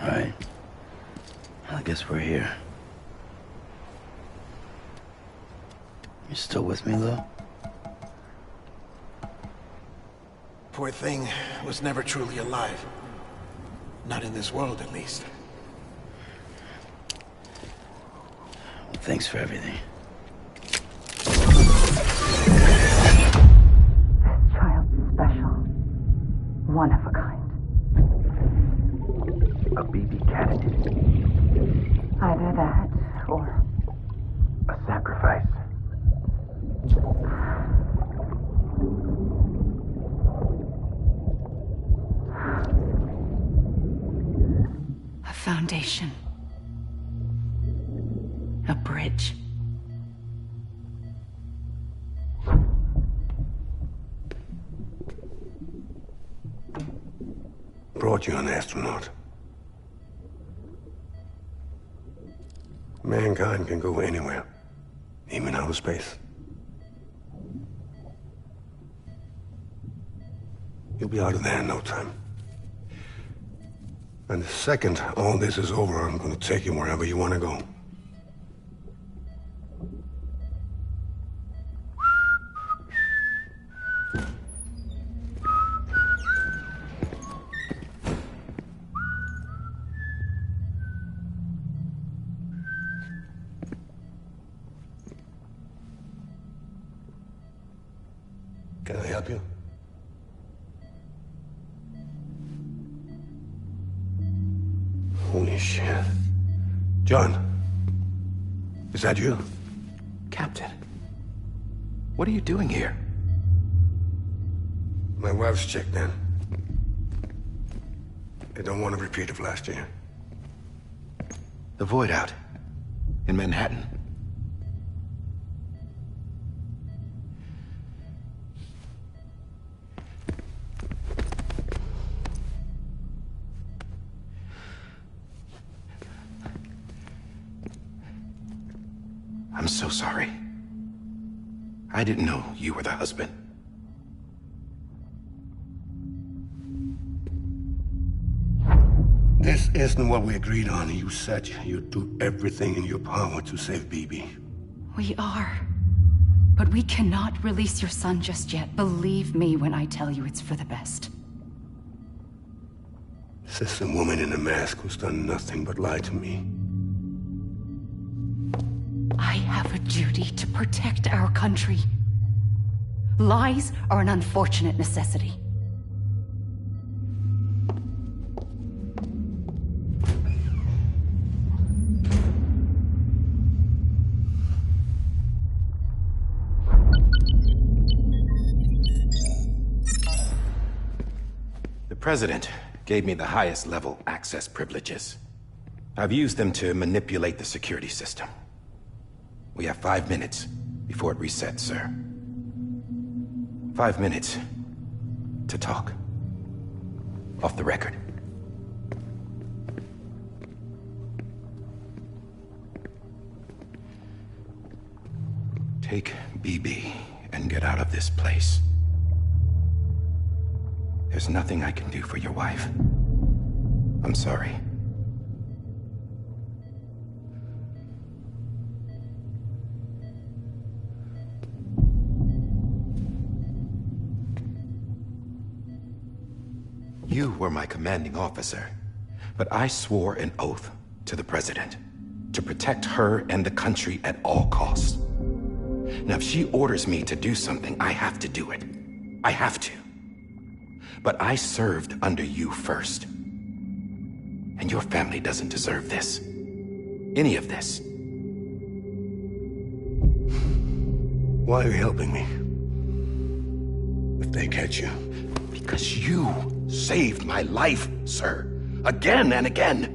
Right. I guess we're here. You still with me, Lou? Poor thing was never truly alive. Not in this world, at least. Well, thanks for everything. Child's special. One of a kind. A BB candidate. Either that, or... a sacrifice. A foundation. A bridge. Brought you an astronaut. Mankind can go anywhere, even outer space. You'll be out of there in no time. And the second all this is over, I'm gonna take you wherever you want to go. Can I help you? Holy shit. John, is that you? Captain, what are you doing here? My wife's checked in. They don't want a repeat of last year. The Void Out in Manhattan. I'm so sorry. I didn't know you were the husband. This isn't what we agreed on. You said you'd do everything in your power to save BB. We are. But we cannot release your son just yet. Believe me when I tell you it's for the best. This is a woman in a mask who's done nothing but lie to me. I have a duty to protect our country. Lies are an unfortunate necessity. The President gave me the highest level access privileges. I've used them to manipulate the security system. We have 5 minutes before it resets, sir. 5 minutes to talk. Off the record. Take BB and get out of this place. There's nothing I can do for your wife. I'm sorry. You were my commanding officer, but I swore an oath to the President to protect her and the country at all costs. Now, if she orders me to do something, I have to do it. I have to. But I served under you first. And your family doesn't deserve this. Any of this. Why are you helping me? If they catch you. Because you saved my life, sir. Again and again.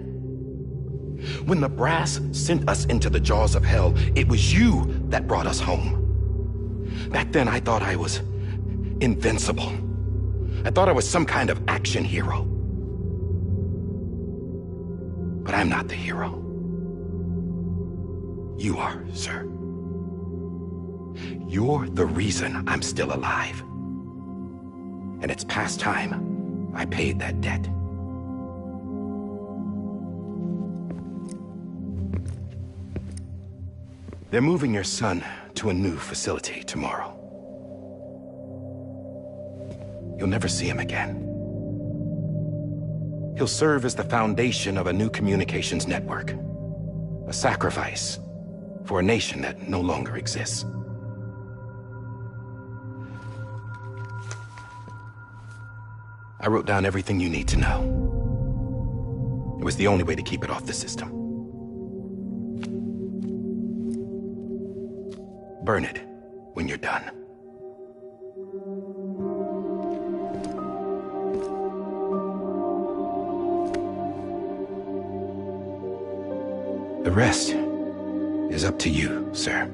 When the brass sent us into the jaws of hell, it was you that brought us home. Back then, I thought I was invincible. I thought I was some kind of action hero. But I'm not the hero. You are, sir. You're the reason I'm still alive. And it's past time I paid that debt. They're moving your son to a new facility tomorrow. You'll never see him again. He'll serve as the foundation of a new communications network. A sacrifice for a nation that no longer exists. I wrote down everything you need to know. It was the only way to keep it off the system. Burn it when you're done. The rest is up to you, sir.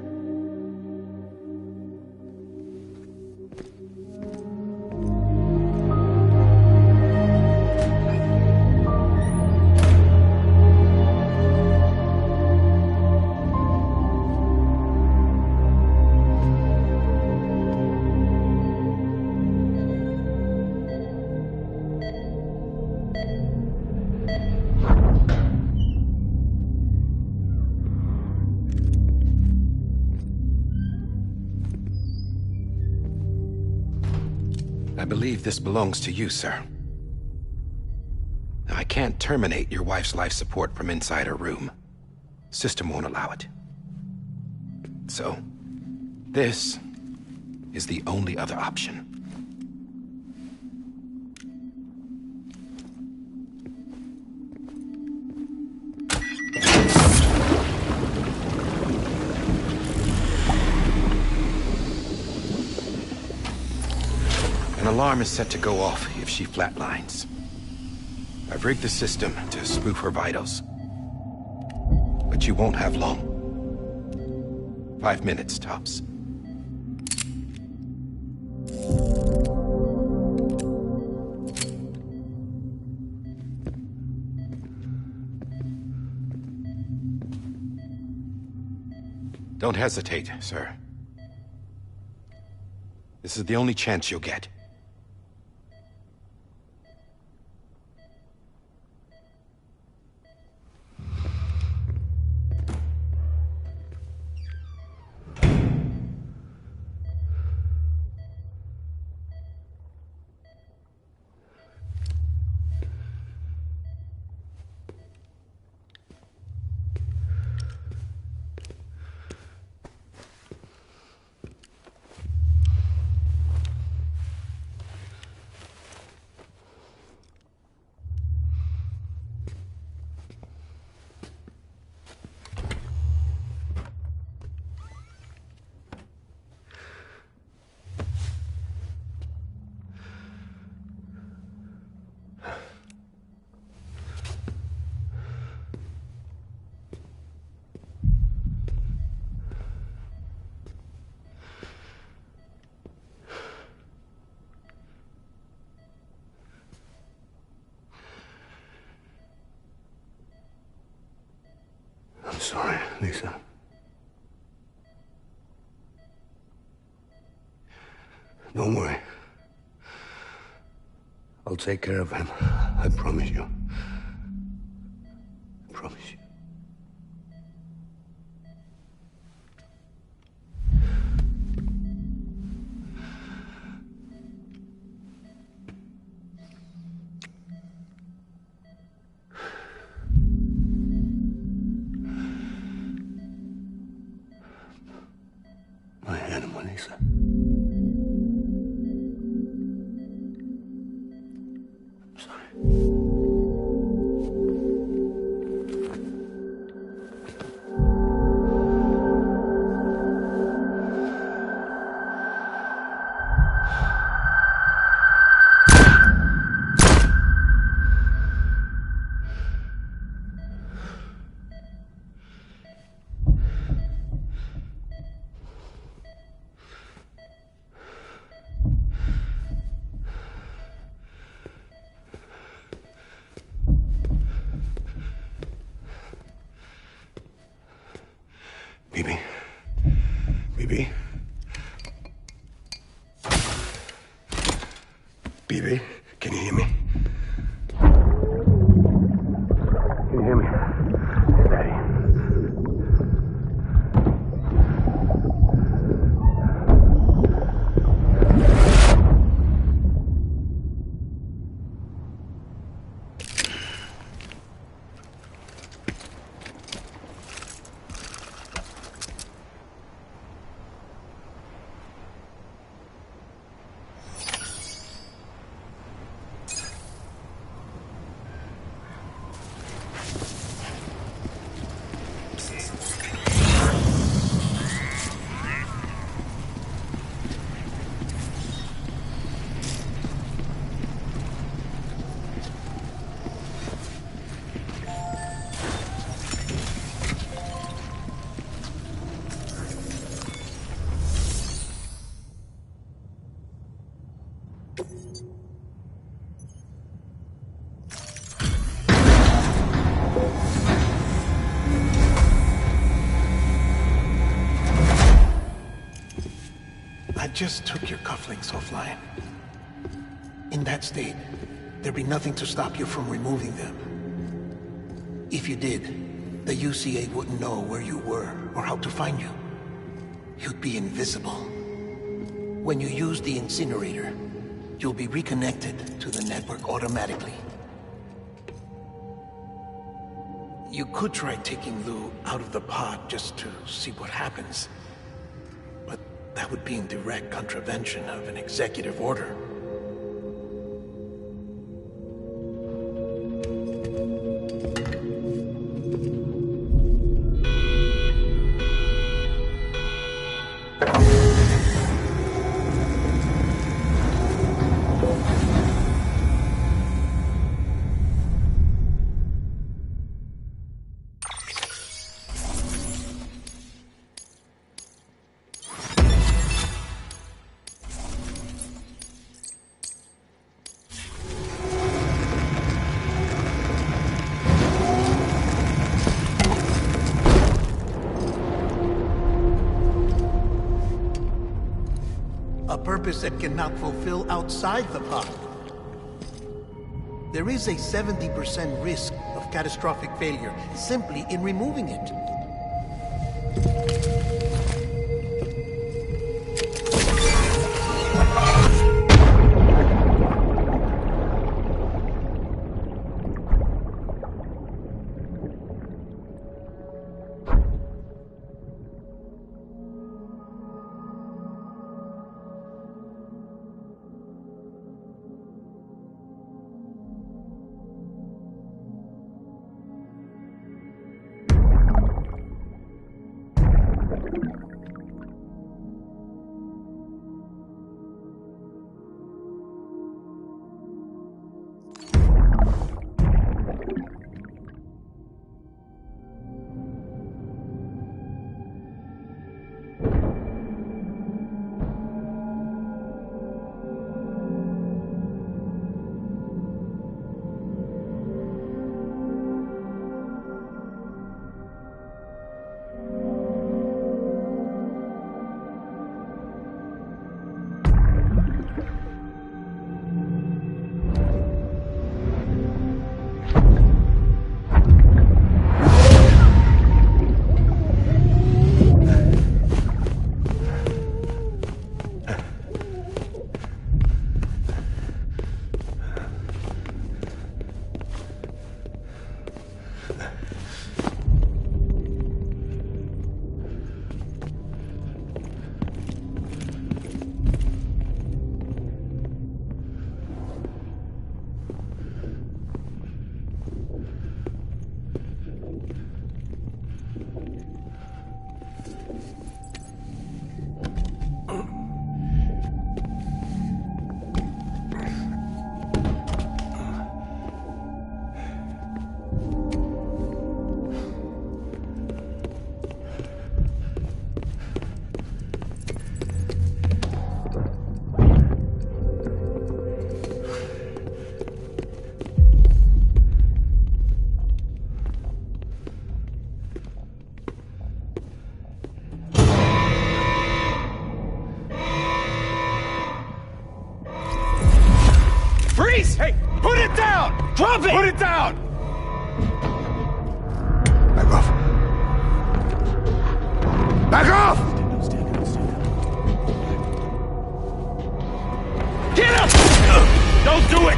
I believe this belongs to you, sir. Now, I can't terminate your wife's life support from inside her room. System won't allow it. So, this is the only other option. An alarm is set to go off if she flatlines. I've rigged the system to spoof her vitals. But you won't have long. 5 minutes, tops. Don't hesitate, sir. This is the only chance you'll get. I'm sorry, Lisa. Don't worry. I'll take care of him. I promise you. promise you. My animal, Lisa. Bibi? Bibi? Bibi, can you hear me? Can you hear me? Daddy. I just took your cufflinks offline. In that state, there'd be nothing to stop you from removing them. If you did, the UCA wouldn't know where you were or how to find you. You'd be invisible. When you use the incinerator, you'll be reconnected to the network automatically. You could try taking Lou out of the pod just to see what happens. But that would be in direct contravention of an executive order. A purpose that cannot fulfill outside the pod. There is a 70% risk of catastrophic failure simply in removing it. face! Hey, put it down! Drop it! Put it down! Back off. Back off! Get up! Don't do it!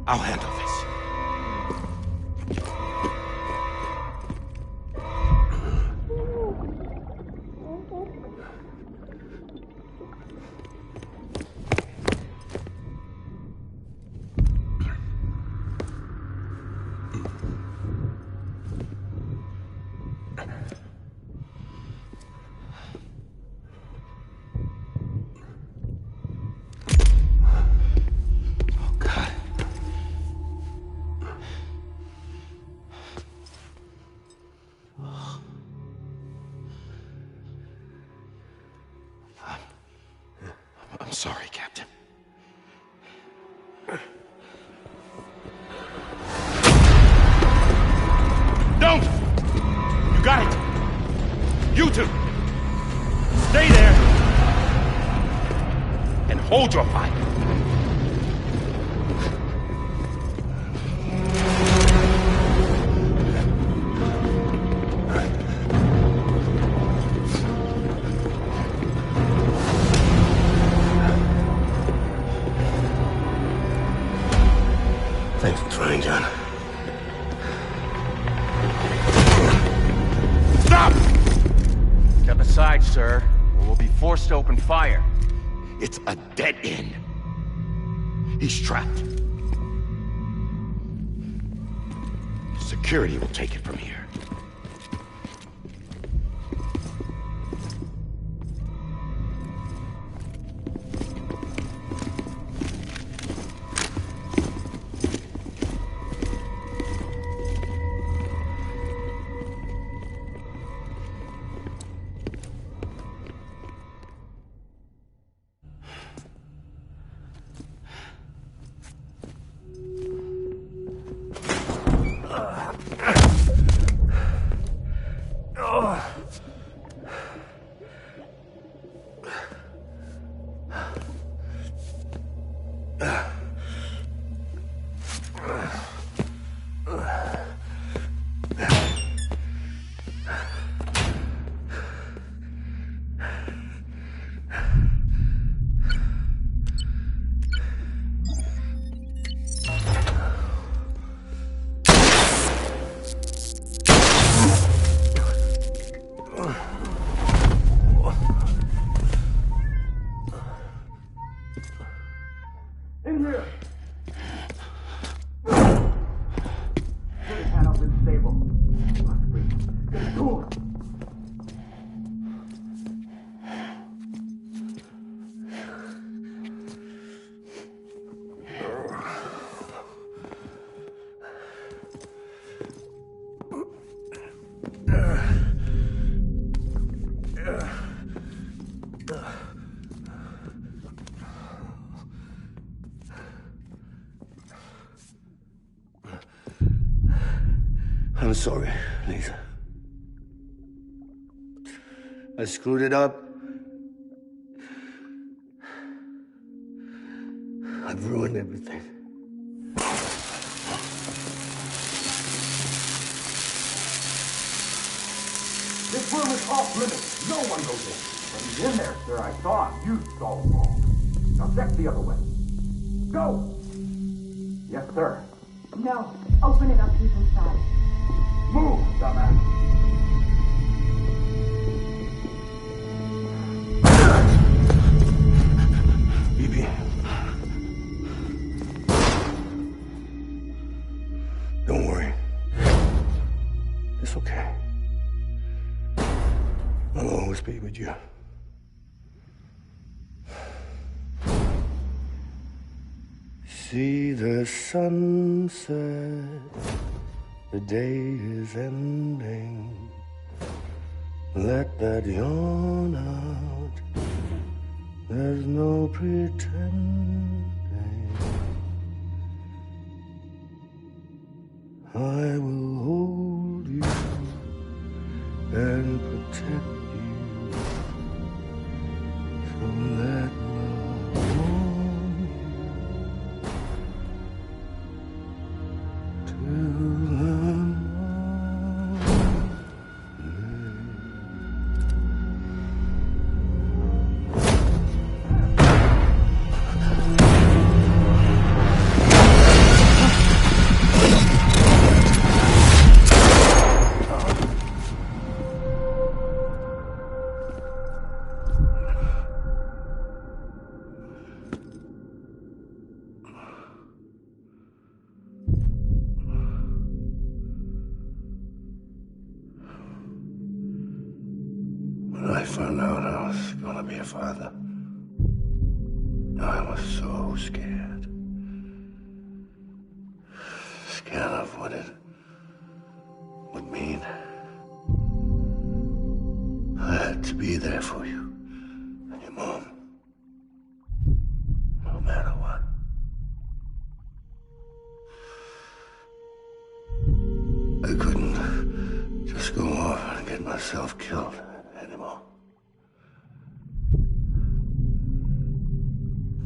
I'll handle this. I'm sorry, Captain. Don't! You got it! You two! Stay there! And hold your fire! Thanks for trying, John. Stop! Step aside, sir, or we'll be forced to open fire. It's a dead end. He's trapped. Security will take it from here. In here! Get his hand up and stable. Must be. Get it to him. I'm sorry, Lisa. I screwed it up. I've ruined everything. This room is off limits. No one goes in. But he's in there, sir. I saw him. You saw him all. Now check the other way. Go! Yes, sir. No. Open it up. He's inside. Move, dumbass. BB. Don't worry. It's okay. I'll always be with you. See the sunset. The day is ending. Let that yawn out. There's no pretending. I will hold you and protect you. So let love found out I was gonna be a father, I was so scared. Scared of what it would mean. I had to be there for you and your mom, no matter what. I couldn't just go off and get myself killed anymore.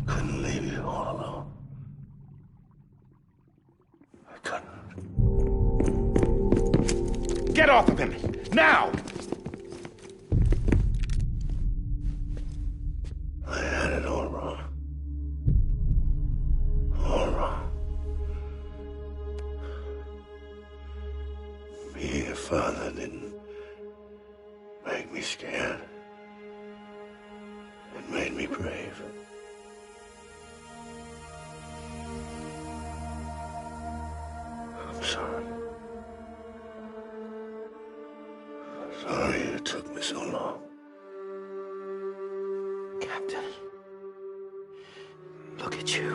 Couldn't leave you all alone. I couldn't. Get off of him! Now! I had it all wrong. All wrong. Being a father didn't make me scared. It made me brave. I'm sorry. Sorry it took me so long. Captain, look at you.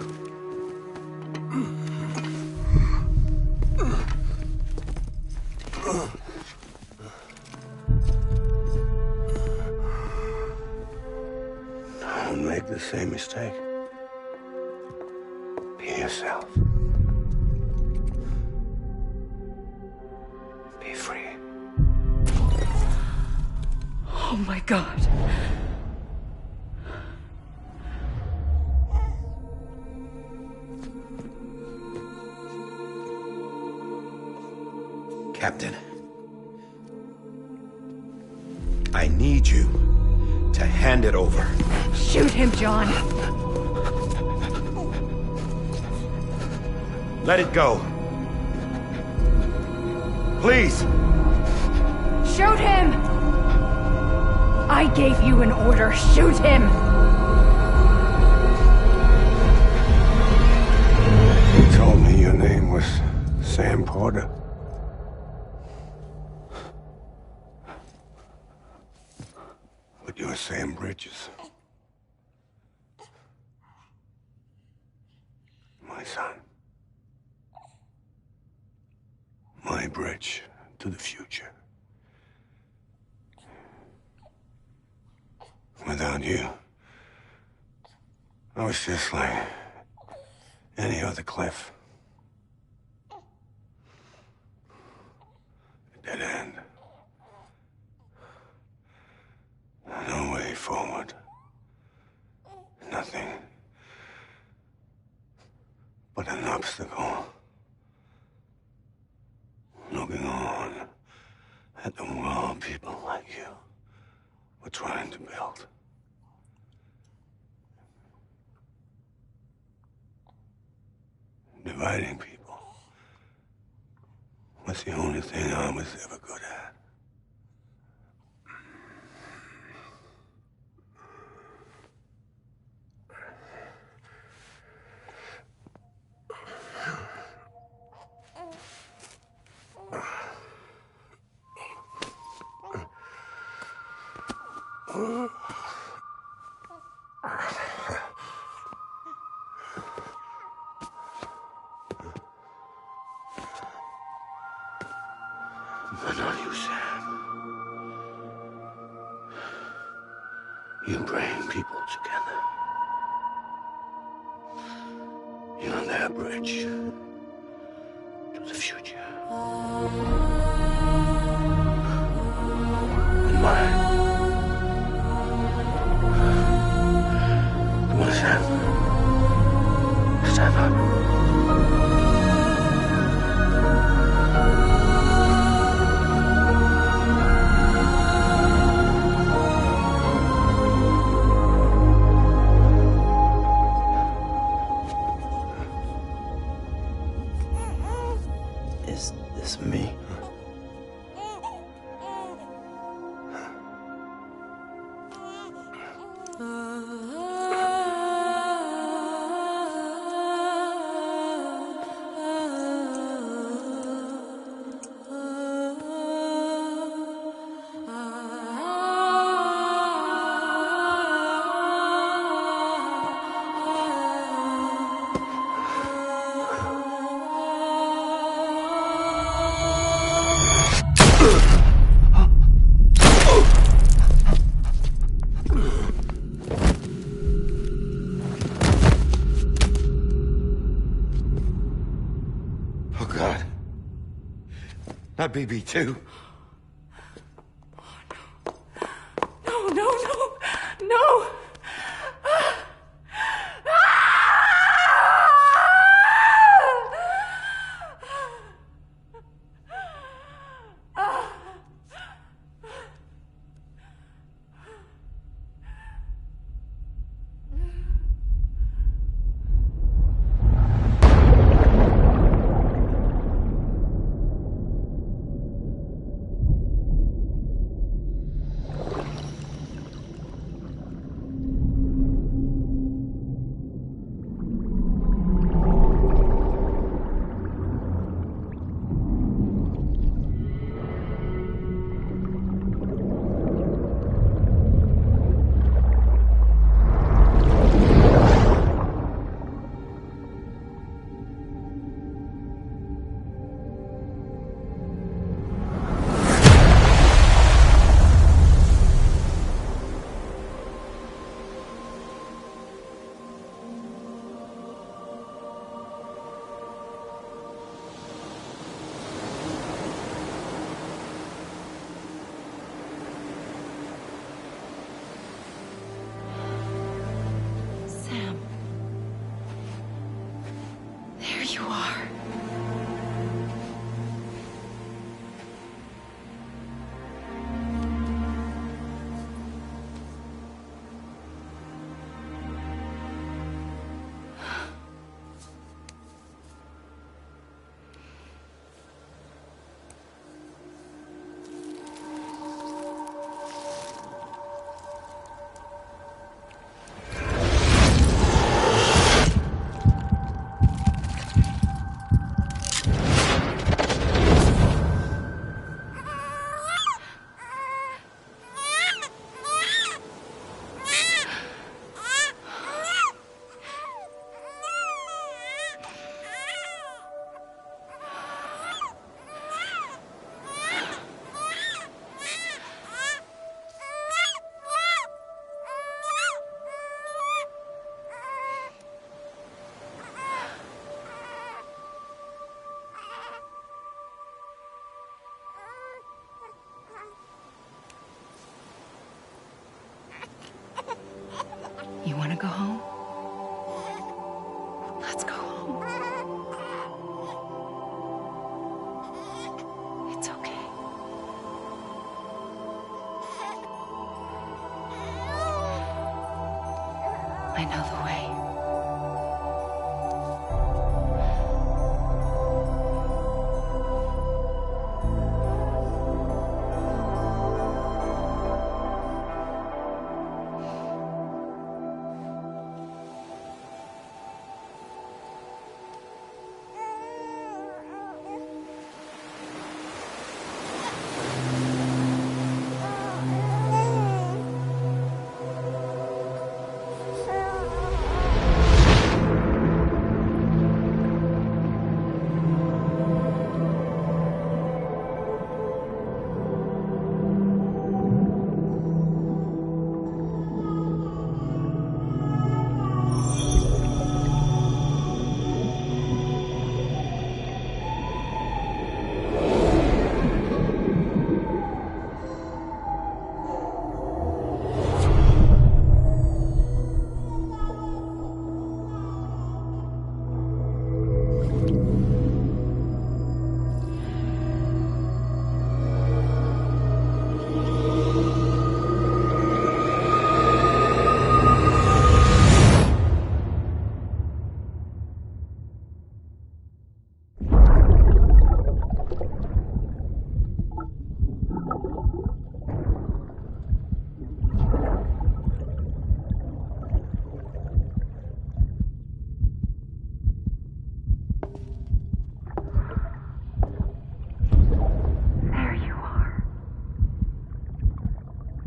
Don't make the same mistake. Be yourself. Be free. Oh my God. Captain, I need you to hand it over. Shoot him, John. Let it go. Please. Shoot him! I gave you an order. Shoot him! You told me your name was Sam Porter. But you're Sam Bridges. My son. My bridge to the future. Without you, I was just like any other Cliff. A dead end. No way forward. Nothing but an obstacle. Looking on at the world people like you were trying to build. Dividing people was the only thing I was ever good at. But not you, Sam. You bring people together. You're their bridge to the future. And mine. Come on, Sam. Stand up. Is this me? My BB too. No, no, no, no! There you are. You want to go home? Let's go home. It's okay. I know the way.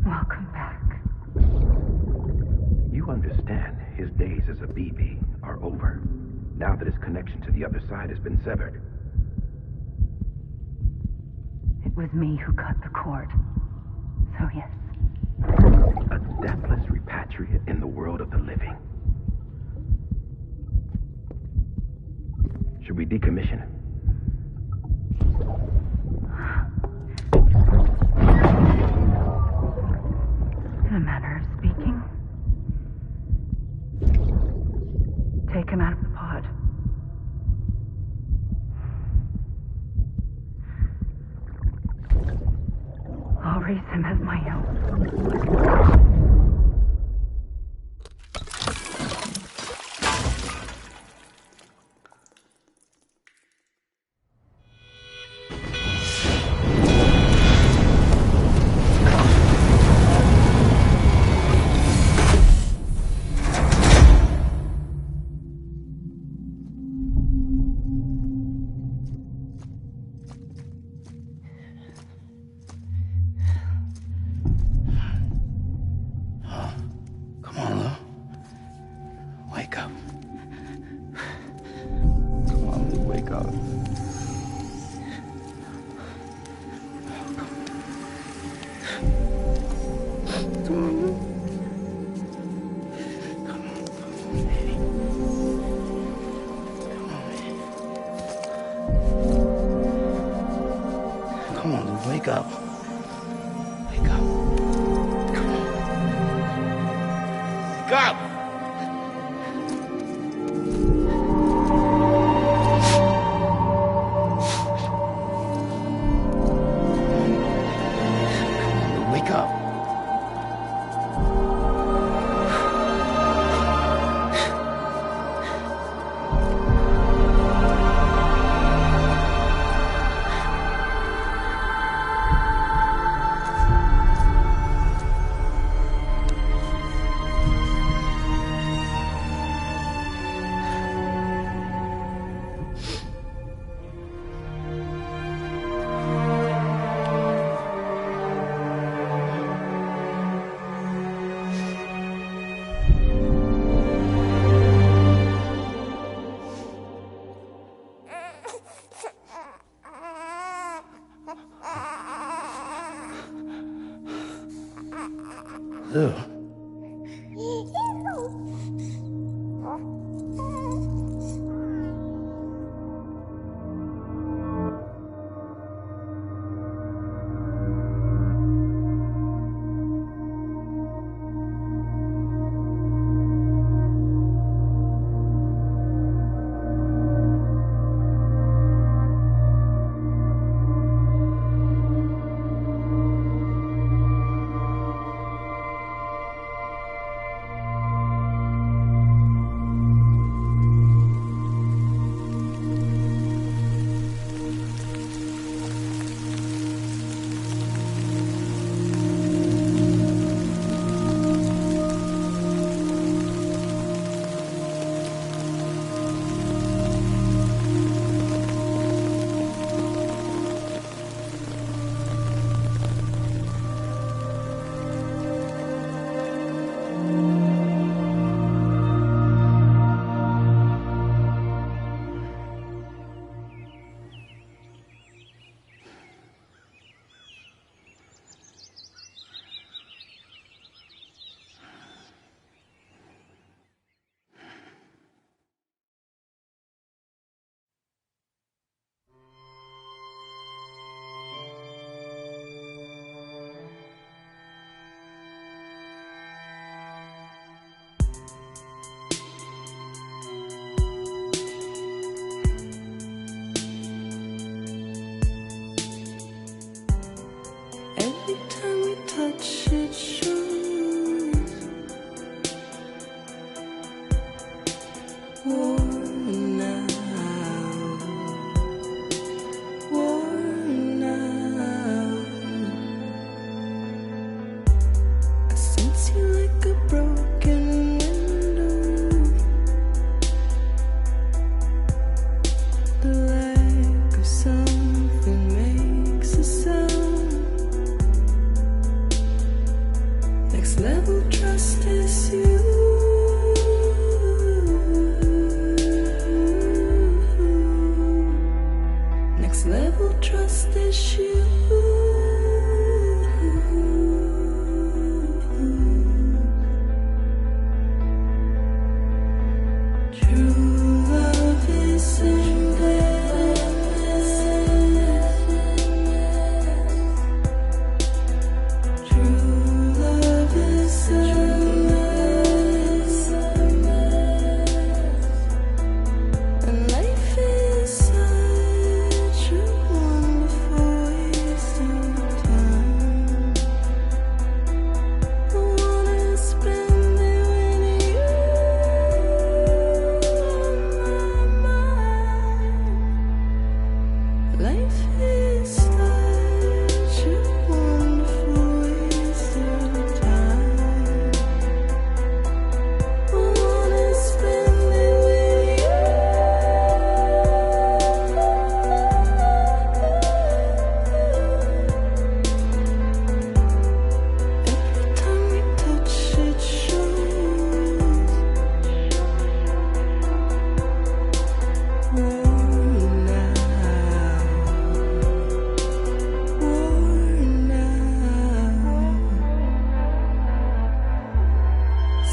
Welcome back. You understand his days as a BB are over, now that his connection to the other side has been severed. It was me who cut the cord. So yes. A deathless repatriate in the world of the living. Should we decommission him? a manner of speaking. Take him out of the pod. I'll raise him as my own. Come on, Lou. Wake up. Come on, Lou, wake up. Come on, Lou. Come on, baby. Come on, Lou, wake up. Wake up. Come on. Wake up! Wake up. Lou. True love is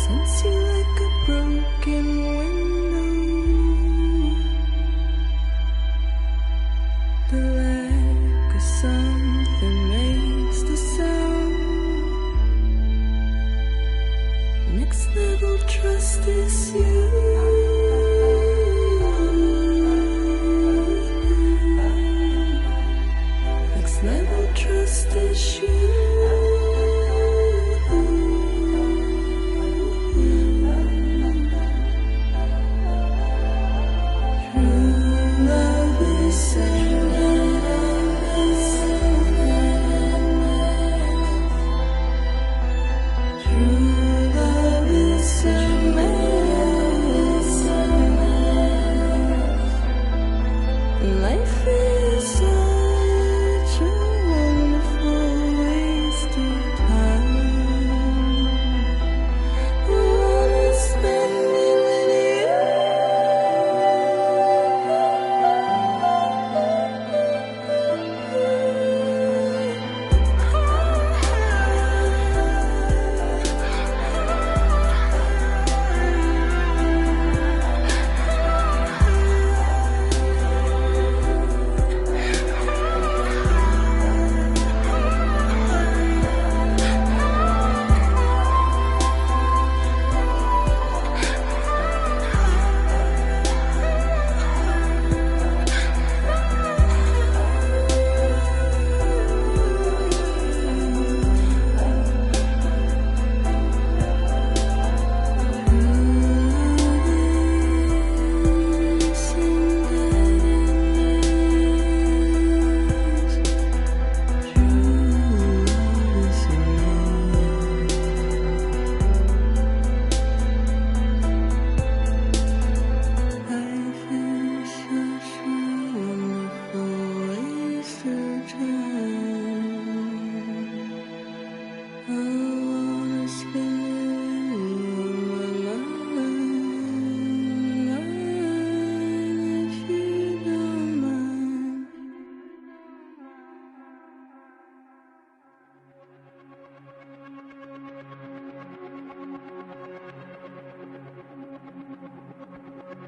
sense you like a broken window. The lack of something makes the sound. Next level trust is you. Next level trust is you. Life is such a wonderful waste of time. I wanna spend it with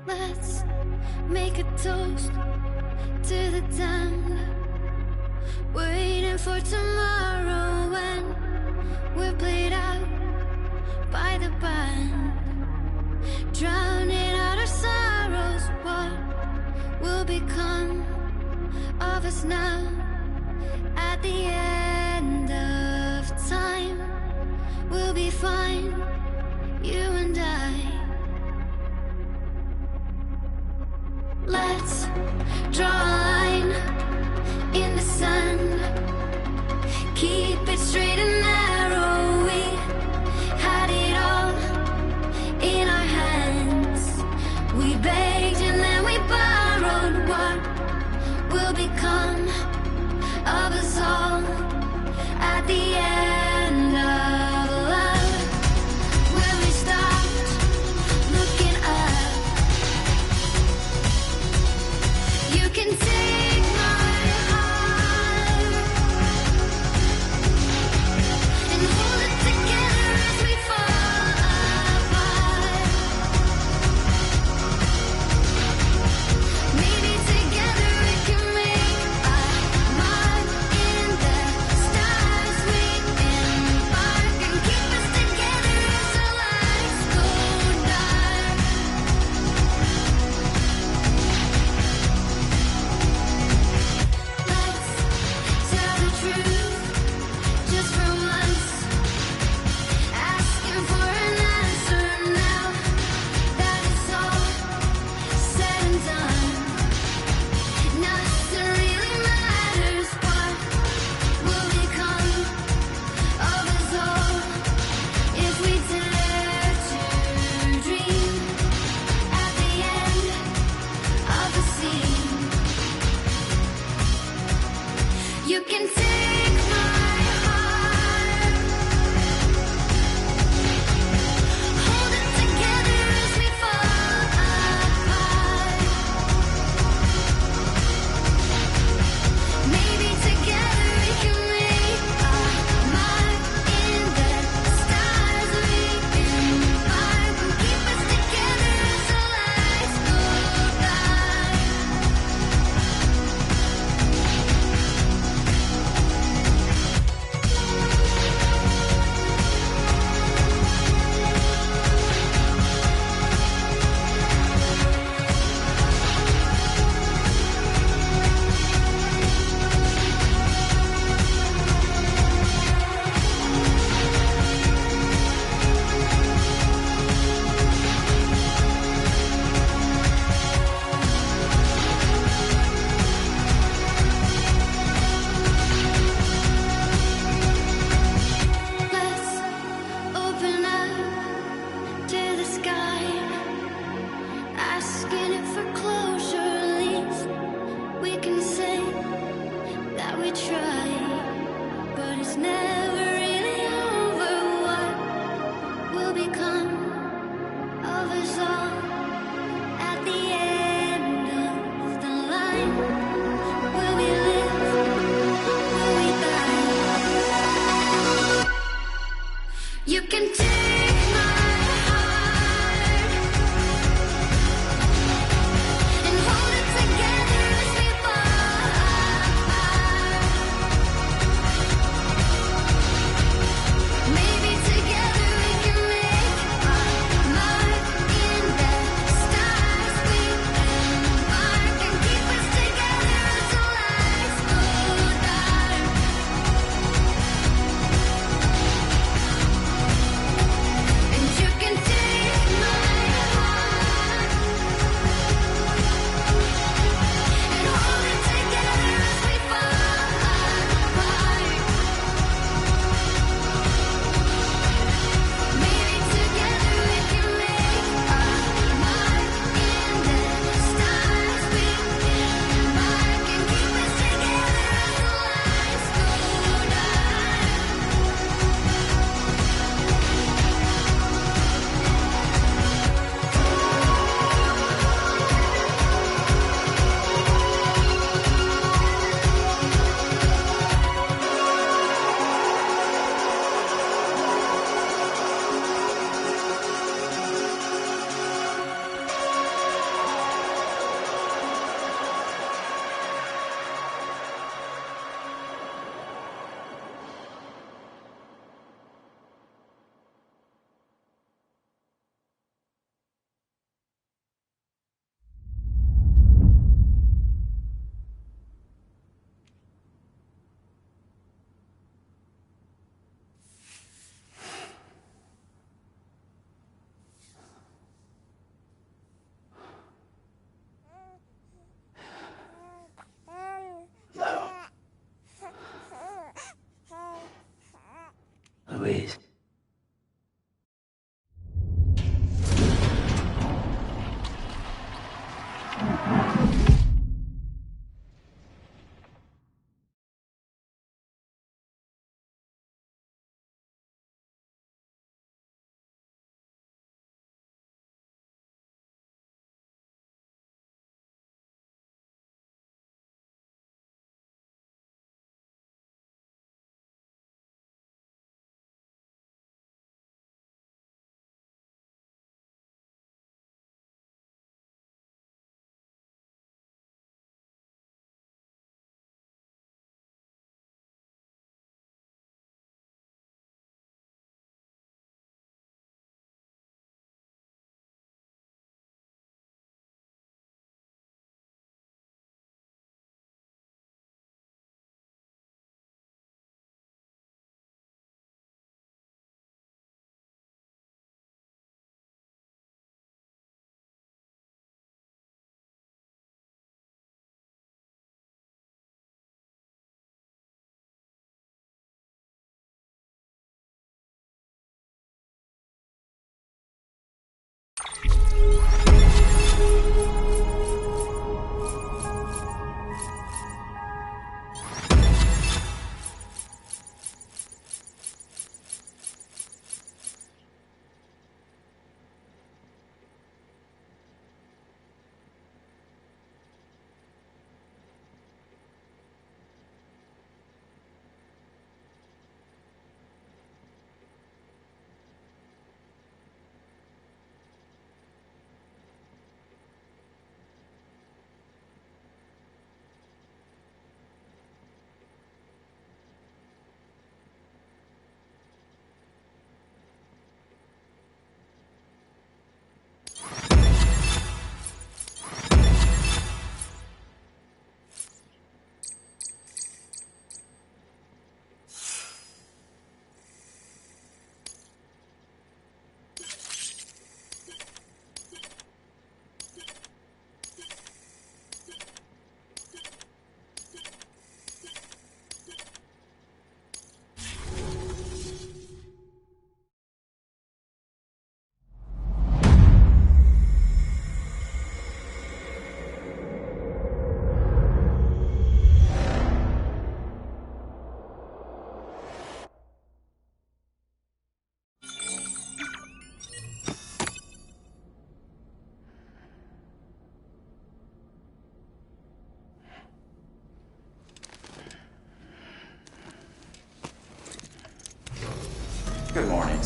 Let's make a toast to the damned, waiting for tomorrow when we're played out by the band, drowning out our sorrows. What will become of us now at the end of time? We'll be fine, you and I. Let's draw a line in the sand, keep it straight and narrow. We had it all in our hands. We begged and then we borrowed. What will become of us all? become of us all at the end of the line? Will we live? Will we die? You can take my heart and hold it together as we fall. Maybe together we can make our mark in the stars. We embark and keep us together.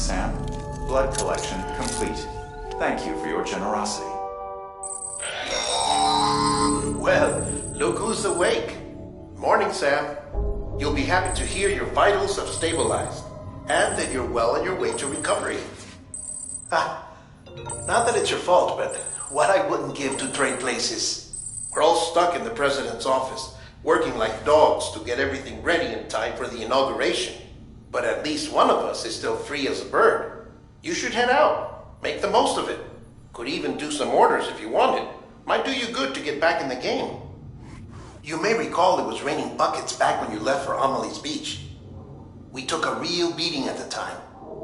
Sam. Blood collection complete. Thank you for your generosity. Well, look who's awake. Morning, Sam. You'll be happy to hear your vitals have stabilized, and that you're well on your way to recovery. Not that it's your fault, but what I wouldn't give to trade places. We're all stuck in the president's office, working like dogs to get everything ready in time for the inauguration. But at least one of us is still free as a bird. You should head out. Make the most of it. Could even do some orders if you wanted. Might do you good to get back in the game. You may recall it was raining buckets back when you left for Amelie's Beach. We took a real beating at the time,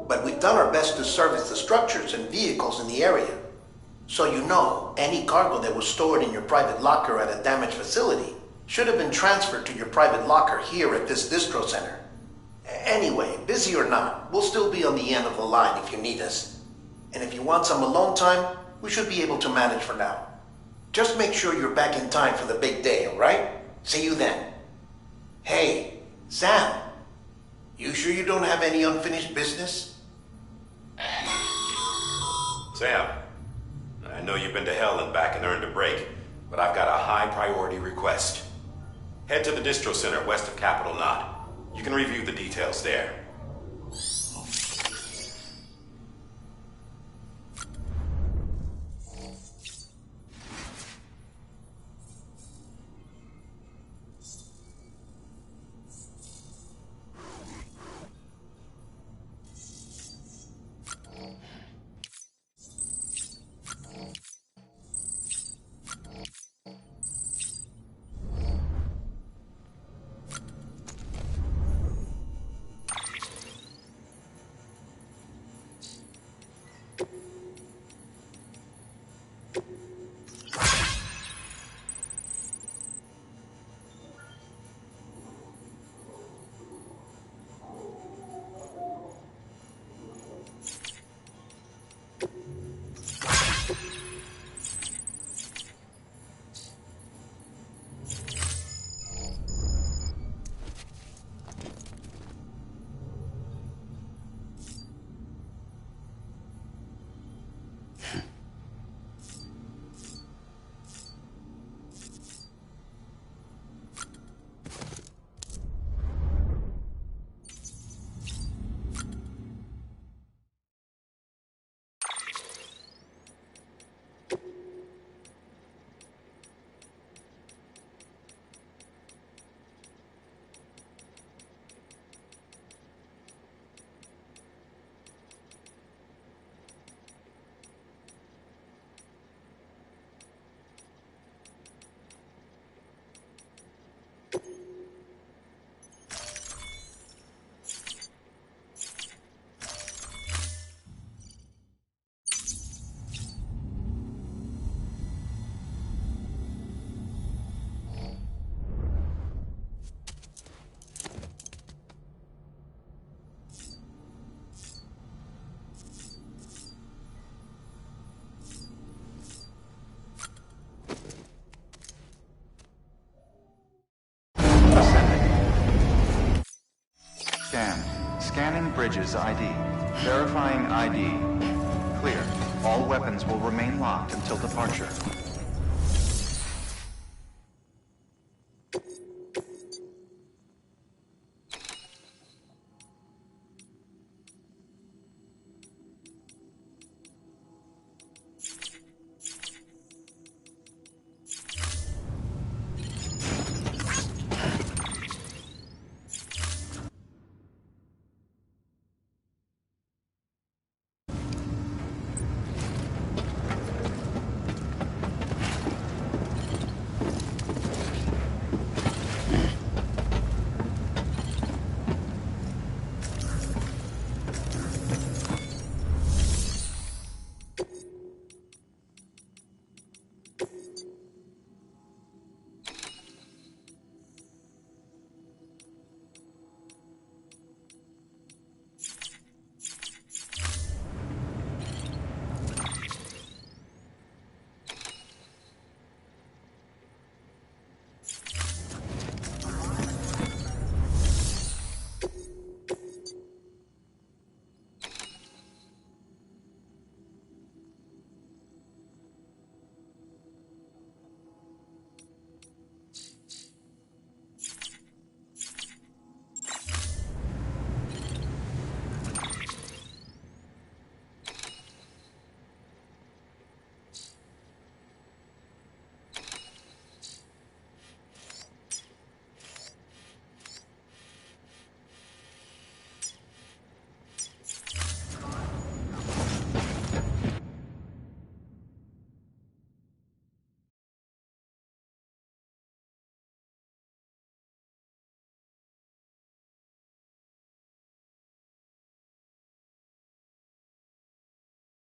but we've done our best to service the structures and vehicles in the area. So you know, any cargo that was stored in your private locker at a damaged facility should have been transferred to your private locker here at this distro center. Anyway, busy or not, we'll still be on the end of the line if you need us. And if you want some alone time, we should be able to manage for now. Just make sure you're back in time for the big day, alright? See you then. Hey, Sam, you sure you don't have any unfinished business? Sam, I know you've been to hell and back and earned a break, but I've got a high priority request. Head to the distro center west of Capitol Knot. You can review the details there. Scanning Bridges ID. Verifying ID. Clear. All weapons will remain locked until departure.